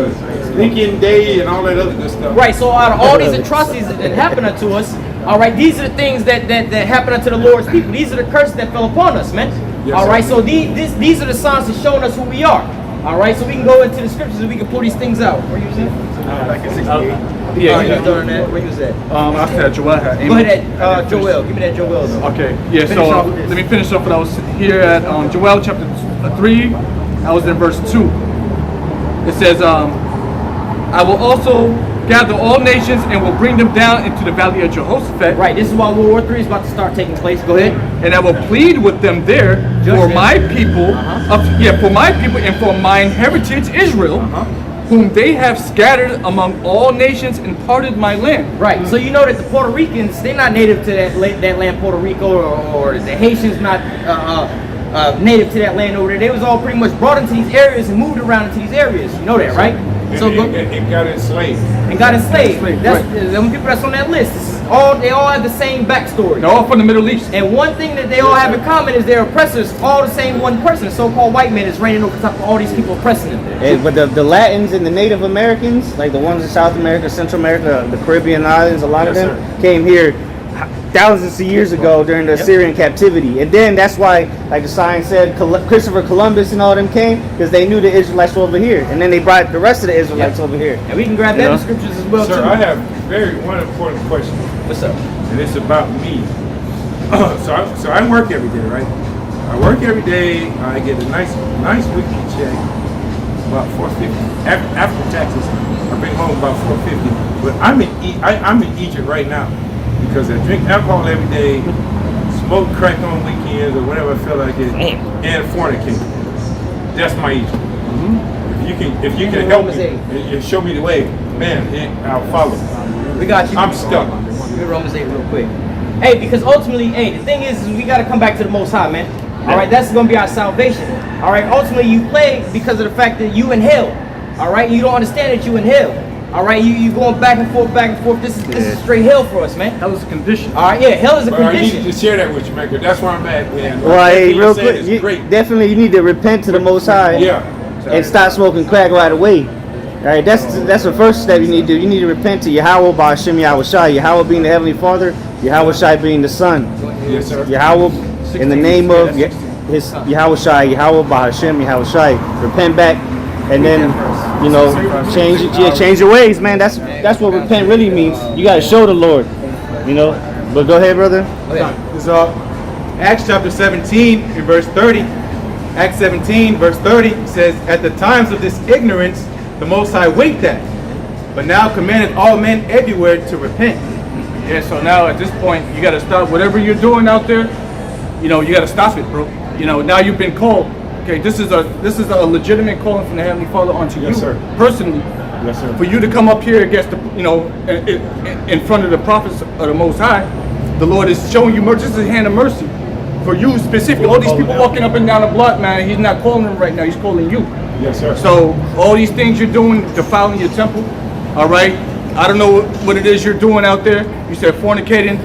Lincoln Day, and all that other good stuff. Right. So out of all these atrocities that happen unto us, all right, these are the things that happen unto the Lord's people. These are the curses that fell upon us, man. Yes, All right. sir. So these are the signs that's showing us who we are. All right. So we can go into the scriptures and we can pull these things out. Where you was at? Yeah, you was doing that. Where you was at? I said Joel had. Go ahead, Joel. Give me that Joel. Though. Okay, yeah, Finish so off with this. let me finish off what I was here at Joel chapter 3. I was in verse 2. It says, I will also gather all nations and will bring them down into the valley of Jehoshaphat. Right. This is why World War III is about to start taking place. Go ahead. And I will plead with them there for Judgment. my people, for my people and for mine heritage Israel, whom they have scattered among all nations and parted my land. Right. So you know that the Puerto Ricans, they're not native to that land, Puerto Rico, or the Haitians not native to that land over there. They was all pretty much brought into these areas and moved around into these areas. You know that, right? So It got enslaved. and got enslaved. That's them people that's on that list. They all have the same backstory. They're all from the Middle East. And one thing that they all have in common is their oppressors, all the same one person. The so-called white man is reigning over top of all these people oppressing them. But the Latins and the Native Americans, like the ones in South America, Central America, the Caribbean islands, a lot of them came here thousands of years ago during the Assyrian captivity. And then that's why, like the sign said, Christopher Columbus and all them came, because they knew the Israelites were over here. And then they brought the rest of the Israelites over here. And we can grab that in the scriptures as well, Sir, too. I have one important question. What's up? And it's about me. So I work every day, right? I work every day. I get a nice weekly check, about $450 after taxes. I bring home about $450. But I'm in Egypt right now because I drink alcohol every day, smoke crack on weekends or whatever I feel like it, and fornicate. That's my Egypt. If you can help me and show me the way, man, I'll follow. We got you. I'm stuck. Give me Romans 8 real quick. Hey, because ultimately, the thing is we got to come back to the Most High, man. All right, that's going to be our salvation. All right, ultimately you play because of the fact that you in hell. All right, you don't understand that you in hell. All right, you going back and forth. This is straight hell for us, man. Hell is a condition. All right, hell is a But I condition. need to share that with you, man, 'cause that's where I'm at, man. Well, hey, Everything real you're saying quick, is great. definitely you need to repent to the Most High and stop smoking crack right away. All right, that's the first step you need to do. You need to repent to Yahweh by Hashem Yahweh Shai. Yahweh being the Heavenly Father, Yahweh Shai being the Son. Yes, sir. Yahweh, in the name of his Yahweh Shai, Yahweh by Hashem Yahweh Shai. Repent back, and then change your ways, man. That's what repent really means. You got to show the Lord, But go ahead, brother. This is Acts chapter 17 in verse 30. Acts 17 verse 30 says, "At the times of this ignorance, the Most High winked at, but now commandeth all men everywhere to repent." Yeah, so now at this point, you got to stop whatever you're doing out there. You got to stop it, bro. Now you've been called. Okay, this is a legitimate calling from the Heavenly Father onto you personally. Yes, sir. For you to come up here against the, in front of the prophets of the Most High, the Lord is showing you mercy. This is a hand of mercy for you specifically. All these people walking up and down the block, man. He's not calling them right now. He's calling you. Yes, sir. So all these things you're doing, defiling your temple, all right? I don't know what it is you're doing out there. You said fornicating.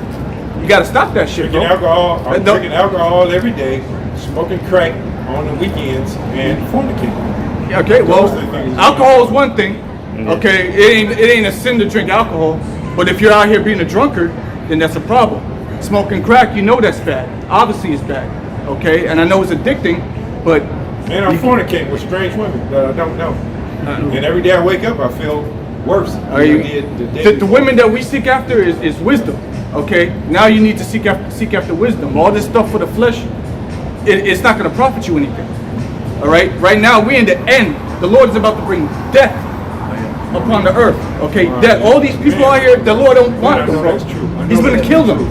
You got to stop that shit, Drinking bro. alcohol. I'm drinking alcohol every day, smoking crack on the weekends, and fornicating. Okay, well, Those are the things. alcohol is one thing. Okay, it ain't a sin to drink alcohol, but if you're out here being a drunkard, then that's a problem. Smoking crack, that's bad. Obviously, it's bad. Okay, and I know it's addicting, but And I'm fornicating with strange women that I don't know. And every day I wake up, I feel worse. Are you, the women that we seek after is wisdom. Okay, now you need to seek after wisdom. All this stuff for the flesh, it's not going to profit you anything. All right, right now we're in the end. The Lord is about to bring death upon the earth. Okay, death. All these people out here, the Lord don't want them, bro. He's going to kill them.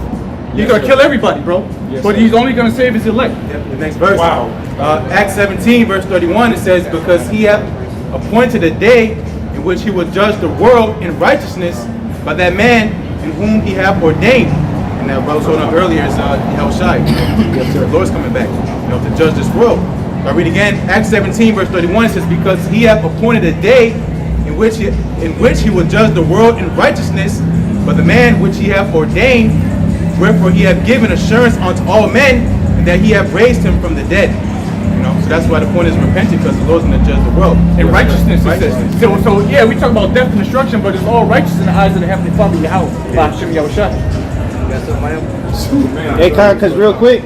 He's going to kill everybody, bro. But he's only going to save his elect. The next verse. Wow. Acts 17, verse 31, it says, because he hath appointed a day in which he will judge the world in righteousness by that man in whom he hath ordained. And that brother showed up earlier is Yahushua. The Lord's coming back, to judge this world. I read again, Acts 17, verse 31, it says, because he hath appointed a day in which he will judge the world in righteousness by the man which he hath ordained, wherefore he hath given assurance unto all men that he hath raised him from the dead. So that's why the point is repenting, because the Lord's going to judge the world. In righteousness, it says. So yeah, we talk about death and destruction, but it's all righteous in the eyes of the Heavenly Father, Yahweh. Hashem Yahushua. Hey, because real quick,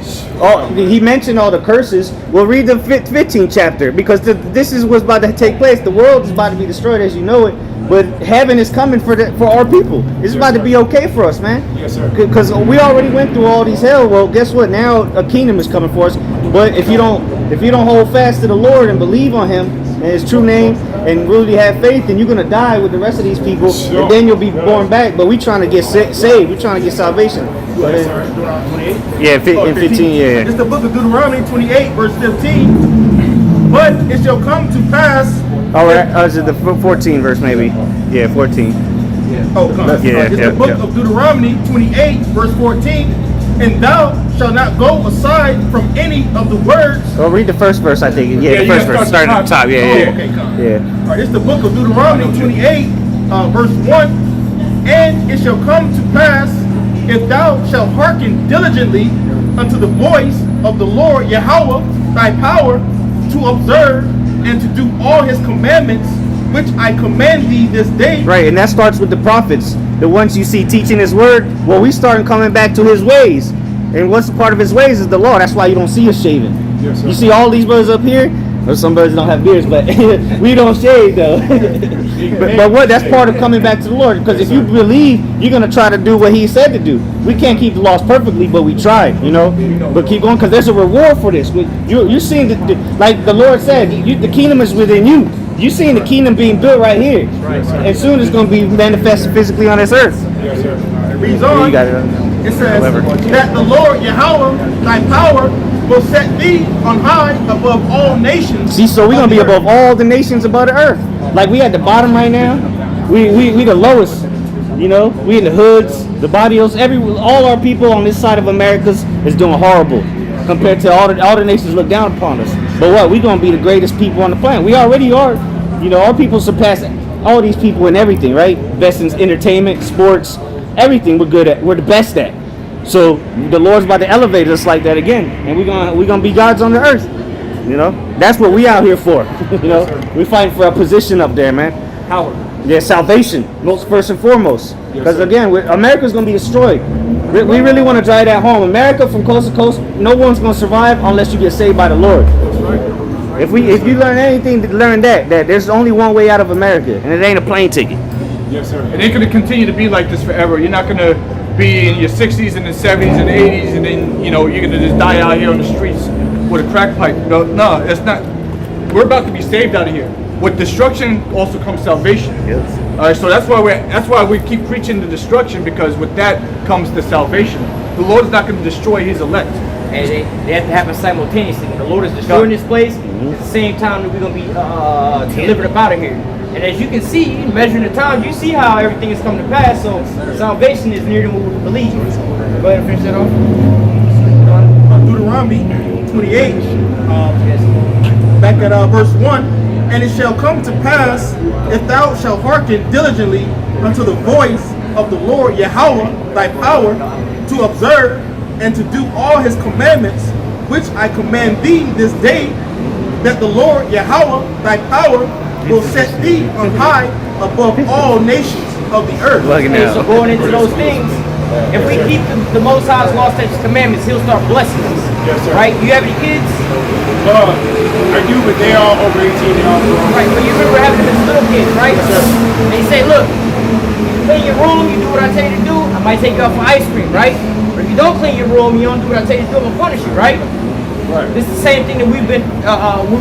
he mentioned all the curses. We'll read the 15th chapter, because this is what's about to take place. The world is about to be destroyed as you know it, but heaven is coming for our people. It's about to be okay for us, man. Yes, sir. Because we already went through all these hell. Well, guess what? Now a kingdom is coming for us. But if you don't hold fast to the Lord and believe on Him and His true name and really have faith, then you're gonna die with the rest of these people, and then you'll be born back. But we trying to get saved. We're trying to get salvation. Yeah, in 15. Yeah. It's the book of Deuteronomy 28, verse 15. But it shall come to pass. All right. Is it the 14 verse maybe? Yeah, 14. It's the book of Deuteronomy 28, verse 14. And thou shalt not go aside from any of the words. Well, read the first verse, I think. Yeah, the first verse. Starting at the top. Yeah. All right, it's the book of Deuteronomy 28, verse 1. And it shall come to pass, if thou shalt hearken diligently unto the voice of the Lord Yahweh, thy power, to observe and to do all His commandments, which I command thee this day. Right, and that starts with the prophets, the ones you see teaching His word. Well, we starting coming back to His ways, and what's a part of His ways is the law. That's why you don't see us shaving. Yes, you see all these brothers up here. Or some brothers don't have beards, but we don't shave though. but that's part of coming back to the Lord. Because if you believe, you're gonna try to do what He said to do. We can't keep the laws perfectly, but we try, But keep going, because there's a reward for this. You're seeing like the Lord said, the kingdom is within you. You're seeing the kingdom being built right here, and soon it's gonna be manifested physically on this earth. It reads on. It says that the Lord Yahweh, thy power, will set thee on high above all nations. See, so we're gonna be above all the nations above the earth. Like we at the bottom right now. We the lowest. We in the hoods, the barrios. All our people on this side of Americas is doing horrible compared to all the nations look down upon us. But what? We gonna be the greatest people on the planet. We already are. Our people surpass all these people in everything, right? Best in entertainment, sports, everything. We're good at. We're the best at. So the Lord's about to elevate us like that again, and we're gonna be gods on the earth. That's what we out here for. We're fighting for a position up there, man. Power. Yeah, salvation, most first and foremost. Because again, America's gonna be destroyed. We really want to drive that home. America from coast to coast, no one's gonna survive unless you get saved by the Lord. If you learn anything, learn that there's only one way out of America, and it ain't a plane ticket. Yes, sir. It ain't gonna continue to be like this forever. You're not gonna be in your 60s and the 70s and 80s, and then you're gonna just die out here on the streets with a crack pipe. No, it's not. We're about to be saved out of here. With destruction also comes salvation. Yes. All right, so that's why we keep preaching the destruction, because with that comes the salvation. The Lord is not going to destroy His elect. And they have to happen simultaneously. When the Lord is destroying this place, at the same time that we're going to be delivered up out of here. And as you can see, measuring the time, you see how everything is coming to pass. So salvation is near to what we believe. Go ahead and finish that off. Deuteronomy 28, back at verse 1. And it shall come to pass, if thou shalt hearken diligently unto the voice of the Lord Yahweh, thy power, to observe and to do all His commandments, which I command thee this day, that the Lord Yahweh, thy power, will set thee on high above all nations of the earth. So going into those things, If we keep the Most High's law, statutes, commandments, He'll start blessing us. Yes, sir. Right? You have any kids? I do, but they all over 18. They all grown. Right, but you remember having these little kids, right? And you say, look, you clean your room, you do what I tell you to do, I might take you out for ice cream, right? But if you don't clean your room, you don't do what I tell you to do, I'm gonna punish you, right? Right. This is the same thing that we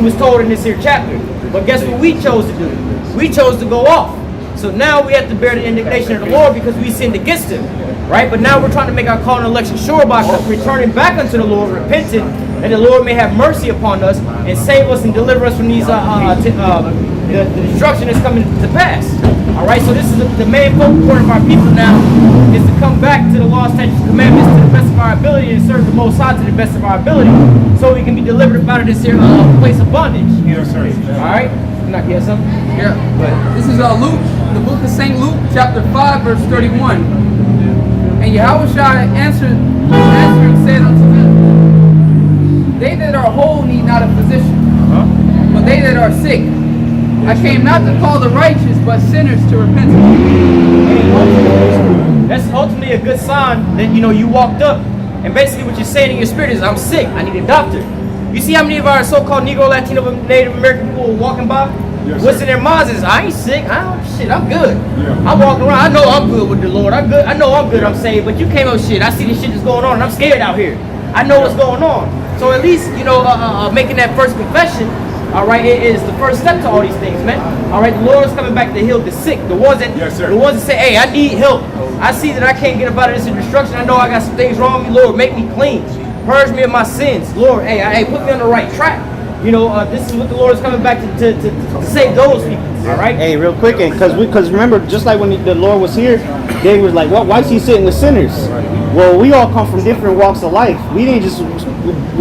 was told in this here chapter. But guess what we chose to do? We chose to go off. So now we have to bear the indignation of the Lord because we sinned against Him, right? But now we're trying to make our call and election sure by returning back unto the Lord, repenting, and the Lord may have mercy upon us and save us and deliver us from these the destruction that's coming to pass. All right, so this is the main focal point of our people now is to come back to the law, statutes, commandments to the best of our ability and serve the Most High to the best of our ability, so we can be delivered out of this here place of bondage. Yes, sir. All right, not hear something? Yeah. This is Luke, the book of St. Luke, chapter 5, verse 31. And Yahushua answering said unto them, they that are whole need not a physician, but they that are sick. I came not to call the righteous, but sinners to repentance. That's ultimately a good sign that you walked up, and basically what you're saying in your spirit is, I'm sick, I need a doctor. You see how many of our so-called Negro, Latino, Native American people are walking by? Yes, What's sir. in their minds is, I ain't sick, I'm good. Yeah. I'm walking around, I know I'm good with the Lord, I'm good, I know I'm good, I'm saved, but you came up shit, I see the shit that's going on, and I'm scared out here. I know what's going on. So at least, making that first confession, all right, it is the first step to all these things, man. All right, the Lord is coming back to heal the sick. The ones that say, hey, I need help. I see that I can't get up out of this destruction. I know I got some things wrong with me. Lord, make me clean. Purge me of my sins. Lord, hey, put me on the right track. This is what the Lord is coming back to save those people. All right. Hey, real quick, because remember, just like when the Lord was here, they was like, why is He sitting with sinners? Well, we all come from different walks of life. We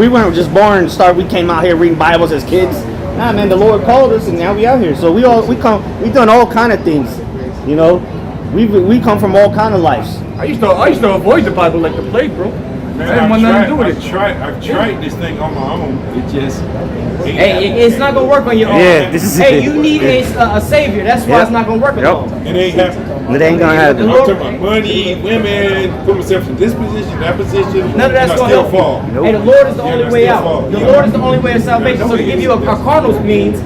weren't just born and we came out here reading Bibles as kids. Nah, man, the Lord called us, and now we out here. So we done all kind of things. We come from all kind of lives. I used to avoid the Bible like the plague, bro. Man, I didn't want nothing to do with it. I've tried this thing on my own. It just Hey, it's not gonna work on your own. Yeah, this is hey, it. you need a savior. That's why it's not gonna work alone. It ain't happening. It ain't gonna happen. I'm talking about money, women, put myself in this position, that position. None of that's and I gonna still help. fall. Hey, the Lord is the Yeah, only I way still out. fall. The Yeah. Lord is the only way of salvation. Yeah, So to give you a cardinal's means,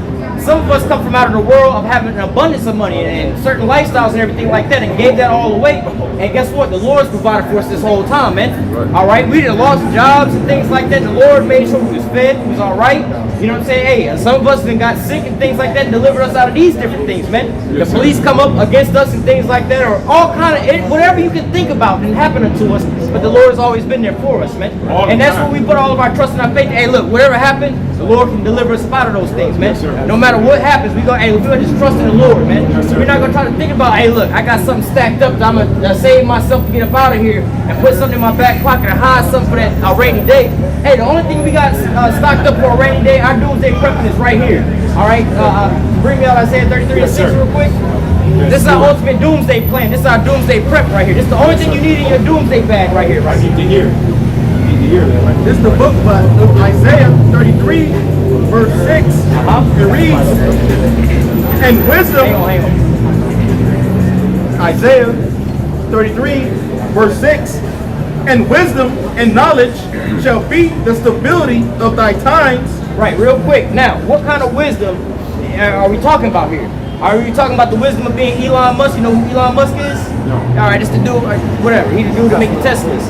some of us come from out of the world of having an abundance of money and certain lifestyles and everything like that, and gave that all away. And guess what? The Lord's provided for us this whole time, man. All right, we done lost jobs and things like that. The Lord made sure we was fed, we was all right. You know what I'm saying? Hey, some of us then got sick and things like that and delivered us out of these different things, man. The police come up against us and things like that, or all kind of whatever you can think about and happen to us. But the Lord has always been there for us, man. And that's where we put all of our trust and our faith. Hey, look, whatever happened, the Lord can deliver us out of those things, man. No matter what happens, we're gonna just trust in the Lord, man. We're not gonna try to think about, hey, look, I got something stacked up that I'm gonna save myself to get up out of here and put something in my back pocket and hide something for that rainy day. Hey, the only thing we got stocked up for a rainy day, our doomsday prepping is right here. All right, bring me out Isaiah 33:6 real quick. This is our ultimate doomsday plan. This is our doomsday prep right here. This is the only thing you need in your doomsday bag right here. I need to hear. I need to hear that. This is the book of Isaiah 33, verse 6. It reads, and wisdom, Hang on. Isaiah 33, verse 6, and wisdom and knowledge shall be the stability of thy times. Right, real quick. Now, what kind of wisdom are we talking about here? Are we talking about the wisdom of being Elon Musk? You know who Elon Musk is? No. All right, it's the dude, whatever. He's the dude that make the Teslas.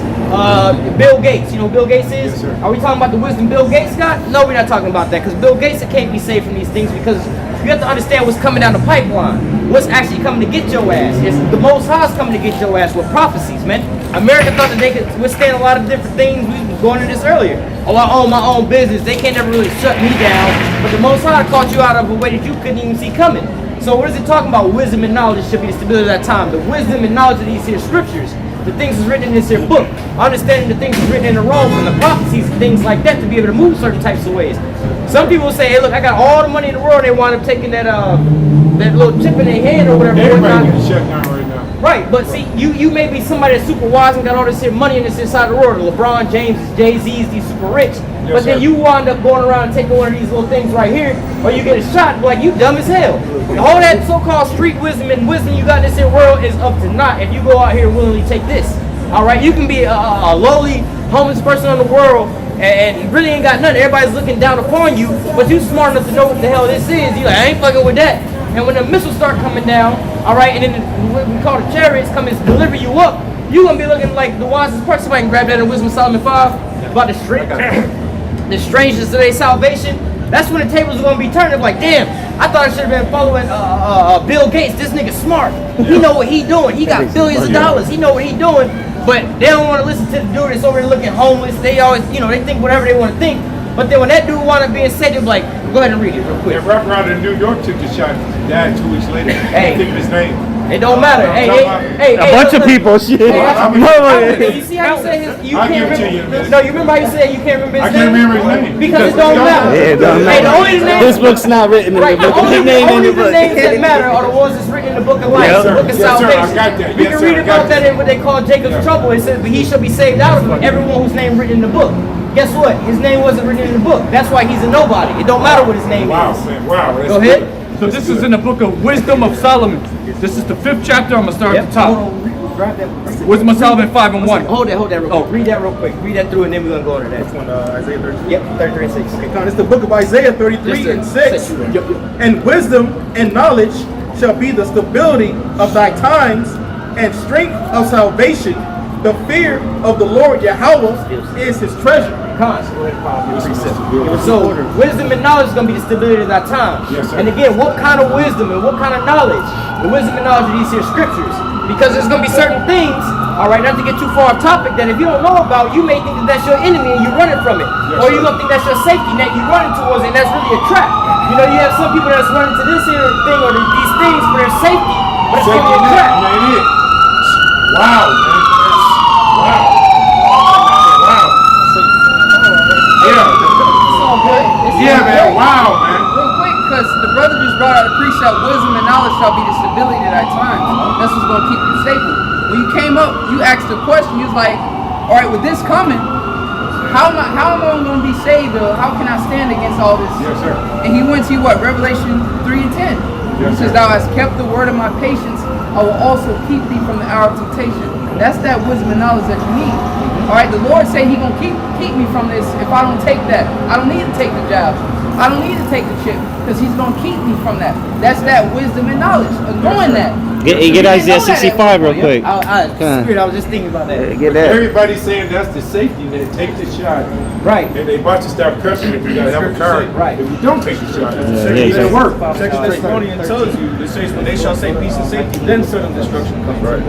Bill Gates. You know who Bill Gates is? Yes, sir. Are we talking about the wisdom Bill Gates got? No, we're not talking about that, because Bill Gates can't be saved from these things, because you have to understand what's coming down the pipeline. What's actually coming to get your ass. It's the Most High's coming to get your ass with prophecies, man. America thought that they could withstand a lot of different things. We was going into this earlier. Oh, I own my own business. They can't never really shut me down. But the Most High caught you out of a way that you couldn't even see coming. So what is it talking about? Wisdom and knowledge should be the stability of that time. The wisdom and knowledge of these here scriptures. The things that's written in this here book. Understanding the things that's written in the Rome and the prophecies and things like that to be able to move certain types of ways. Some people say, hey, look, I got all the money in the world. They wind up taking that little chip in their hand or whatever. Everybody getting shut down right now. Right, but see, you may be somebody that's super wise and got all this here money in this inside the world. LeBron James, Jay-Z's, these super rich. But then you wind up going around and taking one of these little things right here, or you get a shot, like you dumb as hell. All that so-called street wisdom and wisdom you got in this here world is up to naught if you go out here and willingly take this. All right, you can be a lowly homeless person in the world and really ain't got nothing. Everybody's looking down upon you, but you smart enough to know what the hell this is. You like, I ain't fucking with that. And when the missiles start coming down, all right, and then what we call the chariots come and deliver you up, you gonna be looking like the wisest person. Somebody can grab that in Wisdom of Solomon 5 about the strangeness of their salvation. That's when the tables are gonna be turned. Like, damn, I thought I should have been following Bill Gates. This nigga smart. He know what he doing. He got billions of dollars. He know what he doing. But they don't want to listen to the dude that's over there looking homeless. They always, they think whatever they want to think. But then when that dude wound up being said, they're like, go ahead and read it real quick. That rapper out in New York took the shot, died 2 weeks later. I think of his name. It don't matter. Hey, a bunch of people, shit. You see how you say you I'll can't give it to remember? you. No, you remember how you said you can't remember his I name? can't remember his name. Because it don't matter. Yeah, it don't Hey, the matter. only name, This book's not written in right, the book. only His name in the the book. names that matter are the ones that's written in the book of life, Yes, the book of sir. Yes, sir. I salvation. got that. We Yes, can sir. read I about got that in what they call Jacob's trouble. It says, but he shall be saved out of everyone whose name written in the book. Guess what? His name wasn't written in the book. That's why he's a nobody. It don't matter what his name Wow, is. man. Wow. Go ahead. So this is in the book of Wisdom of Solomon. This is the 5th chapter. I'm gonna start at the top. Grab that. Wisdom of Solomon 5 and 1. Hold that real quick. Read that real quick. Read that through and then we're going to go into that. Which one, Isaiah 33? Yep, 33 and 6. Okay, it's the book of Isaiah 33 and 6. And wisdom and knowledge shall be the stability of thy times, and strength of salvation. The fear of the Lord Yahweh is his treasure. So wisdom and knowledge is going to be the stability of thy time. Yes, sir. And again, what kind of wisdom and what kind of knowledge? The wisdom and knowledge of these here scriptures. Because there's going to be certain things, all right, not to get too far off topic, that if you don't know about, you may think that that's your enemy and you're running from it. Or you're going to think that's your safety net you're running towards, and that's really a trap. You know, you have some people that's running to this here thing or these things for their safety, but it's going to be a trap. Man, it is. Wow, man. Wow. Wow. Yeah. It's all good. Yeah, man. Wow, man. Real quick, because the brother just brought out a precept, wisdom and knowledge shall be the stability of thy times. That's what's going to keep you stable. When you came up, you asked a question. You was like, all right, with this coming, how am I going to be saved? Or how can I stand against all this? Yes, sir. And he went to what? Revelation 3 and 10. It says, thou hast kept the word of my patience. I will also keep thee from the hour of temptation. That's that wisdom and knowledge that you need. All right, the Lord say he going to keep me from this if I don't take that. I don't need to take the job. I don't need to take the chip because he's going to keep me from that. That's that wisdom and knowledge of knowing that. Get Isaiah 65 real quick. Spirit, I was just thinking about that. Get that. Everybody's saying that's the safety net. Take the shot. Right. And they about to start pressing if you got to have a car. Right. If you don't take the shot, that's the Yeah, safety net work. Second Thessalonians tells you, it says, when they shall say peace and safety, then sudden destruction comes. Right.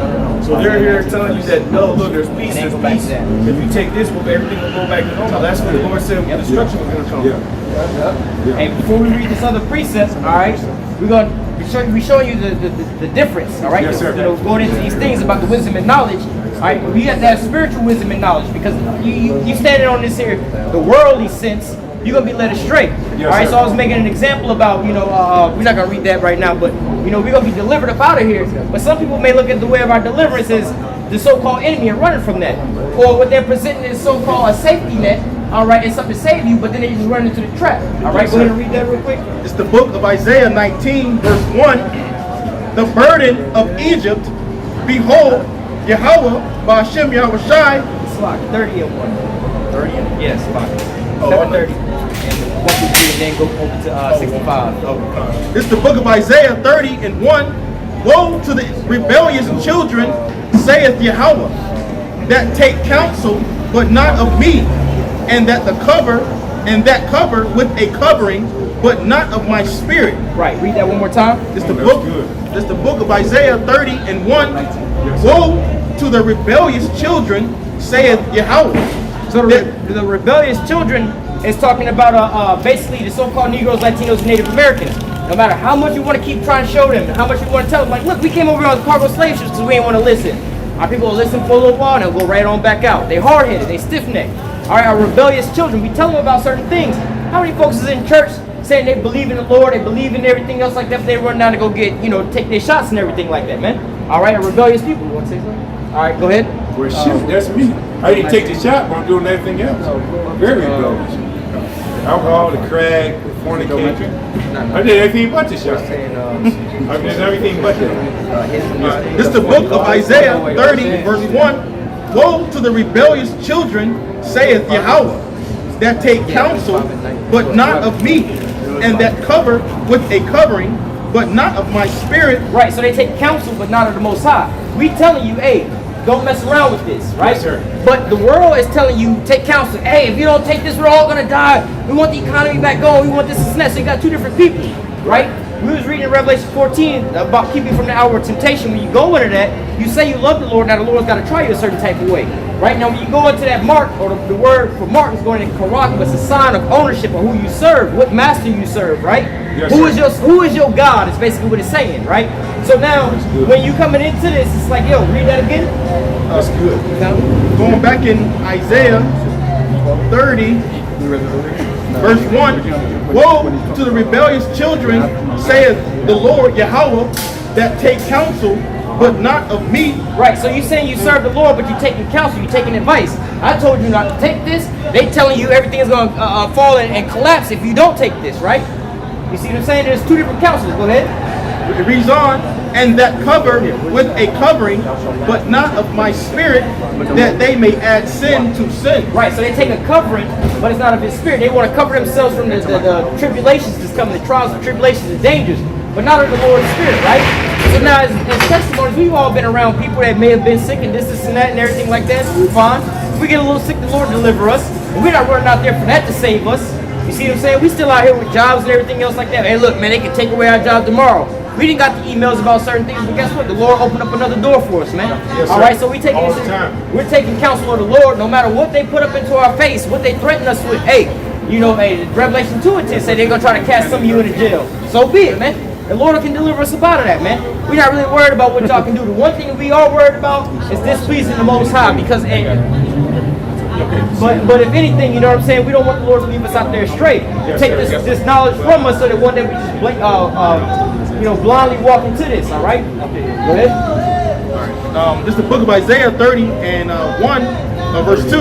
So they're here telling you that, no, look, there's peace, there's peace. If you take this, everything will go back to normal. That's what the Lord said destruction was going to come. Yeah. And before we read this other precept, all right, we're going to be showing you the difference, all right? Yes, sir. Going into these things about the wisdom and knowledge, all right? We have to have spiritual wisdom and knowledge because you standing on this here, the worldly sense, you're going to be led astray. Yes, all right, sir. so I was making an example about, we're not going to read that right now, but, we're going to be delivered up out of here. But some people may look at the way of our deliverance as the so-called enemy and running from that. Or what they're presenting as so-called a safety net, all right, and something to save you, but then they just run into the trap. All right, go ahead and read that real quick. It's the book of Isaiah 19, verse 1. The burden of Egypt, behold, Yahweh, Ba'ashem Yahushai. It's like 30 and 1. 30 and yes, like 7:30. And 1 through 3, and then go over to 65. It's the book of Isaiah 30 and 1. Woe to the rebellious children, saith Yahweh, that take counsel, but not of me, and that cover with a covering, but not of my spirit. Right, read that one more time. It's the book of Isaiah 30 and 1. Woe to the rebellious children, saith Yahweh. So the rebellious children is talking about basically the so-called Negroes, Latinos, and Native Americans. No matter how much you want to keep trying to show them, and how much you want to tell them, like, look, we came over here on cargo slave ships because we didn't want to listen. Our people will listen for a little while and they'll go right on back out. They hard-headed, they stiff-necked. All right, our rebellious children, we tell them about certain things. How many folks is in church saying they believe in the Lord, they believe in everything else like that, but they run down to go get, take their shots and everything like that, man? All right, our rebellious people. You want to say something? All right, go ahead. Well, shit, that's me. I didn't take the shot, but I'm doing everything else. Very rebellious. Alcohol, the crack, the fornication. I did everything but the shot. I did everything but that. It's the book of Isaiah 30, verse 1. Woe to the rebellious children, saith Yahweh, that take counsel, but not of me, and that cover with a covering, but not of my spirit. Right, so they take counsel, but not of the Most High. We telling you, hey, don't mess around with this, right? Yes, sir. But the world is telling you, take counsel. Hey, if you don't take this, we're all gonna die. We want the economy back going. We want this and that. So you got two different people, right? We was reading in Revelation 14 about keeping from the hour of temptation. When you go into that, you say you love the Lord. Now the Lord's got to try you a certain type of way, right? Now when you go into that mark, or the word for mark is going in Quran, but it's a sign of ownership of who you serve, what master you serve, right? Yes, who is your God? Is basically what it's saying, right? So now when you coming into this, it's like, yo, read that again. That's good. Going back in Isaiah 30, verse 1, woe to the rebellious children, saith the Lord Yahweh, that take counsel, but not of me. Right, so you're saying you serve the Lord, but you're taking counsel, you're taking advice. I told you not to take this. They telling you everything is going to fall and collapse if you don't take this, right? You see what I'm saying? There's two different counsels. Go ahead. It reads on, and that cover with a covering, but not of my spirit, that they may add sin to sin. Right, so they take a covering, but it's not of his spirit. They want to cover themselves from the tribulations that's coming, the trials and tribulations and dangers, but not of the Lord's spirit, right? So now, as testimonies, we've all been around people that may have been sick and this and that and everything like that. We're fine. If we get a little sick, the Lord deliver us. And we're not running out there for that to save us. You see what I'm saying? We still out here with jobs and everything else like that. Hey, look, man, they can take away our job tomorrow. We didn't got the emails about certain things, but guess what? The Lord opened up another door for us, man. Yes, all right, so we're taking counsel of the Lord, no matter what they put up into our face, what they threaten us with. Hey, you know, hey, Revelation 2 and 10 say they're gonna try to cast some of you into jail. So be it, man. The Lord can deliver us up out of that, man. We're not really worried about what y'all can do. The one thing that we are worried about is displeasing the Most High, because but if anything, you know what I'm saying, we don't want the Lord to leave us out there straight. Take this knowledge from us so that one day we just blindly walk into this. All right. Go ahead. This is the book of Isaiah 30 and 1, verse 2.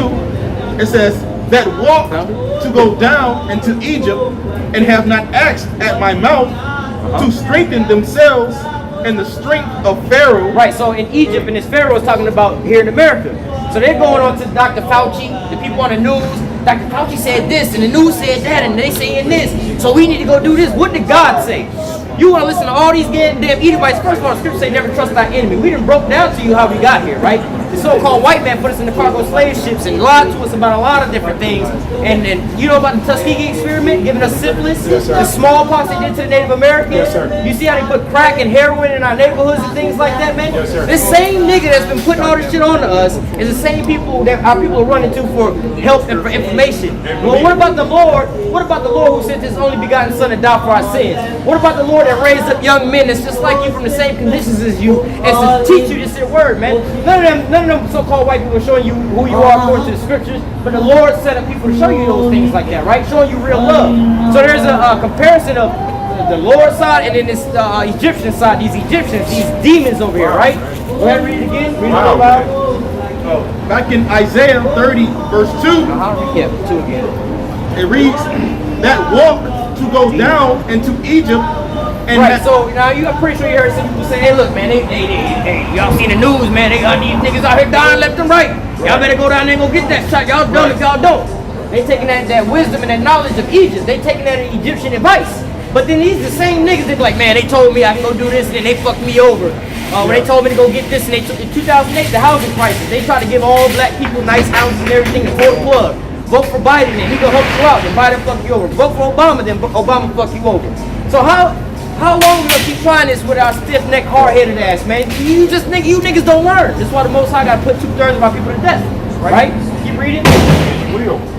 It says, that walk to go down into Egypt and have not asked at my mouth to strengthen themselves in the strength of Pharaoh. Right, so in Egypt, and this Pharaoh is talking about here in America. So they're going on to Dr. Fauci, the people on the news. Dr. Fauci said this, and the news said that, and they saying this. So we need to go do this. What did God say? You want to listen to all these damn Edomites? First of all, the scripture say never trust thy enemy. We done broke down to you how we got here, right? The so-called white man put us in the cargo slave ships and lied to us about a lot of different things. And you know about the Tuskegee experiment, giving us syphilis, the smallpox they did to the Native Americans. Yes, sir. You see how they put crack and heroin in our neighborhoods and things like that, man? Yes, sir. This same nigga that's been putting all this shit on to us is the same people that our people are running to for help and for information. Well, what about the Lord? What about the Lord who sent his only begotten son to die for our sins? What about the Lord that raised up young men that's just like you from the same conditions as you and to teach you this word, man? None of them so-called white people are showing you who you are according to the scriptures, but the Lord set up people to show you those things like that, right? Showing you real love. So there's a comparison of the Lord side and then this Egyptian side. These Egyptians, these demons over here, right? Go ahead, read it again. Read it aloud. Back in Isaiah 30, verse 2, Yeah, 2 again. it reads, that walk to go down into Egypt and Right, so now I'm pretty sure you heard some people say, hey, look, man, hey, y'all seen the news, man, they got these niggas out here dying left and right. Y'all better go down there and go get that shot. Y'all done if y'all don't. They taking that wisdom and that knowledge of Egypt. They taking that Egyptian advice. But then these the same niggas that be like, man, they told me I can go do this and then they fucked me over. When they told me to go get this and they took in 2008, the housing crisis. They tried to give all black people nice houses and everything to pull the plug. Vote for Biden and he gonna help you out. Then Biden fuck you over. Vote for Obama, then Obama fuck you over. So how long we gonna keep trying this with our stiff-necked, hard-headed ass, man? You niggas don't learn. That's why the Most High gotta put 2/3 of our people to death. Right? Keep reading.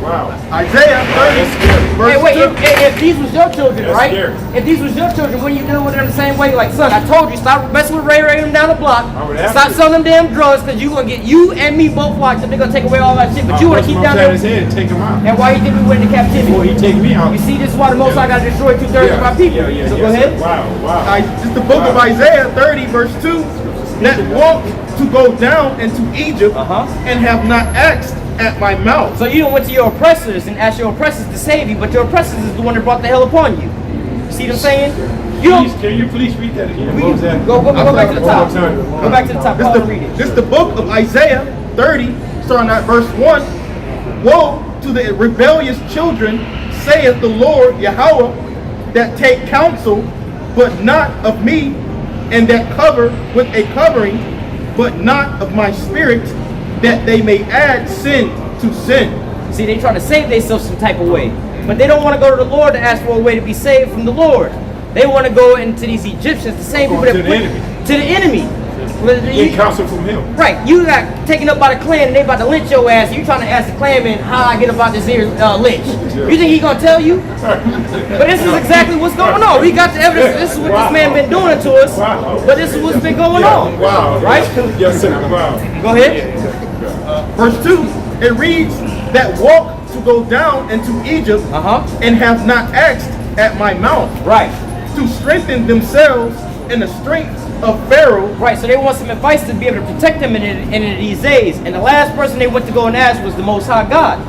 Wow. Isaiah 30, verse Hey, wait, 2. if these was your children, That's right? scary. If these was your children, wouldn't you deal with them the same way? Like, son, I told you, stop messing with Ray them down the block. I would have Stop to. selling them damn drugs, because you gonna get you and me both locked up. They're gonna take away all that shit. But you wanna keep down there. his head and take him out. And why you think we went into captivity? Well, he take me out. You see, this is why the Most High gotta destroy 2/3 of our people. So go ahead. Wow. This is the book of Isaiah 30, verse 2. That walk to go down into Egypt and have not asked at my mouth. So you don't went to your oppressors and asked your oppressors to save you, but your oppressors is the one that brought the hell upon you. See what I'm saying? You don't. Can you please read that again? What was that? Go back to the top. One more time. Go back to the top. I'll read it. This is the book of Isaiah 30, starting at verse 1. Woe to the rebellious children, saith the Lord Yahweh, that take counsel, but not of me, and that cover with a covering, but not of my spirit, that they may add sin to sin. See, they try to save themselves some type of way, but they don't want to go to the Lord to ask for a way to be saved from the Lord. They want to go into these Egyptians, the same people that to the enemy. To the enemy. Get counsel from him. Right, you got taken up by the clan and they about to lynch your ass. You trying to ask the clanman how I get about this here lynch. You think he gonna tell you? But this is exactly what's going on. We got the evidence. This is what this man been doing to us. But this is what's been going on. Right? Yes, sir. Wow. Go ahead. Verse 2, it reads, that walk to go down into Egypt, and have not asked at my mouth. Right. To strengthen themselves in the strength of Pharaoh. Right, so they want some advice to be able to protect them in these days. And the last person they went to go and ask was the Most High God.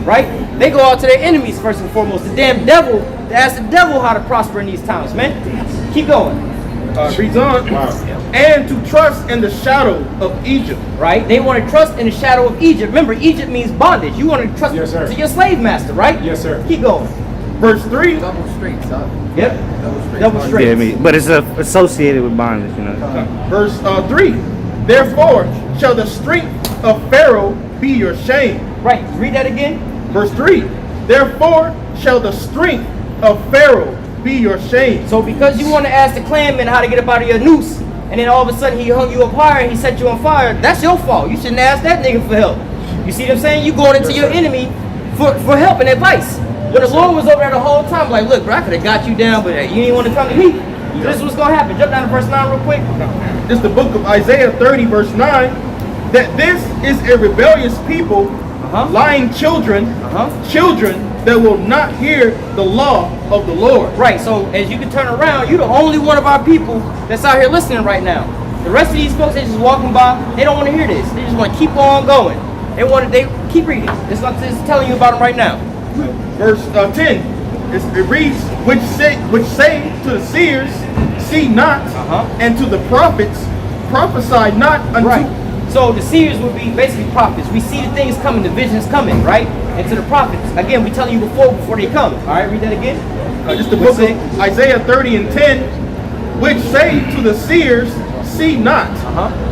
Right? They go out to their enemies first and foremost. The damn devil, to ask the devil how to prosper in these times, man. Keep going. Reads on. And to trust in the shadow of Egypt. Right? They want to trust in the shadow of Egypt. Remember, Egypt means bondage. You want to trust to your slave master, right? Yes, sir. Keep going. Verse 3. Double straight, son. Yep. Double straight. Yeah, I mean, but it's associated with bondage, you know. Verse 3. Therefore shall the strength of Pharaoh be your shame. Right. Read that again. Verse 3. Therefore shall the strength of Pharaoh be your shame. So because you want to ask the clanman how to get up out of your noose, and then all of a sudden he hung you up higher and he set you on fire, that's your fault. You shouldn't ask that nigga for help. You see what I'm saying? You going into your enemy for help and advice. When the Lord was over there the whole time, like, look, bro, I could have got you down, but you didn't want to come to me. This is what's going to happen. Jump down to verse 9 real quick. This is the book of Isaiah 30, verse 9. That this is a rebellious people, lying children, children that will not hear the law of the Lord. Right, so as you can turn around, you're the only one of our people that's out here listening right now. The rest of these folks, they just walking by, they don't want to hear this. They just want to keep on going. They keep reading. It's telling you about them right now. Verse 10, it reads, which say to the seers, see not, and to the prophets, prophesy not unto. Right. So the seers would be basically prophets. We see the things coming, the visions coming, right? And to the prophets, again, we telling you before they come. All right, read that again. This is the book of Isaiah 30 and 10, which say to the seers, see not,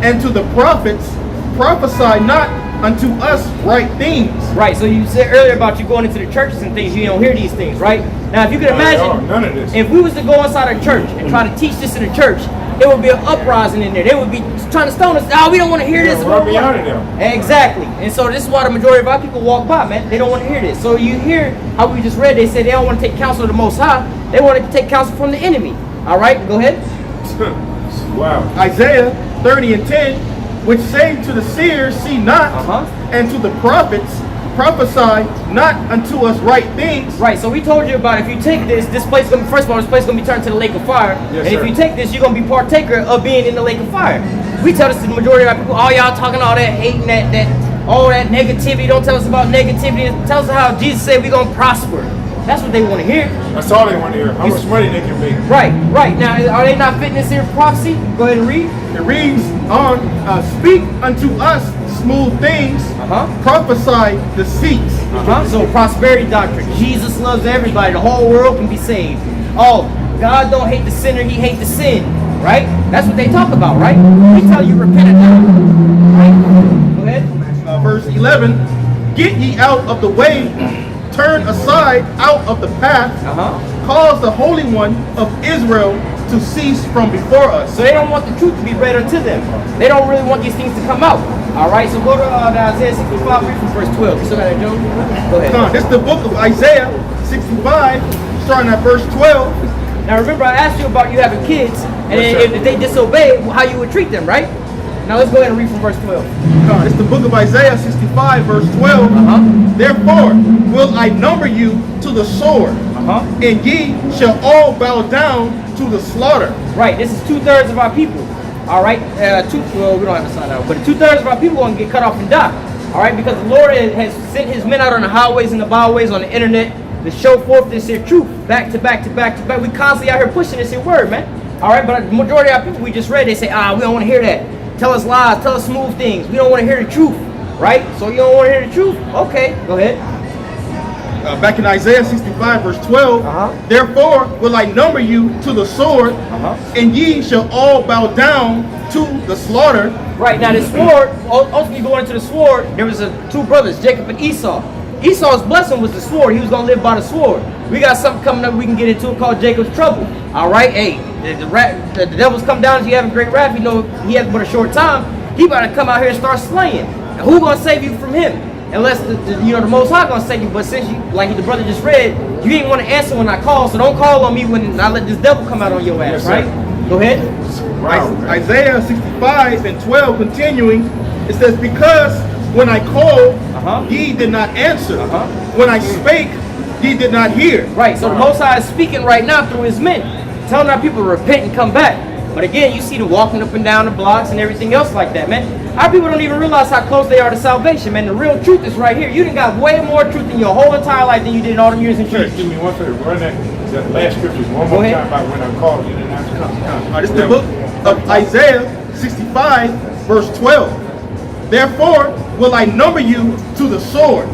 and to the prophets, prophesy not unto us right things. Right, so you said earlier about you going into the churches and things, you don't hear these things, right? Now, if you could imagine, none of this. if we was to go inside a church and try to teach this in the church, there would be an uprising in there. They would be trying to stone us. Oh, we don't want to hear this. Run me out of there. Exactly. And so this is why the majority of our people walk by, man. They don't want to hear this. So you hear how we just read, they said they don't want to take counsel of the Most High. They want to take counsel from the enemy. All right, go ahead. Wow. Isaiah 30 and 10, which say to the seers, see not, and to the prophets, prophesy not unto us right things. Right, so we told you about if you take this place gonna be, first of all, this place gonna be turned to the lake of fire. Yes, and sir. if you take this, you're gonna be partaker of being in the lake of fire. We tell this to the majority of our people, all y'all talking all that hating, all that negativity. Don't tell us about negativity. Tell us how Jesus said we're gonna prosper. That's what they want to hear. That's all they want to hear. How much money they can make. Right. Now, are they not fitting this here prophecy? Go ahead and read. It reads on, speak unto us smooth things, prophesy deceits. So prosperity doctrine. Jesus loves everybody. The whole world can be saved. Oh, God don't hate the sinner, he hates the sin. Right? That's what they talk about, right? We tell you repent now. Right? Go ahead. Verse 11, get ye out of the way, turn aside out of the path, cause the Holy One of Israel to cease from before us. So they don't want the truth to be read unto them. They don't really want these things to come out. All right, so go to Isaiah 65, read from verse 12. You still got that, Joe? Go ahead. This is the book of Isaiah 65, starting at verse 12. Now remember, I asked you about you having kids, and if they disobey, how you would treat them, right? Now let's go ahead and read from verse 12. It's the book of Isaiah 65, verse 12. Therefore will I number you to the sword, and ye shall all bow down to the slaughter. Right, this is 2/3 of our people. All right, we don't have to sign out, but 2/3 of our people are going to get cut off and die. All right, because the Lord has sent his men out on the highways and the byways on the internet to show forth this here truth, back to back to back to back. We constantly out here pushing this here word, man. All right, but the majority of our people we just read, they say, we don't want to hear that. Tell us lies, tell us smooth things. We don't want to hear the truth. right? So you don't want to hear the truth? Okay, go ahead. Back in Isaiah 65 verse 12, therefore will I number you to the sword, and ye shall all bow down to the slaughter. Right, now the sword, ultimately going into the sword, there was two brothers, Jacob and Esau. Esau's blessing was the sword. He was going to live by the sword. We got something coming up we can get into called Jacob's trouble. All right, hey, the devil's come down as you have a great wrath. You know, he has but a short time. He about to come out here and start slaying. And who going to save you from him? Unless the Most High going to save you. But since you, like the brother just read, you didn't want to answer when I call, so don't call on me when I let this devil come out on your ass, right? Go ahead. Isaiah 65 and 12 continuing, it says, because when I called, ye did not answer. When I spake, ye did not hear. Right, so the Most High is speaking right now through his men, telling our people to repent and come back. But again, you see the walking up and down the blocks and everything else like that, man. Our people don't even realize how close they are to salvation, man. The real truth is right here. You done got way more truth in your whole entire life than you did in all the years in church. Do me one favor, run that last scripture one more time about when I called you didn't answer. This is the book of Isaiah 65 verse 12. Therefore will I number you to the sword,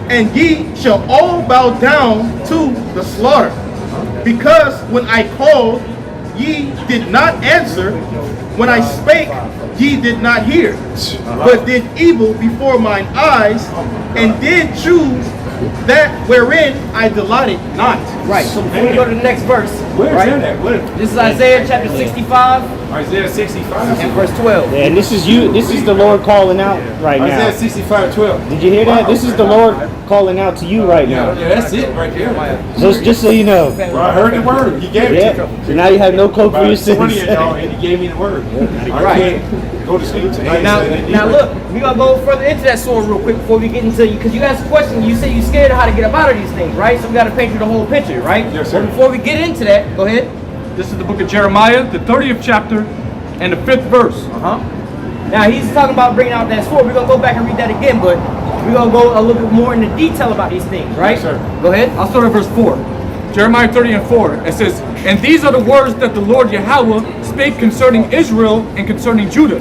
and ye shall all bow down to the slaughter. Because when I called, ye did not answer. When I spake, ye did not hear, but did evil before mine eyes, and did choose that wherein I delighted not. Right, so before we go to the next verse, Where's right? that at? This is Isaiah chapter 65 Isaiah 65. and verse 12. Yeah, and this is you. This is the Lord calling out right now. Isaiah 65:12. Did you hear that? This is the Lord calling out to you right now. Yeah, that's it right there. So just so you know. Well, I heard the word. He gave it to me. So now you have no cloak for your About 20 sins. of y'all, and he gave me the word. I Right. can't go to sleep today. Now look, we're going to go further into that sword real quick before we get into you, because you asked a question, you said you're scared of how to get up out of these things, right? So we got to paint you the whole picture, right? Yes, sir. But before we get into that, go ahead. This is the book of Jeremiah, the 30th chapter, and the 5th verse. Now he's talking about bringing out that sword. We're going to go back and read that again, but we're going to go a little bit more into detail about these things, right? Yes, sir. Go ahead. I'll start at verse 4. Jeremiah 30 and 4. It says, and these are the words that the Lord Yahweh spake concerning Israel and concerning Judah.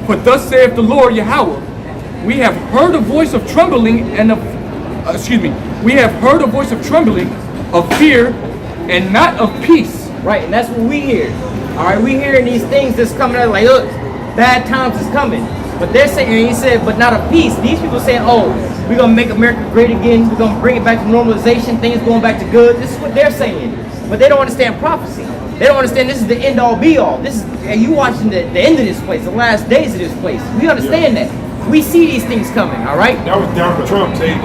For thus saith the Lord Yahweh, we have heard a voice of trembling and of, we have heard a voice of trembling, of fear, and not of peace. Right, and that's what we hear. All right, we hearing these things that's coming out like, look, bad times is coming. But they're saying, and he said, but not of peace. These people saying, oh, we're going to make America great again. We're going to bring it back to normalization. Things going back to good. This is what they're saying. But they don't understand prophecy. They don't understand this is the end all be all. This is, and you watching the end of this place, the last days of this place. We understand that. We see these things coming, all right? That was Donald Trump saying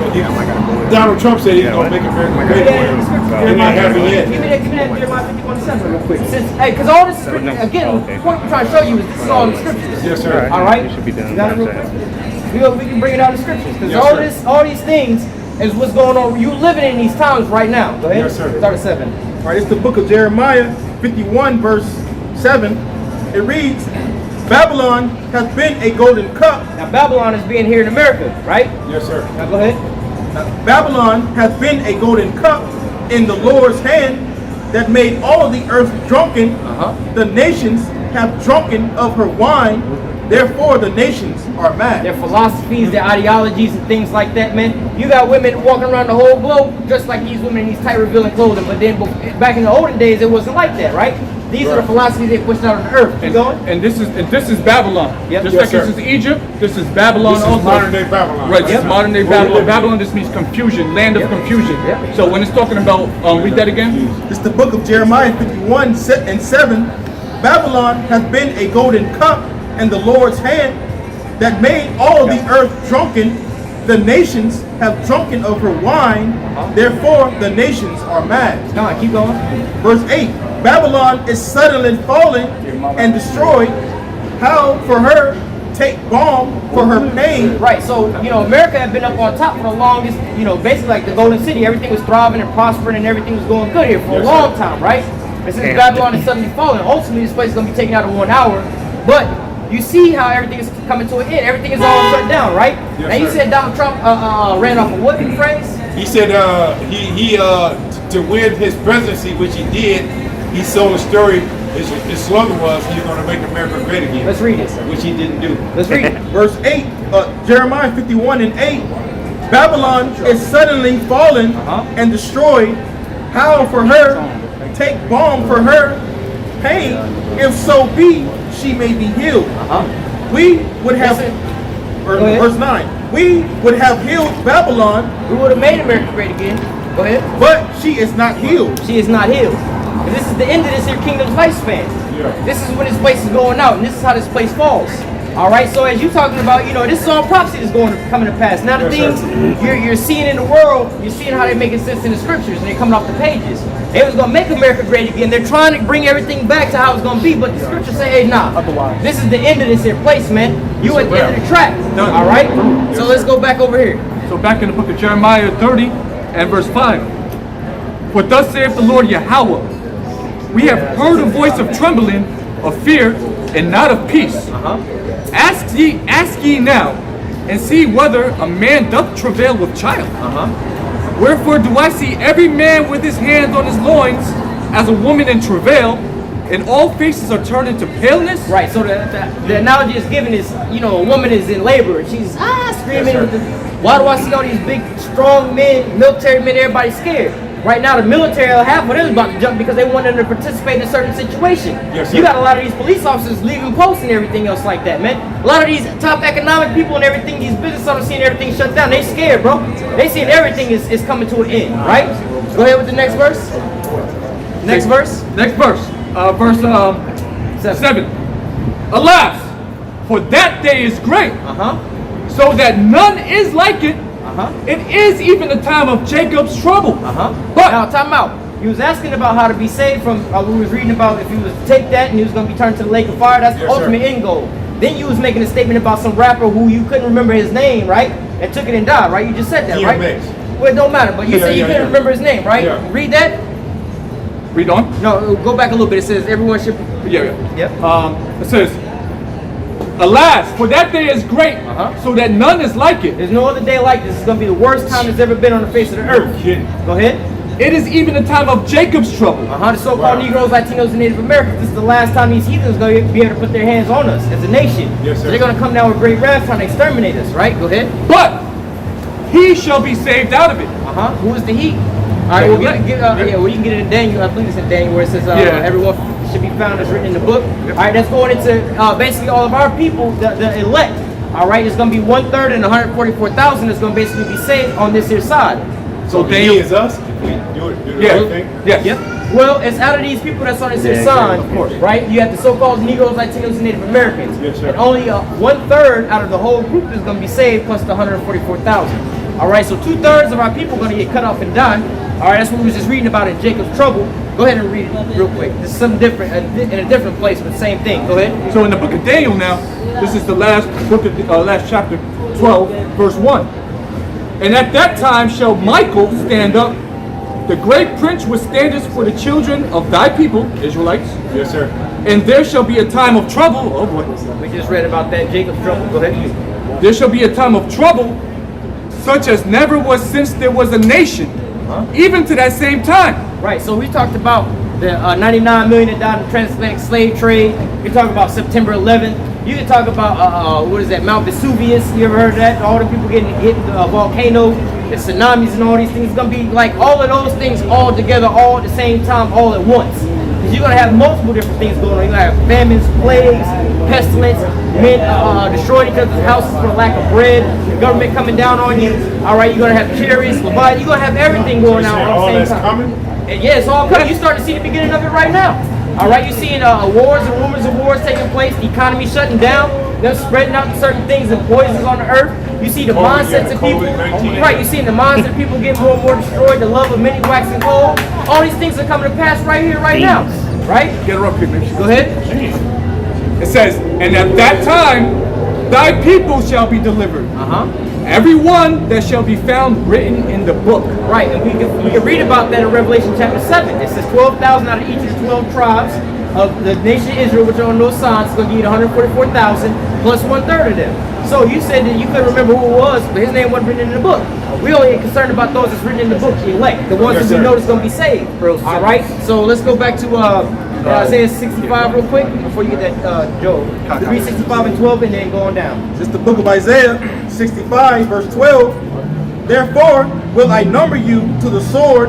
Donald Trump said he's going to make America great again. And that happened yet. Give me that Jeremiah 51:7 real quick. Because all this, again, the point we're trying to show you is this is all in the scriptures. Yes, sir. All right? Should be done. You got it real quick? We can bring it out in the scriptures. Because all these things is what's going on. You living in these times right now. Go ahead. Yes, sir. Start at 7. All right, it's the book of Jeremiah 51 verse 7. It reads, Babylon hath been a golden cup. Now Babylon is being here in America, right? Yes, sir. Now go ahead. Babylon hath been a golden cup in the Lord's hand that made all the earth drunken. The nations have drunken of her wine. Therefore the nations are mad. Their philosophies, their ideologies and things like that, man. You got women walking around the whole globe just like these women in these tight revealing clothing. But then back in the olden days, it wasn't like that, right? These are the philosophies they pushed out on the earth. Keep going. And this is Babylon. Yep. Just Yes, like sir. this is Egypt, this is Babylon This is also. modern day Babylon. Right, this is modern day Babylon. Babylon just means confusion, land of confusion. Yep. So when it's talking about, read that again. It's the book of Jeremiah 51 and 7. Babylon hath been a golden cup in the Lord's hand that made all the earth drunken. The nations have drunken of her wine. Therefore the nations are mad. Come on, keep going. Verse 8. Babylon is suddenly fallen and destroyed. How for her take balm for her pain. Right, so, America had been up on top for the longest, basically like the Golden City. Everything was thriving and prospering and everything was going good here for a long time, right? And since Babylon is suddenly falling, ultimately this place is going to be taken out in 1 hour. But you see how everything is coming to an end. Everything is all shut down, right? Yes, now you sir. said Donald Trump ran off a what phrase? He said he to win his presidency, which he did, he sold a story His slogan was, he's going to make America great again. Let's read it. Which he didn't do. Let's read it. Verse 8, Jeremiah 51 and 8. Babylon is suddenly fallen and destroyed. Howl for her, take balm for her pain, if so be she may be healed. We would have, verse 9, we would have healed Babylon. We would have made America great again. Go ahead. But she is not healed. She is not healed. And this is the end of this here kingdom's lifespan. This is when this place is going out, and this is how this place falls. All right, so as you're talking about, this is all prophecy that's coming to pass. Now the things you're seeing in the world, you're seeing how they're making sense in the scriptures, and they're coming off the pages. They was going to make America great again. They're trying to bring everything back to how it's going to be, but the scriptures say, hey, nah, this is the end of this here place, man. You at the end of the track. All right, so let's go back over here. So back in the book of Jeremiah 30 and verse 5. For thus saith the Lord Yahweh, we have heard a voice of trembling, of fear, and not of peace. Ask ye now, and see whether a man doth travail with child. Wherefore do I see every man with his hands on his loins, as a woman in travail, and all faces are turned into paleness? Right, so the analogy is given is, a woman is in labor, and she's screaming. Why do I see all these big, strong men, military men, everybody scared? Right now, the military, half of them is about to jump because they want them to participate in a certain situation. Yes, you got a lot of these police officers leaving posts and everything else like that, man. A lot of these top economic people and everything, these business owners seeing everything shut down. They scared, bro. They seeing everything is coming to an end, right? Go ahead with the next verse. Next verse. Next verse. Verse 7. Alas, for that day is great, so that none is like it. It is even the time of Jacob's trouble. But now, time out. He was asking about how to be saved from. We was reading about if he was to take that and he was going to be turned to the lake of fire. That's the ultimate end goal. Then you was making a statement about some rapper who you couldn't remember his name, right? And took it and died, right? You just said that, right? Well, it don't matter. But you said you couldn't remember his name, right? Read that. Read on. No, go back a little bit. It says everyone should. It says, alas, for that day is great, so that none is like it. There's no other day like this. It's going to be the worst time that's ever been on the face of the earth. Go ahead. It is even the time of Jacob's trouble. The so-called Negroes, Latinos, and Native Americans. This is the last time these heathens are going to be able to put their hands on us as a nation. Yes, sir. So they're going to come down with great wrath trying to exterminate us, right? Go ahead. But he shall be saved out of it. Who is the he? All right, you can get it in Daniel. I believe it's in Daniel where it says everyone should be found as written in the book. All right, that's going into basically all of our people, the elect. All right, it's going to be 1/3 and 144,000 is going to basically be saved on this here side. So Daniel is us. If we do the right thing. Yes. Yep. Well, it's out of these people that's on this here sign, of course, right? You have the so-called Negroes, Latinos, and Native Americans. Yes, sir. And only 1/3 out of the whole group is going to be saved, plus the 144,000. All right, so 2/3 of our people are going to get cut off and die. All right, that's what we was just reading about in Jacob's trouble. Go ahead and read it real quick. This is something different, in a different place, but same thing. Go ahead. So in the book of Daniel now, this is the last book of last chapter, 12, verse 1. And at that time shall Michael stand up, the great prince which standeth for the children of thy people, Israelites. Yes, sir. And there shall be a time of trouble. Oh boy. We just read about that Jacob's trouble. Go ahead. There shall be a time of trouble, such as never was since there was a nation, even to that same time. Right, so we talked about the 99 million that died in the transatlantic slave trade. We talk about September 11th. You can talk about, what is that, Mount Vesuvius. You ever heard of that? All the people getting hit in the volcano, the tsunamis and all these things. It's going to be like all of those things all together, all at the same time, all at once. Because you're going to have multiple different things going on. You're going to have famines, plagues, pestilence, men destroyed because of houses for lack of bread, the government coming down on you. All right, you're going to have chariots, Leviathan. You're going to have everything going on at the same time. Coming? And yeah, it's all coming. You start to see the beginning of it right now. All right, you're seeing wars and rumors of wars taking place, the economy shutting down, them spreading out certain things and poisons on the earth. You see the mindsets of people, right? You're seeing the minds of people getting more and more destroyed, the love of many waxing cold. All these things are coming to pass right here, right now, right? Get her up here, maybe. Go ahead. It says, and at that time, thy people shall be delivered. Every one that shall be found written in the book. Right, and we can read about that in Revelation chapter 7. It says 12,000 out of each of the 12 tribes of the nation of Israel, which are on those signs, is going to get 144,000 plus 1/3 of them. So you said that you couldn't remember who it was, but his name wasn't written in the book. We only are concerned about those that's written in the book, the elect, the ones that we know that's going to be saved. All right, so let's go back to Isaiah 65 real quick before you get that, Joe. Read 65 and 12 and then going down. This is the book of Isaiah 65 verse 12. Therefore will I number you to the sword,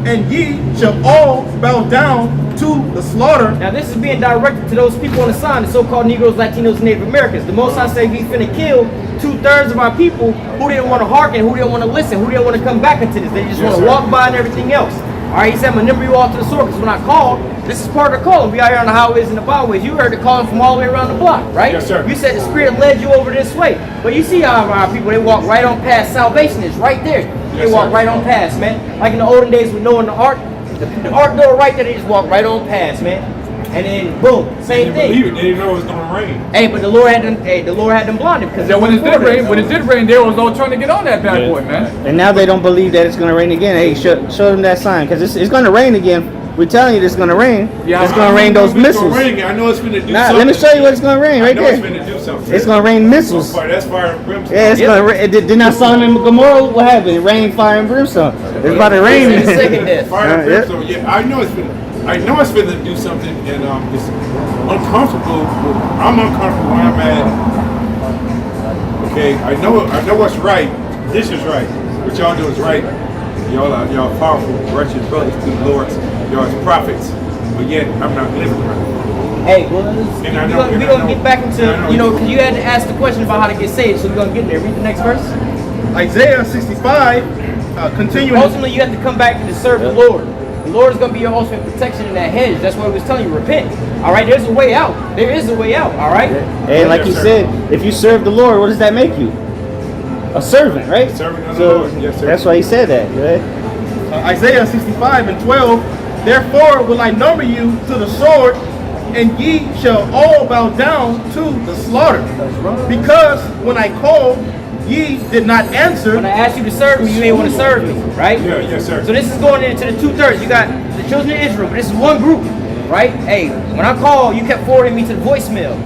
and ye shall all bow down to the slaughter. Now this is being directed to those people on the side, the so-called Negroes, Latinos, and Native Americans. The Most High say we finna kill 2/3 of our people who didn't want to hearken, who didn't want to listen, who didn't want to come back into this. They just want to walk by and everything else. All right, he said, I'm going to number you all to the sword, because when I called, this is part of the calling. We out here on the highways and the byways. You heard the calling from all the way around the block, right? Yes, sir. You said the Spirit led you over this way. But you see how our people, they walk right on past. Salvation is right there. They walk right on past, man. Like in the olden days with Noah and the ark, the ark door right there, they just walk right on past, man. And then boom, same thing. They didn't know it was gonna rain. Hey, but the Lord had them blinded because when it did rain, they was all trying to get on that bad boy, man. And now they don't believe that it's going to rain again. Hey, show them that sign, because it's going to rain again. We're telling you it's going to rain. Yeah, it's going to rain those missiles. I know it's going to do Nah, something. let me show you what it's going to rain right there. It's going to do something. It's going to rain missiles. That's fire and brimstone. Yeah, it's going to rain. Did not Sodom and Gomorrah? What happened? It rained fire and brimstone. It's about to rain. Fire and brimstone. Yeah, I know it's going to do something, and it's uncomfortable. I'm uncomfortable where I'm at. Okay, I know what's right. This is right. What y'all do is right. Y'all powerful, righteous brothers to the Lord. Y'all prophets. But yet, I'm not living right. Hey, well, we're going to get back into, because you had to ask the question about how to get saved, so we're going to get there. Read the next verse. Isaiah 65, continuing. Ultimately, you have to come back and to serve the Lord. The Lord is going to be your ultimate protection in that hedge. That's what he was telling you. Repent. All right, there's a way out. There is a way out. All right? And like he said, if you serve the Lord, what does that make you? A servant, right? Servant of the Lord. Yes, sir. That's why he said that, right? Isaiah 65 and 12. Therefore will I number you to the sword, and ye shall all bow down to the slaughter. Because when I called, ye did not answer. When I asked you to serve me, you ain't want to serve me, right? Yeah, yes, sir. So this is going into the 2/3. You got the children of Israel, but this is one group, right? Hey, when I called, you kept forwarding me to the voicemail.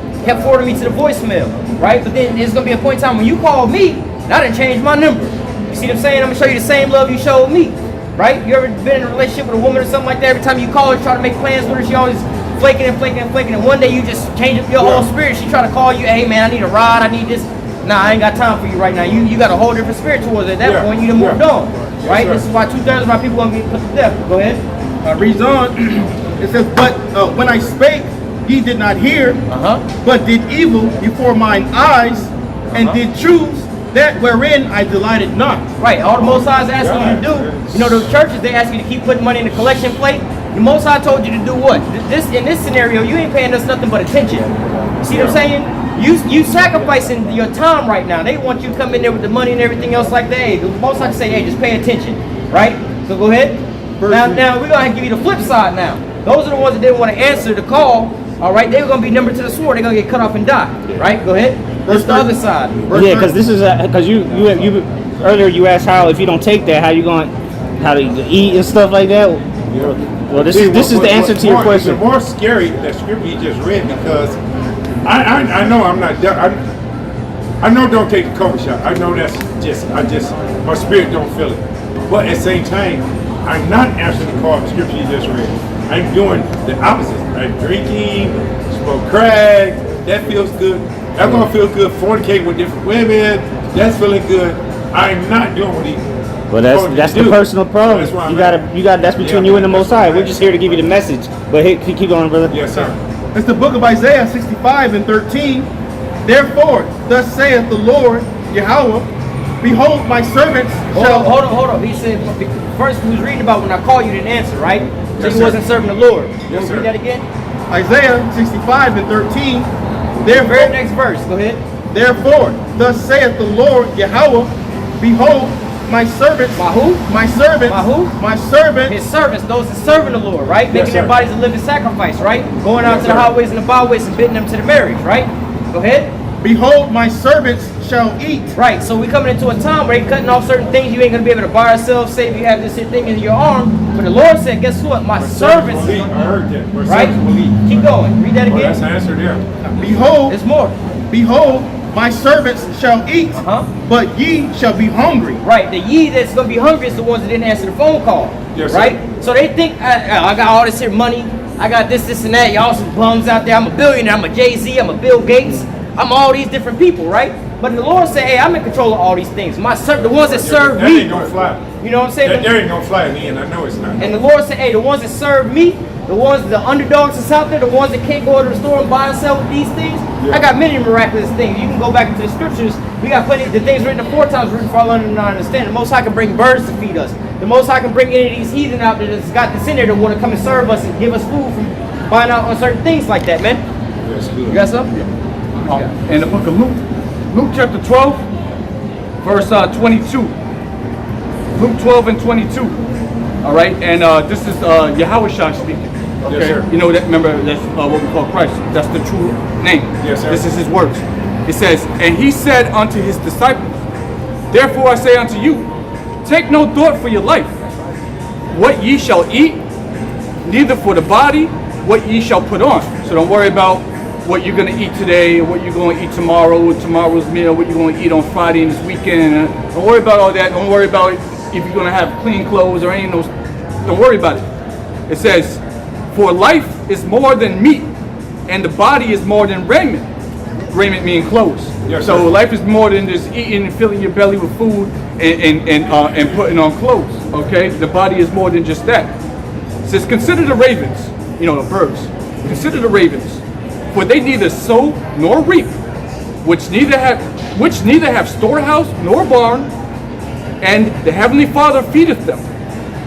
Right? But then there's going to be a point in time when you call me, and I didn't change my number. You see what I'm saying? I'm going to show you the same love you showed me. Right? You ever been in a relationship with a woman or something like that? Every time you call her, try to make plans with her, she always flaking. And one day you just change up your whole spirit. She try to call you, hey man, I need a ride, I need this. Nah, I ain't got time for you right now. You got a whole different spirit towards it. At that point, you done moved on. Right? This is why 2/3 of my people want to be put to death. Go ahead. Reads on. It says, but when I spake, ye did not hear, but did evil before mine eyes, and did choose that wherein I delighted not. Right, all the Most High is asking you to do, the churches, they ask you to keep putting money in the collection plate. The Most High told you to do what? In this scenario, you ain't paying us nothing but attention. You see what I'm saying? You sacrificing your time right now. They want you to come in there with the money and everything else like that. Hey, the Most High say, hey, just pay attention, right? So go ahead. Now we're going to give you the flip side now. Those are the ones that didn't want to answer the call. All right, they're going to be numbered to the sword. They're going to get cut off and die. Right? Go ahead. That's the other side. Yeah, because this is because you earlier you asked how if you don't take that how to eat and stuff like that. Well, this is the answer to your question. It's more scary that scripture you just read because I know I'm not I know don't take the COVID shot. I know that's my spirit don't feel it. But at the same time, I'm not answering the call of the scripture you just read. I'm doing the opposite. I'm drinking, smoke crack. That feels good. That's gonna feel good. Fornicating with different women. That's feeling good. I'm not doing what he. Well, that's the personal problem. You got that's between you and the Most High. We're just here to give you the message. But hey, keep going, brother. Yes, sir. It's the book of Isaiah 65 and 13. Therefore, thus saith the Lord Yahweh, behold, my servants shall. Hold on. He said first he was reading about when I called you didn't answer, right? So Yes, he wasn't serving the Lord. Yes, sir. Read that again. Isaiah 65 and 13. Therefore, Very next verse. Go ahead. Therefore, thus saith the Lord Yahweh, behold, my servants. My who? My servants. My who? My servants. His servants, those that serving the Lord, right? Making their sir. bodies a living sacrifice, right? Going out to the highways and the byways and bidding them to the marriage, right? Go ahead. Behold, my servants shall eat. Right, so we coming into a time where they cutting off certain things. You ain't going to be able to buy yourself, say if you have this here thing in your arm. But the Lord said, guess what? My servants. I heard that. Right? Keep going. Read that Well, again. that's the answer there. Behold, There's more. behold, my servants shall eat, but ye shall be hungry. Right, the ye that's going to be hungry is the ones that didn't answer the phone call. Yes, sir. right? So they think I got all this here money, I got this, and that. Y'all some bums out there. I'm a billionaire. I'm a Jay-Z. I'm a Bill Gates. I'm all these different people, right? But the Lord said, hey, I'm in control of all these things. The ones that serve that me. ain't gonna fly. You know what I'm saying? That ain't gonna fly me, and I know it's not. And the Lord said, hey, the ones that serve me, the underdogs that's out there, the ones that can't go to the store and buy and sell these things, Yeah. I got many miraculous things. You can go back into the scriptures. We got plenty of the things written 4 times written for all and not understand. The Most High can bring birds to feed us. The Most High can bring any of these heathen out there that's got this in there that want to come and serve us and give us food from buying out on certain things like that, man. That's good. You got something? In the book of Luke chapter 12, verse 22. Luke 12 and 22. All right, and this is Yahushua speaking. Okay, Yes, sir. you know that. Remember, that's what we call Christ. That's the true name. Yes, sir. This is his words. It says, and he said unto his disciples, therefore I say unto you, take no thought for your life, what ye shall eat, neither for the body, what ye shall put on. So don't worry about what you're going to eat today, or what you're going to eat tomorrow, tomorrow's meal, what you're going to eat on Friday and this weekend. Don't worry about all that. Don't worry about if you're going to have clean clothes or any of those. Don't worry about it. It says, for life is more than meat, and the body is more than raiment. Raiment meaning clothes. Yes, so sir. life is more than just eating and filling your belly with food and putting on clothes. Okay, the body is more than just that. It says, consider the ravens, you know, the birds. Consider the ravens, for they neither sow nor reap, which neither have storehouse nor barn, and the heavenly Father feedeth them.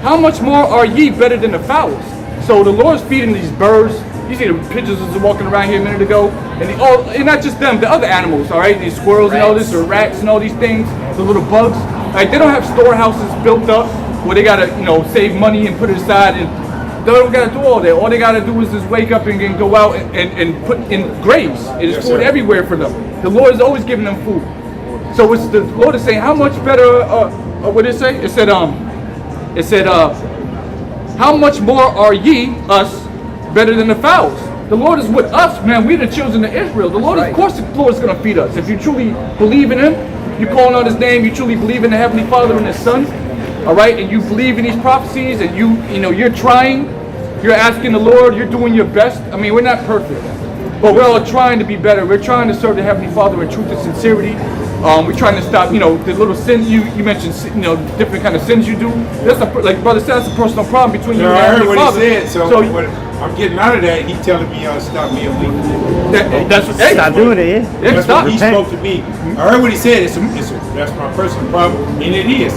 How much more are ye better than the fowls? So the Lord's feeding these birds. You see the pigeons was walking around here a minute ago, and not just them, the other animals, all right? These squirrels and all this, or rats and all these things, the little bugs. Like, they don't have storehouses built up where they gotta, save money and put it aside, and they don't gotta do all that. All they gotta do is just wake up and go out and put in graves. There's Yes, food sir. everywhere for them. The Lord is always giving them food. So it's the Lord is saying, how much better? What did it say? It said, how much more are ye, us, better than the fowls? The Lord is with us, man. We the children of Israel. The Lord, of course, the Lord is going to feed us. If you truly believe in Him, you calling on His name, you truly believe in the Heavenly Father and His Son, all right, and you believe in these prophecies, and you're trying, you're asking the Lord, you're doing your best. I mean, we're not perfect, but we're all trying to be better. We're trying to serve the Heavenly Father in truth and sincerity. We're trying to stop, the little sin you mentioned, different kind of sins you do. That's like Brother said, that's a personal problem between you and I your heard Father. what he said, so what I'm getting out of that, he telling me stop me a week. Stop doing it, yeah. That's stop. what he spoke to me. I heard what he said. That's my personal problem, and it is.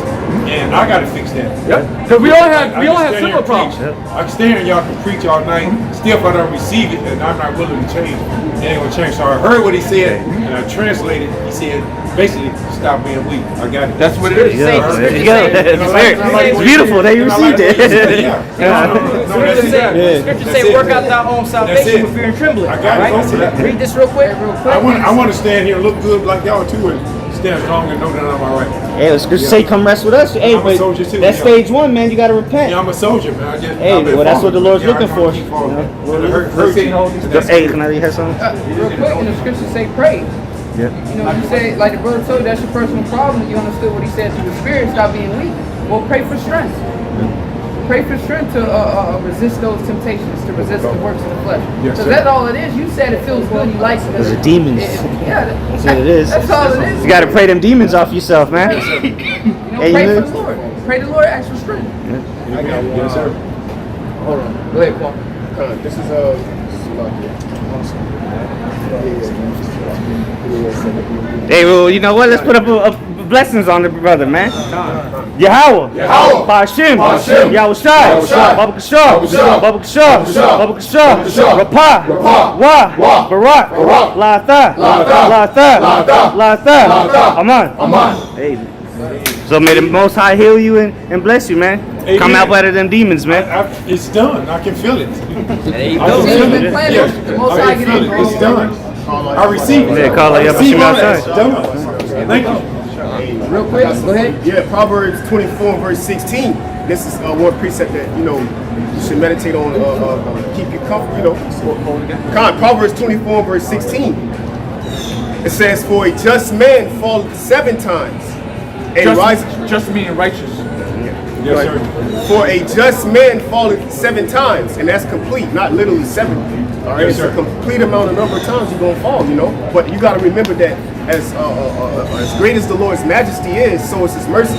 And I got to fix that. Yeah, because we all have I can stand similar here and problems. preach. I can stand here and y'all can preach all night. Still, if I don't receive it, then I'm not willing to change. It ain't gonna change. So I heard what he said, and I translated. He said, basically, stop being weak. I got it. That's what it is. There you go. It's beautiful. They received it. Scripture say, work out thy own salvation with fear and trembling. I got it. Go for that. Read this real quick. I want to stand here and look good like y'all too, and stand strong and know that I'm all right. Hey, the scripture say, come rest with us. Hey, I'm a but soldier too, that's yeah. stage 1, man. You got to repent. Yeah, I'm a soldier, man. Hey, well, that's what the Lord's looking for. Hey, Hey, can I read something? Real quick, and the scriptures say pray. Yeah. You say, like the brother told you, that's your personal problem. You understood what he said through the Spirit, stop being weak. Well, pray for strength. Pray for strength to resist those temptations, to resist the works of the flesh. Yes, So sir. that's all it is. You said it feels good, you like it. Those are demons. That's what it is. That's all it is. You got to pray them demons off yourself, man. Hey, Pray you for the Lord. Pray the Lord, ask for strength. Yes, sir. Hold on. Go ahead, Paul. This is Hey, well, you know what? Let's put up blessings on the brother, man. Yahweh. Ba'ashim. Yahweh Shai. Baba Kashar. Baba Kashar. Baba Kashar. Rapah. Wa. Barak. Latha. Aman. Hey. So may the Most High heal you and bless you, man. Amen. Come out better than demons, man. It's done. I can feel it. There you I go. can feel Been it. planted. Yeah. The Most I High can get feel it. it. It's done. I receive it. Yeah, call it I up, receive see all me that. outside. It's done. Thank you. Real quick, go ahead. Yeah, Proverbs 24 verse 16. This is one precept that you should meditate on. Keep you comfortable. Proverbs 24 verse 16. It says, "For a just man falleth 7 times, and rises." Just meaning righteous. Yes, sir. For a just man falleth 7 times, and that's complete, not literally 7. All right, Yes, it's a complete amount of number of times you're gonna fall, you know. But you got to remember that as great as the Lord's majesty is, so is His mercy.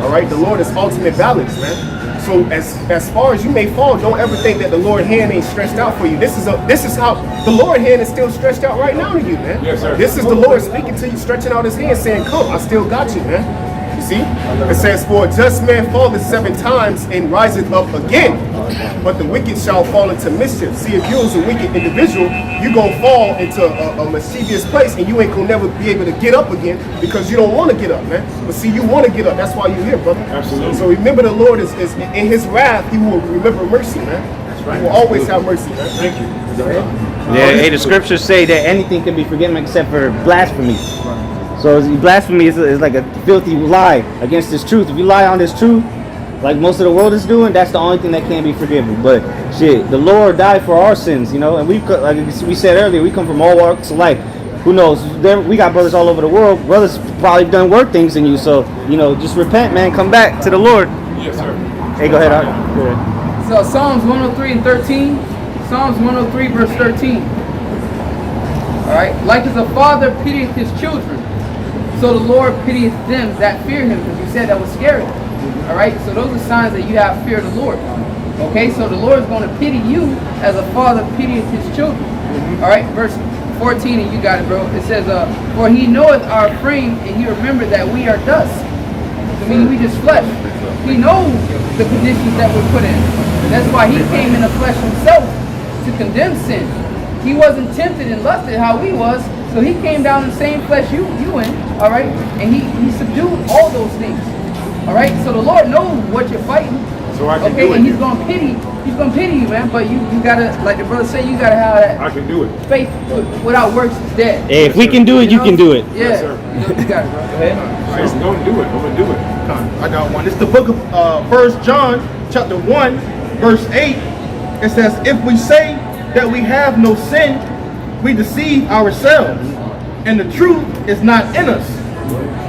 All right, the Lord is ultimate balance, man. So as far as you may fall, don't ever think that the Lord's hand ain't stretched out for you. This is how the Lord's hand is still stretched out right now to you, man. Yes, sir. This is the Lord speaking to you, stretching out His hand, saying, "Come, I still got you, man." You see? It says, "For a just man falleth 7 times and riseth up again, but the wicked shall fall into mischief." See, if you as a wicked individual, you gonna fall into a mischievous place, and you ain't gonna never be able to get up again because you don't want to get up, man. But see, you want to get up. That's why you're here, brother. Absolutely. So remember, the Lord is in His wrath. He will remember mercy, man. That's right. He will always have mercy, man. Thank you. Yeah, hey, the scriptures say that anything can be forgiven except for blasphemy. So blasphemy is like a filthy lie against this truth. If you lie on this truth, like most of the world is doing, that's the only thing that can be forgiven. But shit, the Lord died for our sins, you know, and like we said earlier, we come from all walks of life. Who knows? We got brothers all over the world. Brothers probably done worse things than you. So, you know, just repent, man. Come back to the Lord. Yes, sir. Hey, go ahead, Art. Go ahead. So Psalms 103 and 13. Psalms 103 verse 13. Alright. Like as a father pitieth his children, so the Lord pitieth them that fear him. Because you said that was scary. Alright. So those are signs that you have fear of the Lord. Okay. So the Lord is going to pity you as a father pitieth his children. Alright. Verse 14, and you got it, bro. It says, for He knoweth our frame, and He remembered that we are dust. I mean, we just flesh. He knows the conditions that we're put in. That's why He came in the flesh Himself to condemn sin. He wasn't tempted and lusted how we was, so He came down in the same flesh you in, all right? And he subdued all those things, all right? So the Lord knows what you're fighting, So I can okay? do it. And He's gonna pity you, man. But you gotta, like the brother said, you gotta have that I can do it. faith without works is dead. Hey, if we can do it, you can do it. Yeah, Yes, sir. you got it, bro. Go ahead. I'm going to do it. I'm going to do it. I got one. It's the book of 1 John chapter 1 verse 8. It says, if we say that we have no sin, we deceive ourselves, and the truth is not in us.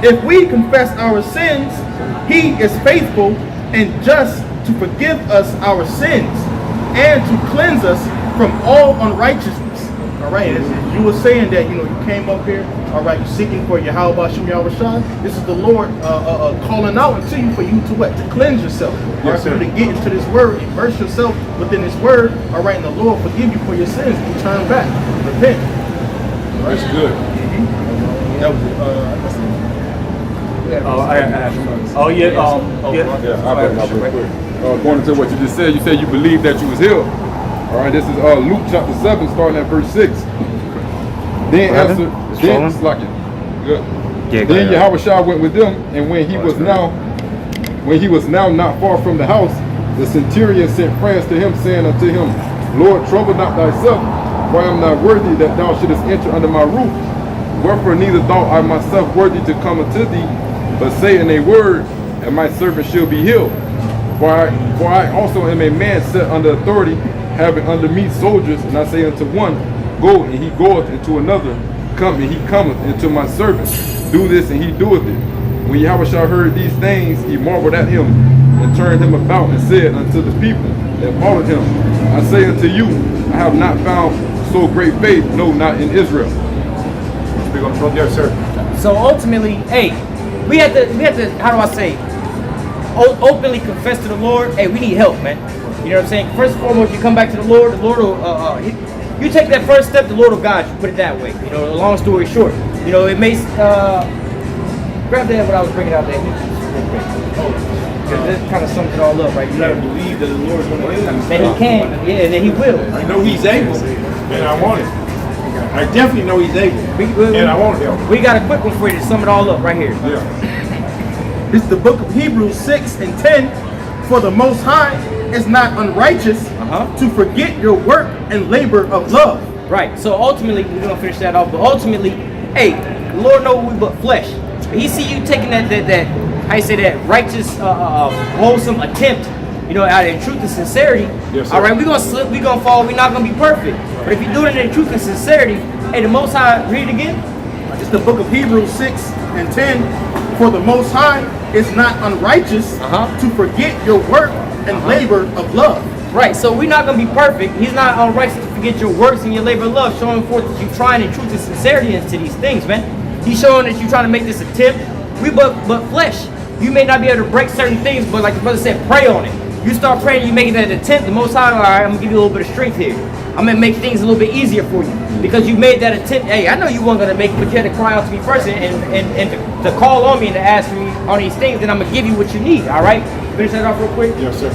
If we confess our sins, He is faithful and just to forgive us our sins and to cleanse us from all unrighteousness. All right, as you were saying that, you know, you came up here, all right, you're seeking for Yahweh Bashem Yahweh Shah. This is the Lord calling out to you for you to what? To cleanse yourself. All right, for you to get into this word, immerse yourself within this word, all right, and the Lord forgive you for your sins. You turn back, repent. All right? That's good. That was According to what you just said, you said you believe that you was healed. All right, this is Luke chapter 7, starting at verse 6. Then answered, then Yahweh went with them, and when he was now not far from the house, the centurion sent friends to him, saying unto him, Lord, trouble not thyself, for I am not worthy that thou shouldest enter under my roof. Wherefore neither thought I myself worthy to come unto thee, but say in a word, and my servant shall be healed. For I also am a man set under authority, having under me soldiers, and I say unto one, go, and he goeth, and to another, come, and he cometh, and to my servant, do this, and he doeth it. When Yahweh heard these things, he marveled at him, and turned him about, and said unto the people that followed him, I say unto you, I have not found so great faith, no, not in Israel. Yes, sir. So ultimately, hey, we have to, how do I say, openly confess to the Lord, hey, we need help, man. You know what I'm saying? First and foremost, you come back to the Lord will, you take that first step, the Lord will guide you, put it that way. You know, long story short. You know, it may, grab that what I was bringing out there. This kind of sums it all up, right? You gotta believe that the Lord is going to heal you. That He can, yeah, that He will. I know He's able, and I want it. I definitely know He's able, and I want it. We got a quick one for you to sum it all up right here. Yeah. This is the book of Hebrews 6 and 10. For the Most High is not unrighteous to forget your work and labor of love. Right. So ultimately, we're gonna finish that off. But ultimately, hey, the Lord knows we but flesh. He see you taking that how you say that righteous, wholesome attempt, you know, out of truth and sincerity. Yes, sir. All right, we're gonna slip, we're gonna fall, we're not gonna be perfect. But if you do it in truth and sincerity, hey, the Most High, read it again. It's the book of Hebrews 6 and 10. For the Most High is not unrighteous to forget your work and labor of love. Right, so we're not going to be perfect. He's not unrighteous to forget your works and your labor of love, showing forth that you're trying in truth and sincerity into these things, man. He's showing that you're trying to make this attempt. We but flesh. You may not be able to break certain things, but like the brother said, pray on it. You start praying, you making that attempt, the Most High, all right, I'm going to give you a little bit of strength here. I'm going to make things a little bit easier for you. Because you made that attempt. Hey, I know you weren't going to make it, but you had to cry out to me first and to call on me and to ask me on these things, and I'm going to give you what you need, all right? Finish that off real quick. Yes, sir.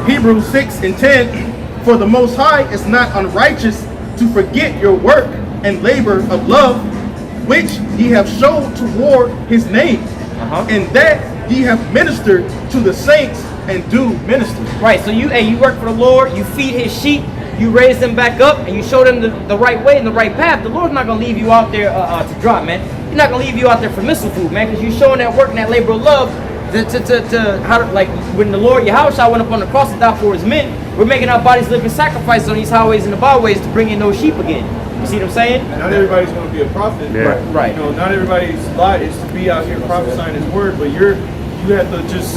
Hebrews 6:10. For the Most High is not unrighteous to forget your work and labor of love, which ye have showed toward his name, and that ye have ministered to the saints and do minister. Right, so you work for the Lord, you feed his sheep, you raise them back up, and you show them the right way and the right path. The Lord's not going to leave you out there to drop, man. He's not going to leave you out there for missile food, man, because you're showing that work and that labor of love like when the Lord Yahushua went up on the cross and died for his men, we're making our bodies living sacrifices on these highways and the byways to bring in those sheep again. You see what I'm saying? Not everybody's going to be a prophet. Yeah. Right. You know, not everybody's lot is to be out here prophesying his word, but you have to just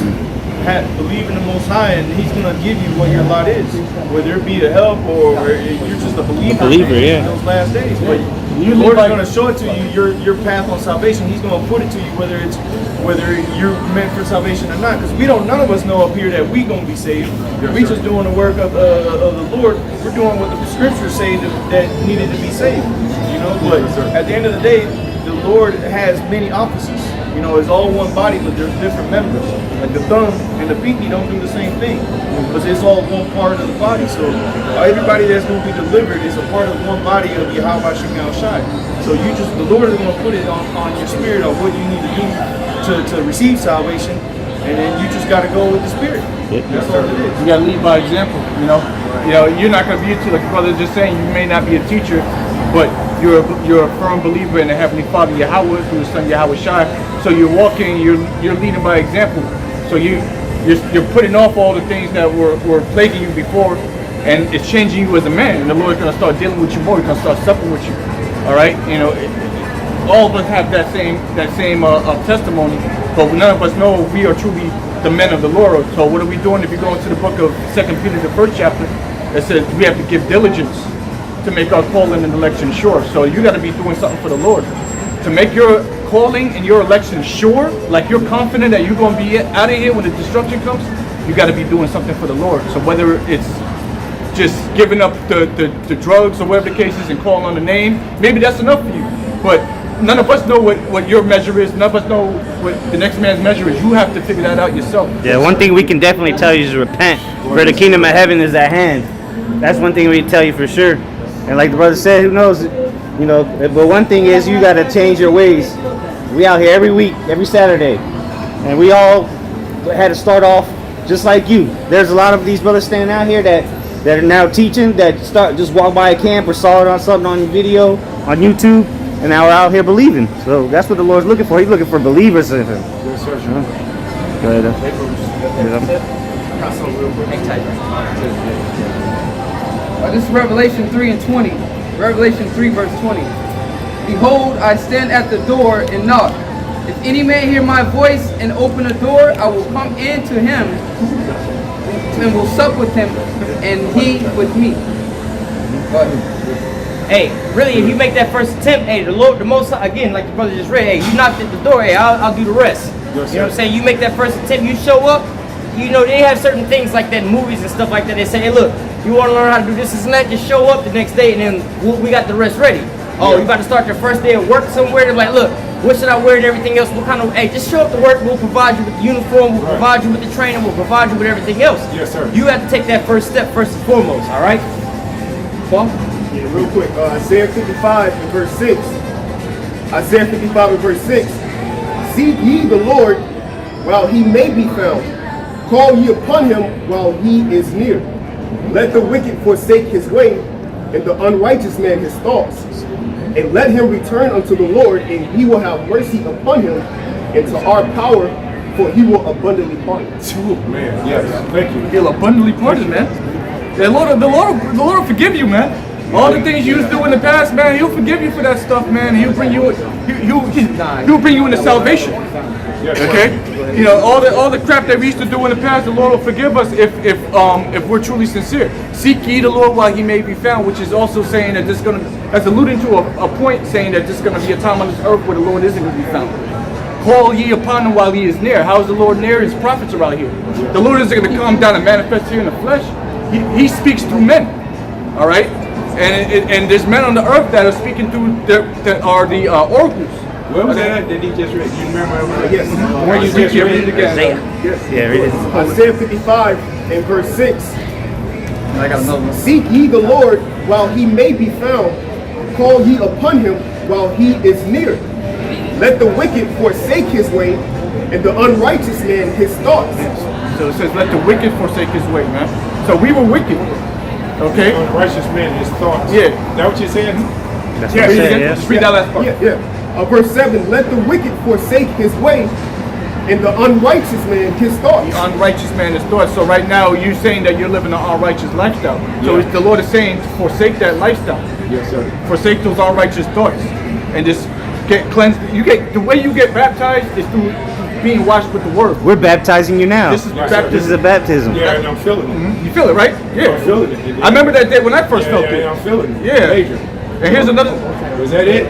believe in the Most High, and he's going to give you what your lot is, whether it be to help or you're just a believer in those last days. But the Lord is going to show it to you, your path on salvation. He's going to put it to you whether you're meant for salvation or not, because none of us know up here that we going to be saved. We just doing the work of the Lord. We're doing what the scriptures say that needed to be saved. You know, but at the end of the day, the Lord has many offices. You know, it's all one body, but there's different members. Like the thumb and the pinky don't do the same thing, because it's all one part of the body. So everybody that's going to be delivered is a part of one body of Yahweh Shekinah Shai. So the Lord is going to put it on your spirit of what you need to do to receive salvation, and then you just got to go with the Spirit. That's all it is. You got to lead by example. You know, you're not going to be like the brother just saying. You may not be a teacher, but you're a firm believer in the Heavenly Father Yahweh through His Son Yahweh Shai. So you're walking, you're leading by example. So you're putting off all the things that were plaguing you before, and it's changing you as a man. And the Lord's going to start dealing with you more. He's going to start supping with you. All right, you know. All of us have that same testimony, but none of us know we are truly the men of the Lord. So what are we doing? If you go into the book of 2 Peter, the 1st chapter, it says we have to give diligence to make our calling and election sure. So you got to be doing something for the Lord to make your calling and your election sure. Like you're confident that you're going to be out of here when the destruction comes. You got to be doing something for the Lord. So whether it's just giving up the drugs or whatever the case is and calling on the name, maybe that's enough for you. But none of us know what your measure is. None of us know what the next man's measure is. You have to figure that out yourself. Yeah, one thing we can definitely tell you is repent, for the kingdom of heaven is at hand. That's one thing we can tell you for sure. And like the brother said, who knows, you know, but one thing is you got to change your ways. We out here every week, every Saturday, and we all had to start off just like you. There's a lot of these brothers standing out here that are now teaching, that just walk by a camp or saw it on something on video, on YouTube, and now we're out here believing. So that's what the Lord's looking for. He's looking for believers in Him. Yes, sir. Go ahead. This is Revelation 3:20. Revelation 3 verse 20. Behold, I stand at the door and knock. If any man hear my voice and open the door, I will come in to him and will sup with him and he with me. Hey, really, if you make that first attempt, hey, the Most High, again, like the brother just read, hey, you knocked at the door, hey, I'll do the rest. You know what I'm saying? You make that first attempt, you show up. You know, they have certain things like that in movies and stuff like that. They say, hey, look, you want to learn how to do this and that, just show up the next day and then we got the rest ready. Oh, you about to start your first day of work somewhere? They're like, look, what should I wear and everything else? What kind of, hey, just show up to work. We'll provide you with the uniform. We'll provide you with the training. We'll provide you with everything else. Yes, sir. You have to take that first step first and foremost, all right? Paul? Yeah, real quick. Isaiah 55 and verse 6. Isaiah 55 and verse 6. Seek ye the Lord while he may be found. Call ye upon him while he is near. Let the wicked forsake his way, and the unrighteous man his thoughts. And let him return unto the Lord, and he will have mercy upon him, and to our power, for he will abundantly pardon. Man, yes, thank you. He'll abundantly pardon, man. The Lord will forgive you, man. All the things you used to do in the past, man, He'll forgive you for that stuff, man. He'll bring you. He'll bring you into salvation. Okay, you know all the crap that we used to do in the past. The Lord will forgive us if we're truly sincere. Seek ye the Lord while He may be found, which is also saying that that's alluding to a point saying that there's going to be a time on this earth where the Lord isn't going to be found. Call ye upon Him while He is near. How is the Lord near? His prophets are out here. The Lord isn't going to come down and manifest here in the flesh. He speaks through men. All right, and there's men on the earth that are speaking through that are the oracles. What was that he just read? You remember? Yes. Where you just read it again? Yes. Yeah, read it. Isaiah 55 and verse 6. I got another one. Seek ye the Lord while He may be found. Call ye upon Him while He is near. Let the wicked forsake his way, and the unrighteous man his thoughts. So it says, let the wicked forsake his way, man. So we were wicked. Okay? Unrighteous man, his thoughts. Yeah. Is that what you're saying? That's Yeah, what read it it said, again. yeah. Just read that last part. Yeah. Verse 7, let the wicked forsake his way, and the unrighteous man his thoughts. The unrighteous man is thoughts. So right now you're saying that you're living an unrighteous lifestyle. So the Lord is saying to forsake that lifestyle. Yes, sir. Forsake those unrighteous thoughts. And just get cleansed. The way you get baptized is through being washed with the word. We're baptizing you now. This is baptism. This is a baptism. Yeah, and I'm feeling it. You feel it, right? Yeah. I'm feeling it. I remember that day when I first felt it. I'm feeling it. Yeah. Major. And here's another. Was that it?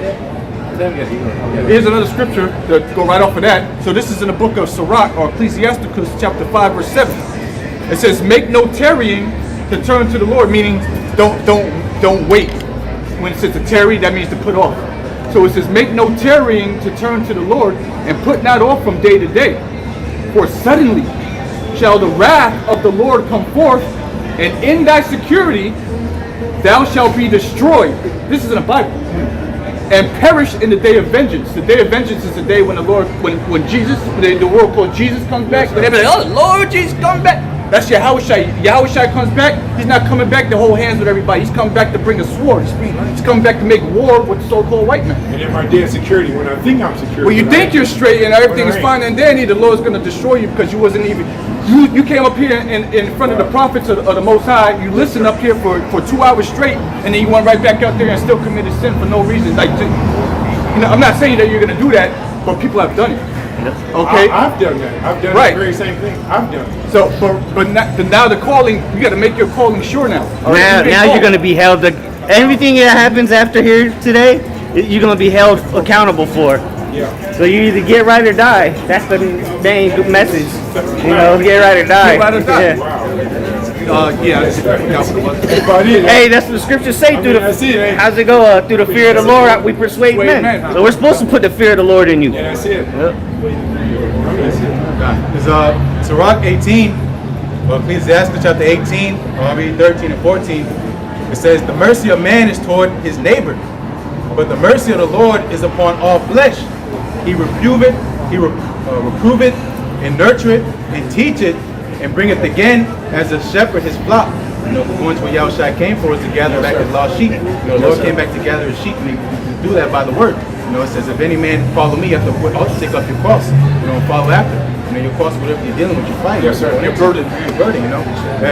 Here's another scripture to go right off of that. So this is in the book of Sirach or Ecclesiasticus chapter 5 verse 7. It says, make no tarrying to turn to the Lord, meaning don't wait. When it says to tarry, that means to put off. So it says, make no tarrying to turn to the Lord, and put not off from day to day. For suddenly shall the wrath of the Lord come forth, and in thy security thou shalt be destroyed. This is in the Bible. And perish in the day of vengeance. The day of vengeance is the day when the Lord, when Jesus, the world called Jesus comes back. But they be like, oh, Lord Jesus comes back. That's Yahushua. Yahushua comes back. He's not coming back to hold hands with everybody. He's coming back to bring a sword. He's coming back to make war with the so-called white man. And in my day of security, when I think I'm secure. Well, you think you're straight and everything is fine, and then the Lord's going to destroy you because you wasn't even. You came up here in front of the prophets of the Most High. You listened up here for 2 hours straight, and then you went right back out there and still committed sin for no reason. Like, I'm not saying that you're going to do that, but people have done it. Okay, I've done that. I've done the very same thing. I've done it. So, but now the calling, you got to make your calling sure now. Now you're going to be held. Everything that happens after here today, you're going to be held accountable for. Yeah. So you either get right or die. That's the main message. You know, get right or die. Get right or die. Yeah. Yeah. Hey, that's what the scriptures say. How's it go? Through the fear of the Lord, we persuade men. So we're supposed to put the fear of the Lord in you. Yeah, that's it. It's Sirach 18, or Ecclesiastes chapter 18, or I'll read 13 and 14. It says, the mercy of man is toward his neighbor, but the mercy of the Lord is upon all flesh. He reproveth, and nurtureth, and teacheth, and bringeth again as a shepherd his flock. You know, the points where Yahushua came for us to gather back his lost sheep. You know, the Lord came back to gather his sheep, and he do that by the word. You know, it says, if any man follow me, you have to also take up your cross, you know, and follow after. You know, your cross, whatever you're dealing with, you're fighting. Yes, sir. When you're burdened, you know.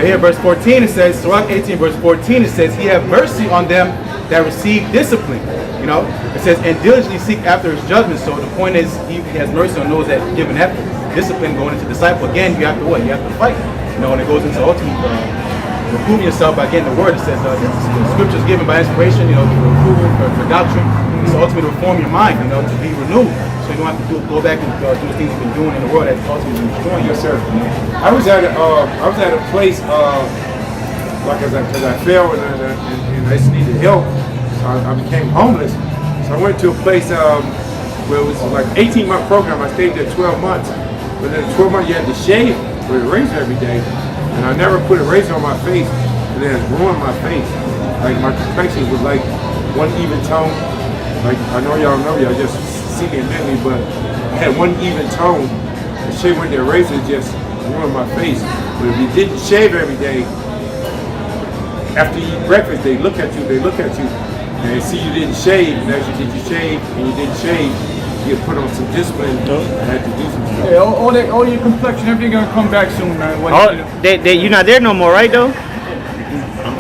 Here, verse 14, it says, Sirach 18, verse 14, it says, he have mercy on them that receive discipline. You know, it says, and diligently seek after his judgment. So the point is, he has mercy on those that give an effort. Discipline going into disciple. Again, you have to what? You have to fight. You know, and it goes into ultimate reproving yourself by getting the word. It says, the scriptures given by inspiration, you know, to reprove for doctrine. It's ultimately to reform your mind, you know, to be renewed. So you don't have to go back and do the things you've been doing in the world that's ultimately destroying you. Yes, sir. I was at a place, like because I fell and I just needed help. So I became homeless. So I went to a place where it was like an 18-month program. I stayed there 12 months. But in 12 months, you had to shave with a razor every day. And I never put a razor on my face, and then it ruined my face. Like my complexion was like one even tone. Like I know y'all know, y'all just see me admittedly, but I had one even tone. The shave with the razor just ruined my face. But if you didn't shave every day, after you eat breakfast, they look at you, and they see you didn't shave, and as you did you shave, and you didn't shave, you put on some discipline, and had to do some stuff. Yeah, all your complexion, everything gonna come back soon, man. You're not there no more, right, though?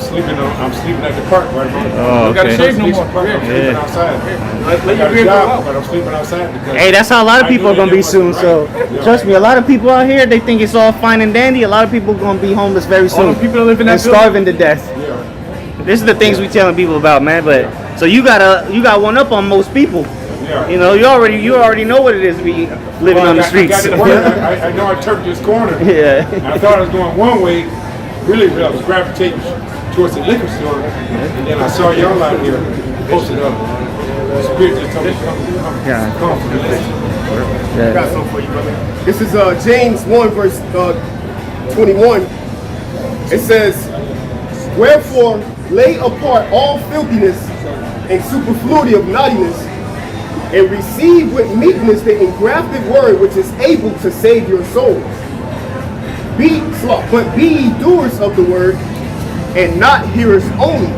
sleeping at the park right now. Oh, You gotta okay. shave no more. I'm sleeping outside. Let I your got a beard grow job, out. but I'm sleeping outside because Hey, that's how a lot of people are gonna be soon. So trust me, a lot of people out here, they think it's all fine and dandy. A lot of people gonna be homeless very All soon the people that live in that and starving to death. yeah. This is the things we telling people about, man. But so you got one up on most people. Yeah. You know, you already know what it is to be living on the streets. I know I turned this corner. Yeah. And I thought I was going one way. Really, I was gravitating towards the liquor store. And then I saw y'all out here posted up. The Spirit just told me to come from the list. I got something for you, brother. This is James 1 verse 21. It says, wherefore lay apart all filthiness and superfluity of naughtiness, and receive with meekness the engrafted word which is able to save your souls. But be ye doers of the word, and not hearers only,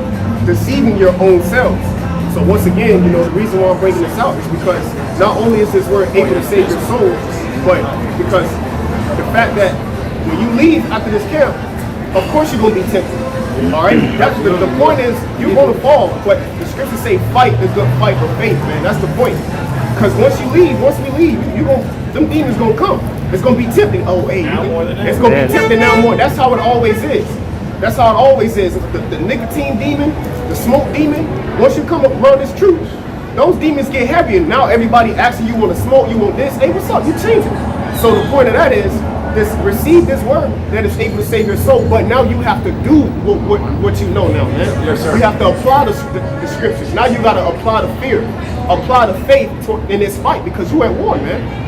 deceiving your own selves. So once again, you know, the reason why I'm bringing this out is because not only is this word able to save your soul, but because the fact that when you leave after this camp, of course you're going to be tempted. All right? That's the point is you're going to fall, but the scriptures say fight the good fight of faith, man. That's the point. Because once we leave, them demons going to come. It's going to be tempting. Oh, hey, it's going to be tempting now more. That's how it always is. That's how it always is. The nicotine demon, the smoke demon, once you come around this truth, those demons get heavier. Now everybody asking you want to smoke, you want this. Hey, what's up? You changing. So the point of that is, receive this word that is able to save your soul, but now you have to do what you know now, man. Yes, sir. You have to apply the scriptures. Now you got to apply the fear, apply the faith in this fight, because you at war, man.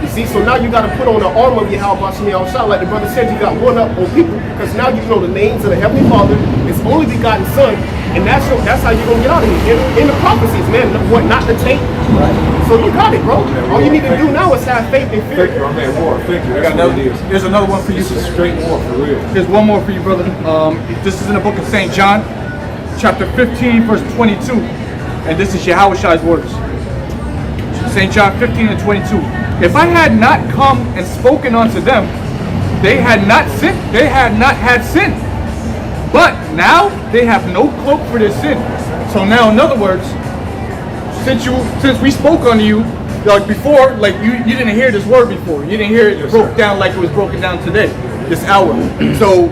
You see, so now you got to put on the armor of Yahweh Shah, like the brother said, you got one up on people, because now you know the names of the Heavenly Father, His only begotten Son, and that's how you're going to get out of here. In the prophecies, man, what not to take. Right. So you got it, bro. All you need to do now is have faith and fear. Thank you, I'm at war. Thank you. I got That's what it is. There's another one for you. This is straight war for real. There's one more for you, brother. This is in the book of St. John, chapter 15, verse 22. And this is Yahweh Shai's words. St. John 15 and 22. If I had not come and spoken unto them, they had not sinned. They had not had sin. But now they have no cloak for their sin. So now, in other words, since we spoke unto you, like before, like you didn't hear this word before. You didn't hear it broke down like it was broken down today, this hour. So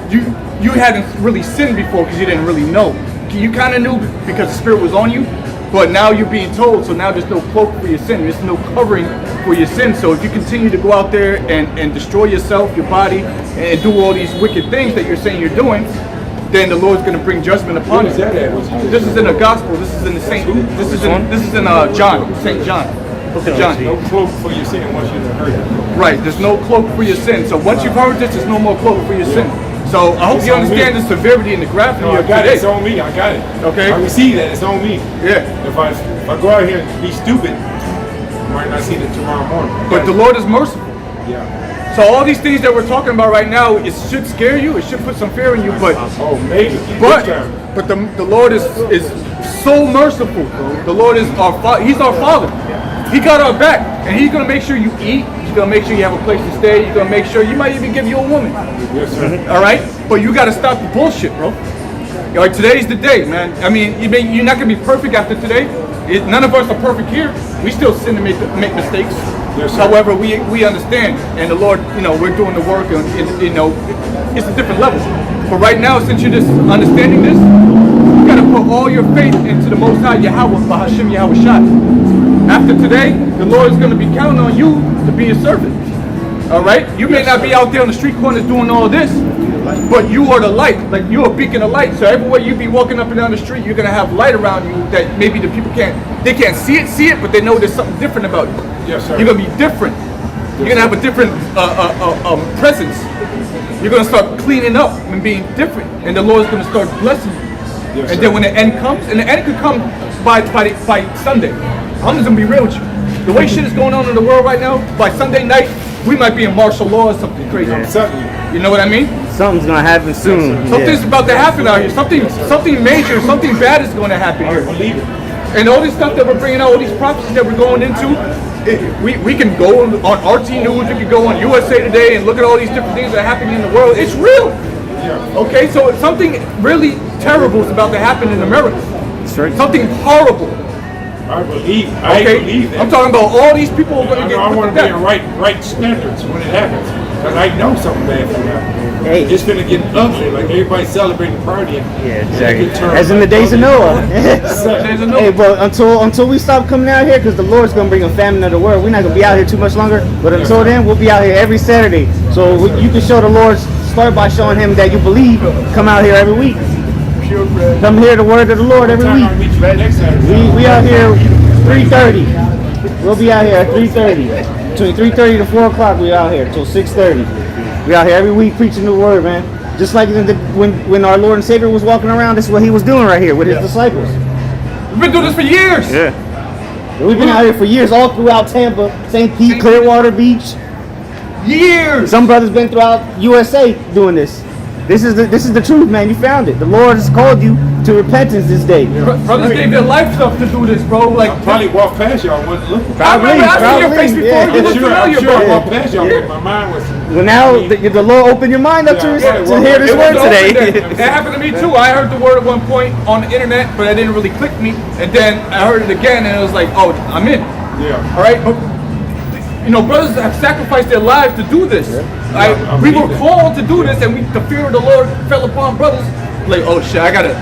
you hadn't really sinned before because you didn't really know. You kind of knew because the Spirit was on you, but now you're being told. So now there's no cloak for your sin. There's no covering for your sin. So if you continue to go out there and destroy yourself, your body, and do all these wicked things that you're saying you're doing, then the Lord's going to bring judgment upon you. This is in the gospel. This is in the Saint. This is in John, St. John, Book of John. No cloak for your sin once you've heard it. Right. There's no cloak for your sin. So once you've heard this, there's no more cloak for your sin. So I hope you understand the severity and the gravity No, I of got today. it. It's on me. I got it. Okay. I receive that. It's on me. Yeah. If I go out here and be stupid, I might not see it tomorrow morning. But the Lord is merciful. Yeah. So all these things that we're talking about right now, it should scare you. It should put some fear in you. But maybe. But the Lord is so merciful. The Lord is our Father. He's our Father. He got our back, and He's gonna make sure you eat. He's gonna make sure you have a place to stay. He's gonna make sure you might even give you a woman. Yes, sir. All right, but you gotta stop the bullshit, bro. All right, today's the day, man. I mean, you're not gonna be perfect after today. None of us are perfect here. We still sin and make mistakes. Yes, sir. However, we understand, and the Lord, we're doing the work, and it's a different level. But right now, since you're just understanding this, you gotta put all your faith into the Most High Yahweh, Bahashim Yahweh Shai. After today, the Lord is going to be counting on you to be a servant. All right? You may not be out there on the street corners doing all this, but you are the light. Like, you're a beacon of light. So everywhere you be walking up and down the street, you're going to have light around you that maybe the people can't see it, but they know there's something different about you. Yes, sir. You're going to be different. You're going to have a different presence. You're going to start cleaning up and being different. And the Lord's going to start blessing you. Yes, and then when the end comes, and the end could come by Sunday. I'm just gonna be real with you. The way shit is going on in the world right now, by Sunday night, we might be in martial law or something crazy. You know what I mean? Something's gonna happen soon. Something's about to happen out here. Something major, something bad is going to happen here. Believe it. And all this stuff that we're bringing out, all these prophecies that we're going into, we can go on RT News, we can go on USA Today and look at all these different things that are happening in the world. It's real. Okay, so something really terrible is about to happen in America. That's right. Something horrible. I believe that. I'm talking about all these people are going to get I put want to to be in death. right standards when it happens. Because I know something bad will happen. Hey. It's going to get ugly. Like everybody celebrating partying. Yeah, exactly. It turns As in the days of Noah. Days of Noah. Hey, but until we stop coming out here, because the Lord's gonna bring a famine of the world, we're not gonna be out here too much longer. But until then, we'll be out here every Saturday. So you can show the Lord. Start by showing Him that you believe. Come out here every week. Come hear the word of the Lord every I'll week. meet you next Saturday. We out here 3:30. We'll be out here at 3:30. Between 3:30 to 4 o'clock, we out here till 6:30. We out here every week preaching the word, man. Just like when our Lord and Savior was walking around, this is what He was doing right here with His disciples. We've been doing this for years. Yeah. We've been out here for years, all throughout Tampa, St. Pete, Clearwater Beach. Years. Some brothers been throughout USA doing this. This is the truth, man. You found it. The Lord has called you to repentance this day. Brothers gave their life stuff to do this, bro. Like, I probably walked past y'all. Wasn't looking. I remember I seen your face before. You look I'm familiar, sure I bro. walked past y'all, but my mind was. Well, now the Lord opened your mind up to hear this It word was open today. then. That happened to me too. I heard the word at one point on the internet, but it didn't really click me. And then I heard it again, and it was like, oh, I'm in. Yeah. All right, but you know, brothers have sacrificed their lives to do this. Right? We were called to do this, and the fear of the Lord fell upon brothers. Like, oh shit, I gotta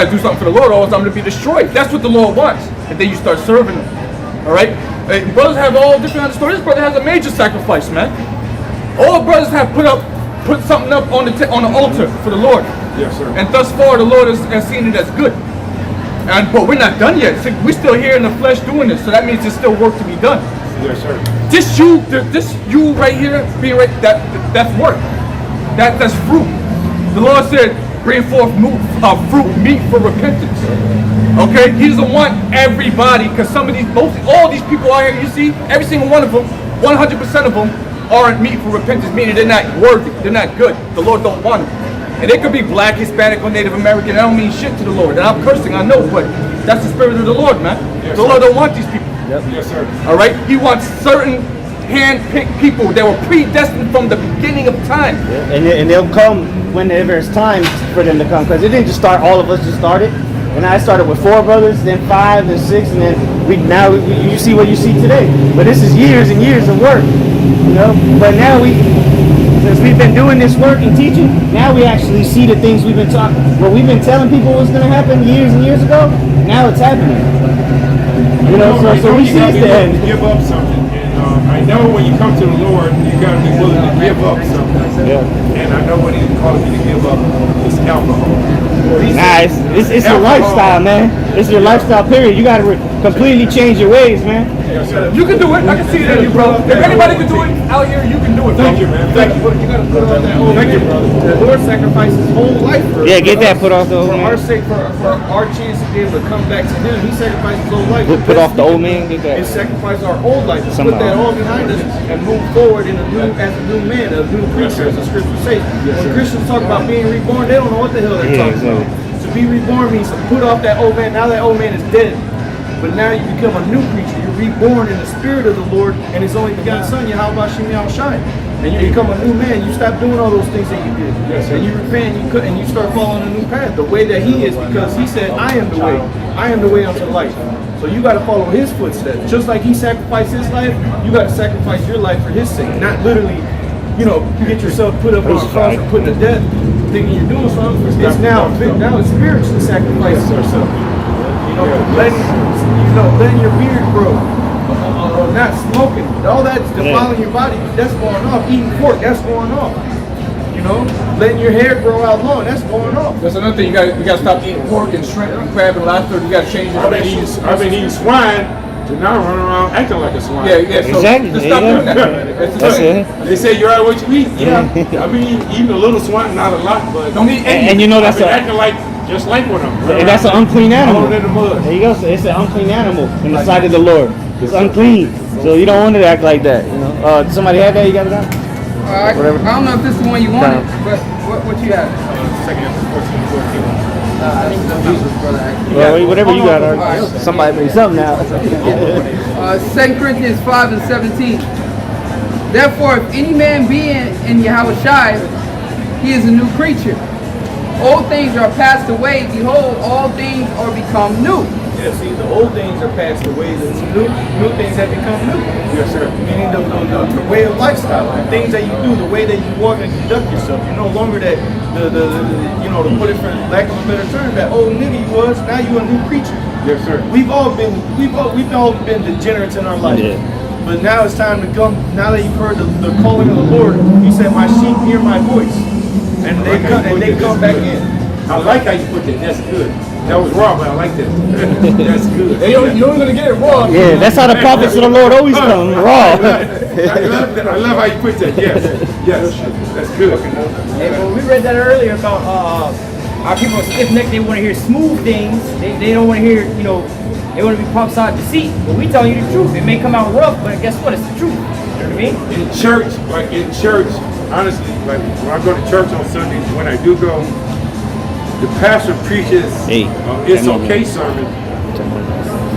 do something for the Lord, or else I'm gonna be destroyed. That's what the Lord wants. And then you start serving Him. All right, and brothers have all different stories. This brother has a major sacrifice, man. All brothers have put something up on the altar for the Lord. Yes, sir. And thus far, the Lord has seen it as good. But we're not done yet. We're still here in the flesh doing this, so that means there's still work to be done. Yes, sir. This you right here, being right, that's work. That's fruit. The Lord said, bring forth fruit meet for repentance. Okay? He doesn't want everybody, because all these people out here, you see, every single one of them, 100% of them aren't meet for repentance, meaning they're not worthy, they're not good. The Lord don't want them. And they could be black, Hispanic, or Native American. I don't mean shit to the Lord. And I'm cursing, I know, but that's the spirit of the Lord, man. Yes, the Lord don't want these people. Yes, sir. All right? He wants certain hand-picked people that were predestined from the beginning of time. And they'll come whenever it's time for them to come. Because it didn't just start, all of us just started. And I started with 4 brothers, then 5, then 6, and then you see what you see today. But this is years and years of work, you know. But now since we've been doing this work and teaching, now we actually see the things we've been talking. What we've been telling people was going to happen years and years ago, now it's happening. You know, so we see it's the end. Give up something. And I know when you come to the Lord, you got to be willing to give up something. Yeah. And I know what He calls you to give up is alcohol. Nah, it's your lifestyle, man. It's your lifestyle, period. You got to completely change your ways, man. Yes, sir. You can do it. I can see it in you, bro. If anybody can do it out here, you can do it, bro. Thank you, man. Thank you. You gotta put on that old Thank you, man. brother. The Lord sacrificed His whole life for Yeah, get for that us. put off the old For man. our sake, for our chance to be able to come back to Him, He sacrificed His whole life. Put off the old man, get that. And sacrifice our old life. Put Somehow. that all behind us and move forward as a new man, a new creature, as the Scripture says. When Christians talk about being reborn, they don't know what the hell they're talking about. To be reborn means to put off that old man. Now that old man is dead. But now you become a new creature. You're reborn in the spirit of the Lord and His only begotten Son, Yahweh Shem Shine. And you become a new man. You stop doing all those things that you did. Yes, and you repent and you start following a new path, the way that He is, because He said, I am the way. I am the way unto life. So you got to follow His footsteps. Just like He sacrificed His life, you got to sacrifice your life for His sake. Not literally, get yourself put up on a cross and put to death, thinking you're doing something. It's now it's spiritually sacrificing yourself. Letting your beard grow, not smoking, all that's defiling your body. That's going off. Eating pork, that's going off. Letting your hair grow out long, that's going off. That's another thing. You got to stop eating pork and shrimp and crab and lobster. You got to change your I've been eating swine. To now run around acting like a swine. Yeah. So Exactly. just stop doing that. That's it. They say you're right what you eat. Yeah. I mean, eating a little swine, not a lot, but Don't eat any. And you know that's I've been acting like just like one of them. and that's an unclean animal. Rolling in the mud. There you go. So it's an unclean animal in the sight of the Lord. It's unclean. So you don't want to act like that. Somebody had that? You got it down? Alright. Whatever. I don't know if this is the one you wanted, but what you have? I think the Jesus brother actually. Well, whatever you got. Alright. Somebody bring something out. 2 Corinthians 5 and 17. Therefore, if any man be in Yahushua, he is a new creature. Old things are passed away. Behold, all things are become new. Yeah, see, the old things are passed away. The new things have become new. Yes, sir. Meaning the way of lifestyle, the things that you do, the way that you walk and conduct yourself. You're no longer that to put it for lack of a better term, that old nigga you was. Now you a new creature. Yes, sir. We've all been degenerates in our life. Yeah. But now it's time to come. Now that you've heard the calling of the Lord, He said, "My sheep hear my voice," and they come back in. I like how you put that. That's good. That was raw, but I like that. That's good. Hey, you're only gonna get it raw. Yeah, that's how the prophets of the Lord always come, raw. I love that. I love how you put that. Yes, yes, that's good. Hey, well, we read that earlier about our people are stiff-necked. They want to hear smooth things. They don't want to hear, they want to be prophesied deceit. But we telling you the truth. It may come out rough, but guess what? It's the truth. You know what I mean? In church, honestly, like when I go to church on Sundays, when I do go, the pastor preaches it's okay sermon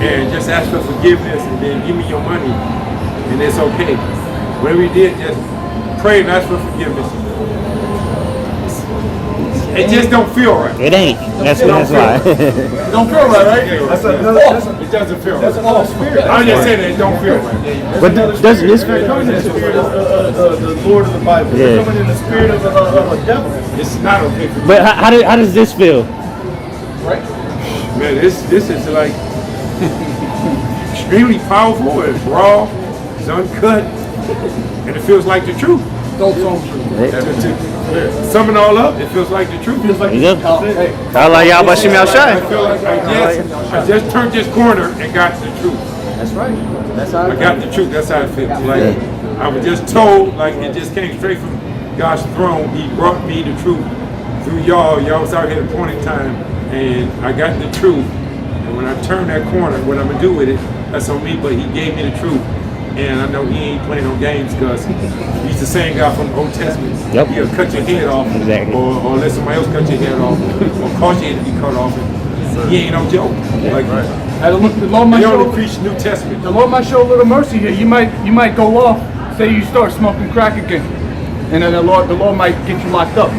and just ask for forgiveness and then give me your money and it's okay. Whatever he did, just pray and ask for forgiveness. It just don't feel right. It ain't. That's why. It don't feel right, right? It doesn't feel right. That's all spirit. I'm just saying that it don't feel right. But does this They're coming in the spirit of the Lord of the Bible. They're coming in the spirit of a devil. It's not okay for me. But how does this feel? Right? Man, this is like extremely powerful. It's raw. It's uncut, and it feels like the truth. Summing all up, it feels like the truth. Feels like Allah Yahweh Shem I Shai. feel like I just turned this corner and got the truth. That's right. That's how I got the truth. That's how it feels. Like I was just told, like it just came straight from God's throne. He brought me the truth through y'all. Y'all was out here at a point in time, and I got the truth. And when I turn that corner, what I'm gonna do with it, that's on me. But He gave me the truth. And I know He ain't playing no games because He's the same guy from the Old Testament. Yep. He'll cut your head off, Exactly. or let somebody else cut your head off, or cause your head to be cut off. And He ain't no joke. Like, The Lord might He show, only preach New Testament. the Lord might show a little mercy here. You might go off. Say you start smoking crack again, and then the Lord might get you locked up.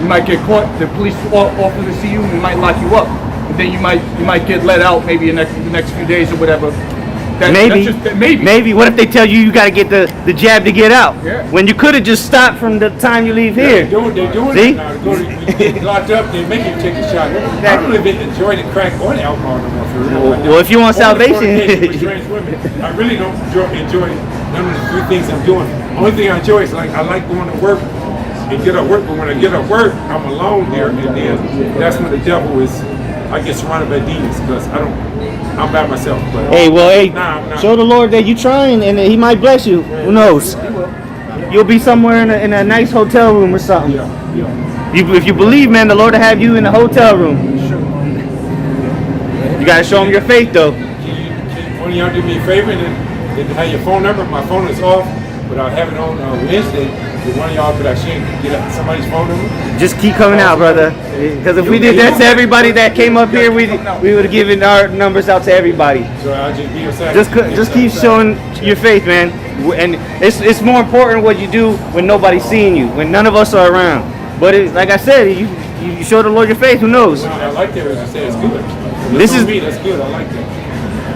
You might get caught. The police officer see you and might lock you up. And then you might get let out maybe in the next few days or whatever. Maybe. What if they tell you got to get the jab to get out? Yeah. When you could have just stopped from the time you leave here. They're doing See? it now. You get locked up, they make you take a shot. I don't even enjoy the crack or the alcohol no more. For real. Well, if you want salvation, With trans women, I really don't enjoy none of the three things I'm doing. Only thing I enjoy is like I like going to work and get up work, but when I get up work, I'm alone there, and then that's when the devil is. I get surrounded by demons because I'm by myself. But show the Lord that you trying, and He might bless you. Who knows? You'll be somewhere in a nice hotel room or something. If you believe, man, the Lord will have you in the hotel room. You gotta show Him your faith, though. Can one of y'all do me a favor and have your phone number? My phone is off, but I'll have it on Wednesday. With one of y'all, could I get somebody's phone number? Just keep coming out, brother. Because if we did that to everybody that came up here, we would have given our numbers out to everybody. So I'll just be a Just keep showing your faith, man. And it's more important what you do when nobody's seeing you, when none of us are around. But like I said, you show the Lord your faith. Who knows? I like that. As you say, it's good. This is me. That's good. I like that.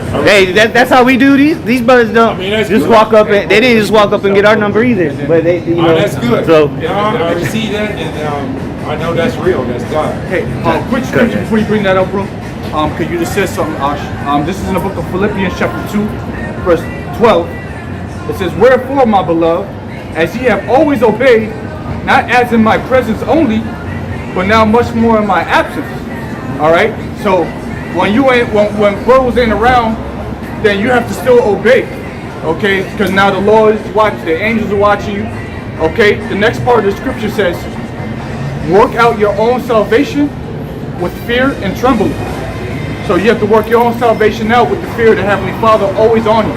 Hey, that's how we do these brothers don't just good. walk up and they didn't just walk up and get our number either. But they, that's good. So I receive that, and I know that's real. That's God. Hey, quick scripture before you bring that up, bro. Because you just said something, Ash. This is in the book of Philippians chapter 2, verse 12. It says, "Wherefore, my beloved, as ye have always obeyed, not as in my presence only, but now much more in my absence." All right. So when bros ain't around, then you have to still obey. Okay. Because now the Lord is watching. The angels are watching you. Okay. The next part of the scripture says, "Work out your own salvation with fear and trembling." So you have to work your own salvation out with the fear of the Heavenly Father always on you.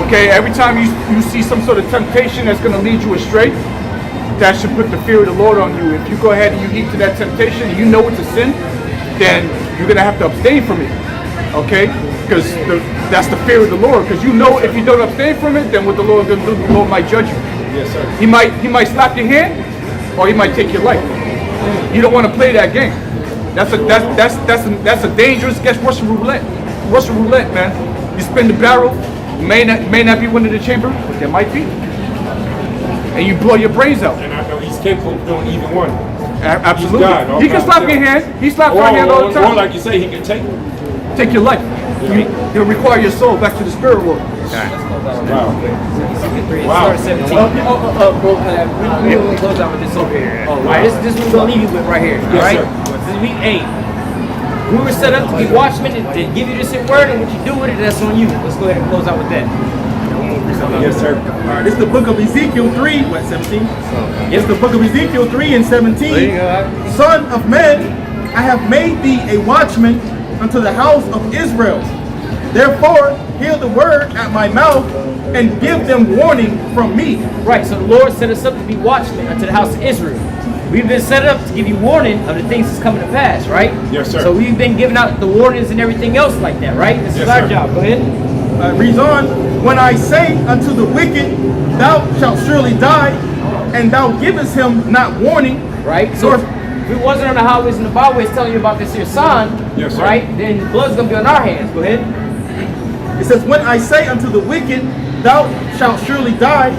Okay, every time you see some sort of temptation that's going to lead you astray, that should put the fear of the Lord on you. If you go ahead and you heed to that temptation and you know it's a sin, then you're going to have to abstain from it. Okay, because that's the fear of the Lord. Because you know if you don't abstain from it, then what the Lord going to do, the Lord might judge you. Yes, sir. He might slap your hand, or He might take your life. You don't want to play that game. That's a dangerous. Guess Russian roulette. Russian roulette, man. You spin the barrel. May not be one in the chamber, but there might be. And you blow your brains out. And I know he's capable of doing either one. Absolutely. God, He can slap your hand. He slaps your hand all the time. Or like you say, he can take your life. He'll require your soul back to the spirit world. Wow. Start 17. Bro, we will close out with this over here. All right, this is what we're gonna leave you with right here. All right. This is week 8. We were set up to be watchmen and to give you this word, and what you do with it, that's on you. Let's go ahead and close out with that. Yes, sir. All right, this is the book of Ezekiel 3, 17? It's the book of Ezekiel 3 and 17. Son of man, I have made thee a watchman unto the house of Israel. Therefore, hear the word at my mouth and give them warning from me. Right, so the Lord set us up to be watchmen unto the house of Israel. We've been set up to give you warning of the things that's coming to pass, right? Yes, sir. So we've been giving out the warnings and everything else like that, right? This is our job. Go ahead. Reads on. When I say unto the wicked, thou shalt surely die, and thou givest him not warning. Right? So if we wasn't on the highways and the byways telling you about this here sign, right, then the blood's going to be on our hands. Go ahead. It says, when I say unto the wicked, thou shalt surely die,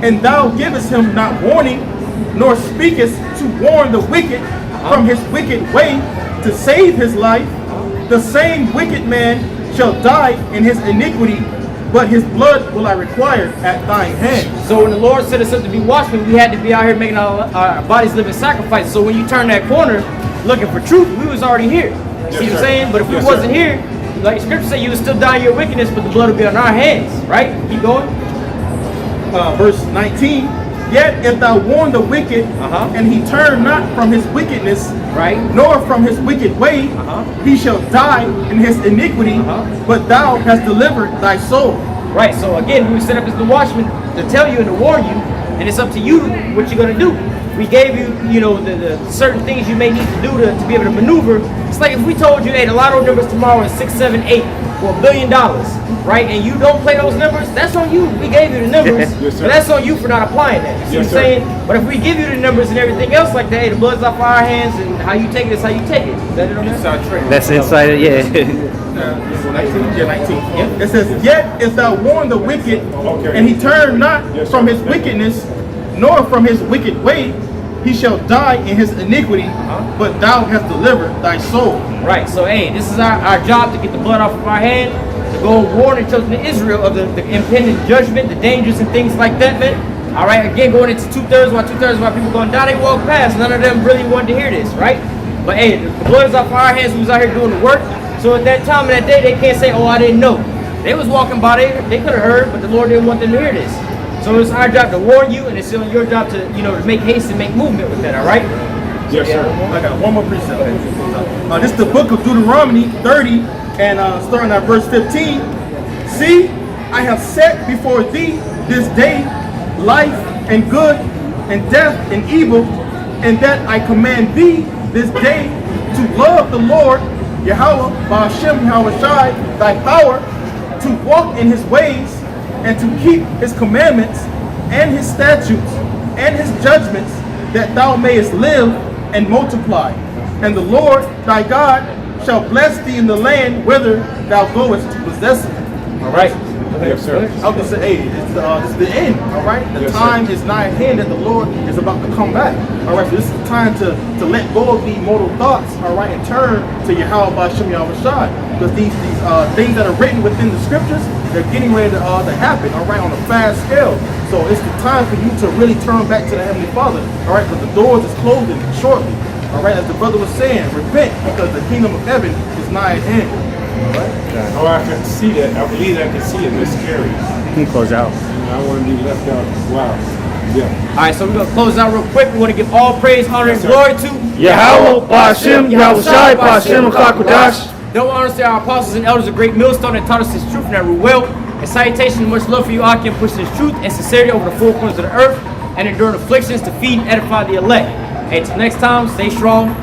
and thou givest him not warning, nor speakest to warn the wicked from his wicked way to save his life, the same wicked man shall die in his iniquity, but his blood will I require at thine hand. So when the Lord set us up to be watchmen, we had to be out here making our bodies living sacrifices. So when you turn that corner looking for truth, we was already here. See what I'm saying? But if we wasn't here, like Scripture say, you would still die in your wickedness, but the blood will be on our hands. Right? Keep going. Verse 19. Yet if thou warn the wicked, and he turn not from his wickedness, nor from his wicked way, he shall die in his iniquity, but thou hast delivered thy soul. Right, so again, we were set up as the watchman to tell you and to warn you, and it's up to you what you're going to do. We gave you, you know, the certain things you may need to do to be able to maneuver. It's like if we told you, hey, the lotto numbers tomorrow is 6, 7, 8 for $1 billion, right? And you don't play those numbers, that's on you. We gave you the numbers, but that's on you for not applying that. You see what I'm saying? But if we give you the numbers and everything else like that, hey, the blood's off our hands, and how you take it is how you take it. Is that it on that? That's inside, yeah. 19. It says, yet if thou warn the wicked, and he turn not from his wickedness, nor from his wicked way, he shall die in his iniquity, but thou hast delivered thy soul. Right, so hey, this is our job to get the blood off of our hand, to go warn the children of Israel of the impending judgment, the dangers and things like that, man. All right, again, going into two-thirds while people going down, they walk past. None of them really wanted to hear this, right? But hey, the blood is off our hands. We was out here doing the work. So at that time, in that day, they can't say, oh, I didn't know. They was walking by, they could have heard, but the Lord didn't want them to hear this. So it's our job to warn you, and it's still your job to, you know, to make haste and make movement with that, all right? Yes, sir. I got one more precept. This is the book of Deuteronomy 30, and starting at verse 15. See, I have set before thee this day life and good, and death and evil, and that I command thee this day to love the Lord, Yahweh, Ba'ashem, Yahweh Shai, thy power, to walk in his ways, and to keep his commandments, and his statutes, and his judgments, that thou mayest live and multiply. And the Lord thy God shall bless thee in the land whither thou goest to possess it. All right. Yes, sir. I was going to say, hey, this is the end, all right? The time is nigh at hand that the Lord is about to come back. All right, so this is the time to let go of the mortal thoughts, all right, and turn to Yahweh Ba'ashem Yahweh Shai. Because these things that are written within the scriptures, they're getting ready to happen, all right, on a fast scale. So it's the time for you to really turn back to the Heavenly Father, all right, because the doors is closing shortly. All right, as the brother was saying, repent, because the kingdom of heaven is nigh at hand. Oh, I can see that. I believe I can see it. It's scary. You can close out. I want to be left out. Wow. Yeah. All right, so we're going to close out real quick. We want to give all praise, honor, and glory to Yahweh, Ba'ashem, Yahweh Shai, Ba'ashem, Kakodash. Double honors to our apostles and elders, a great millstone that taught us this truth and that rule well. And salutation and much love for you, Akim, pushing this truth and sincerity over the four corners of the earth and enduring afflictions to feed and edify the elect. Hey, till next time, stay strong.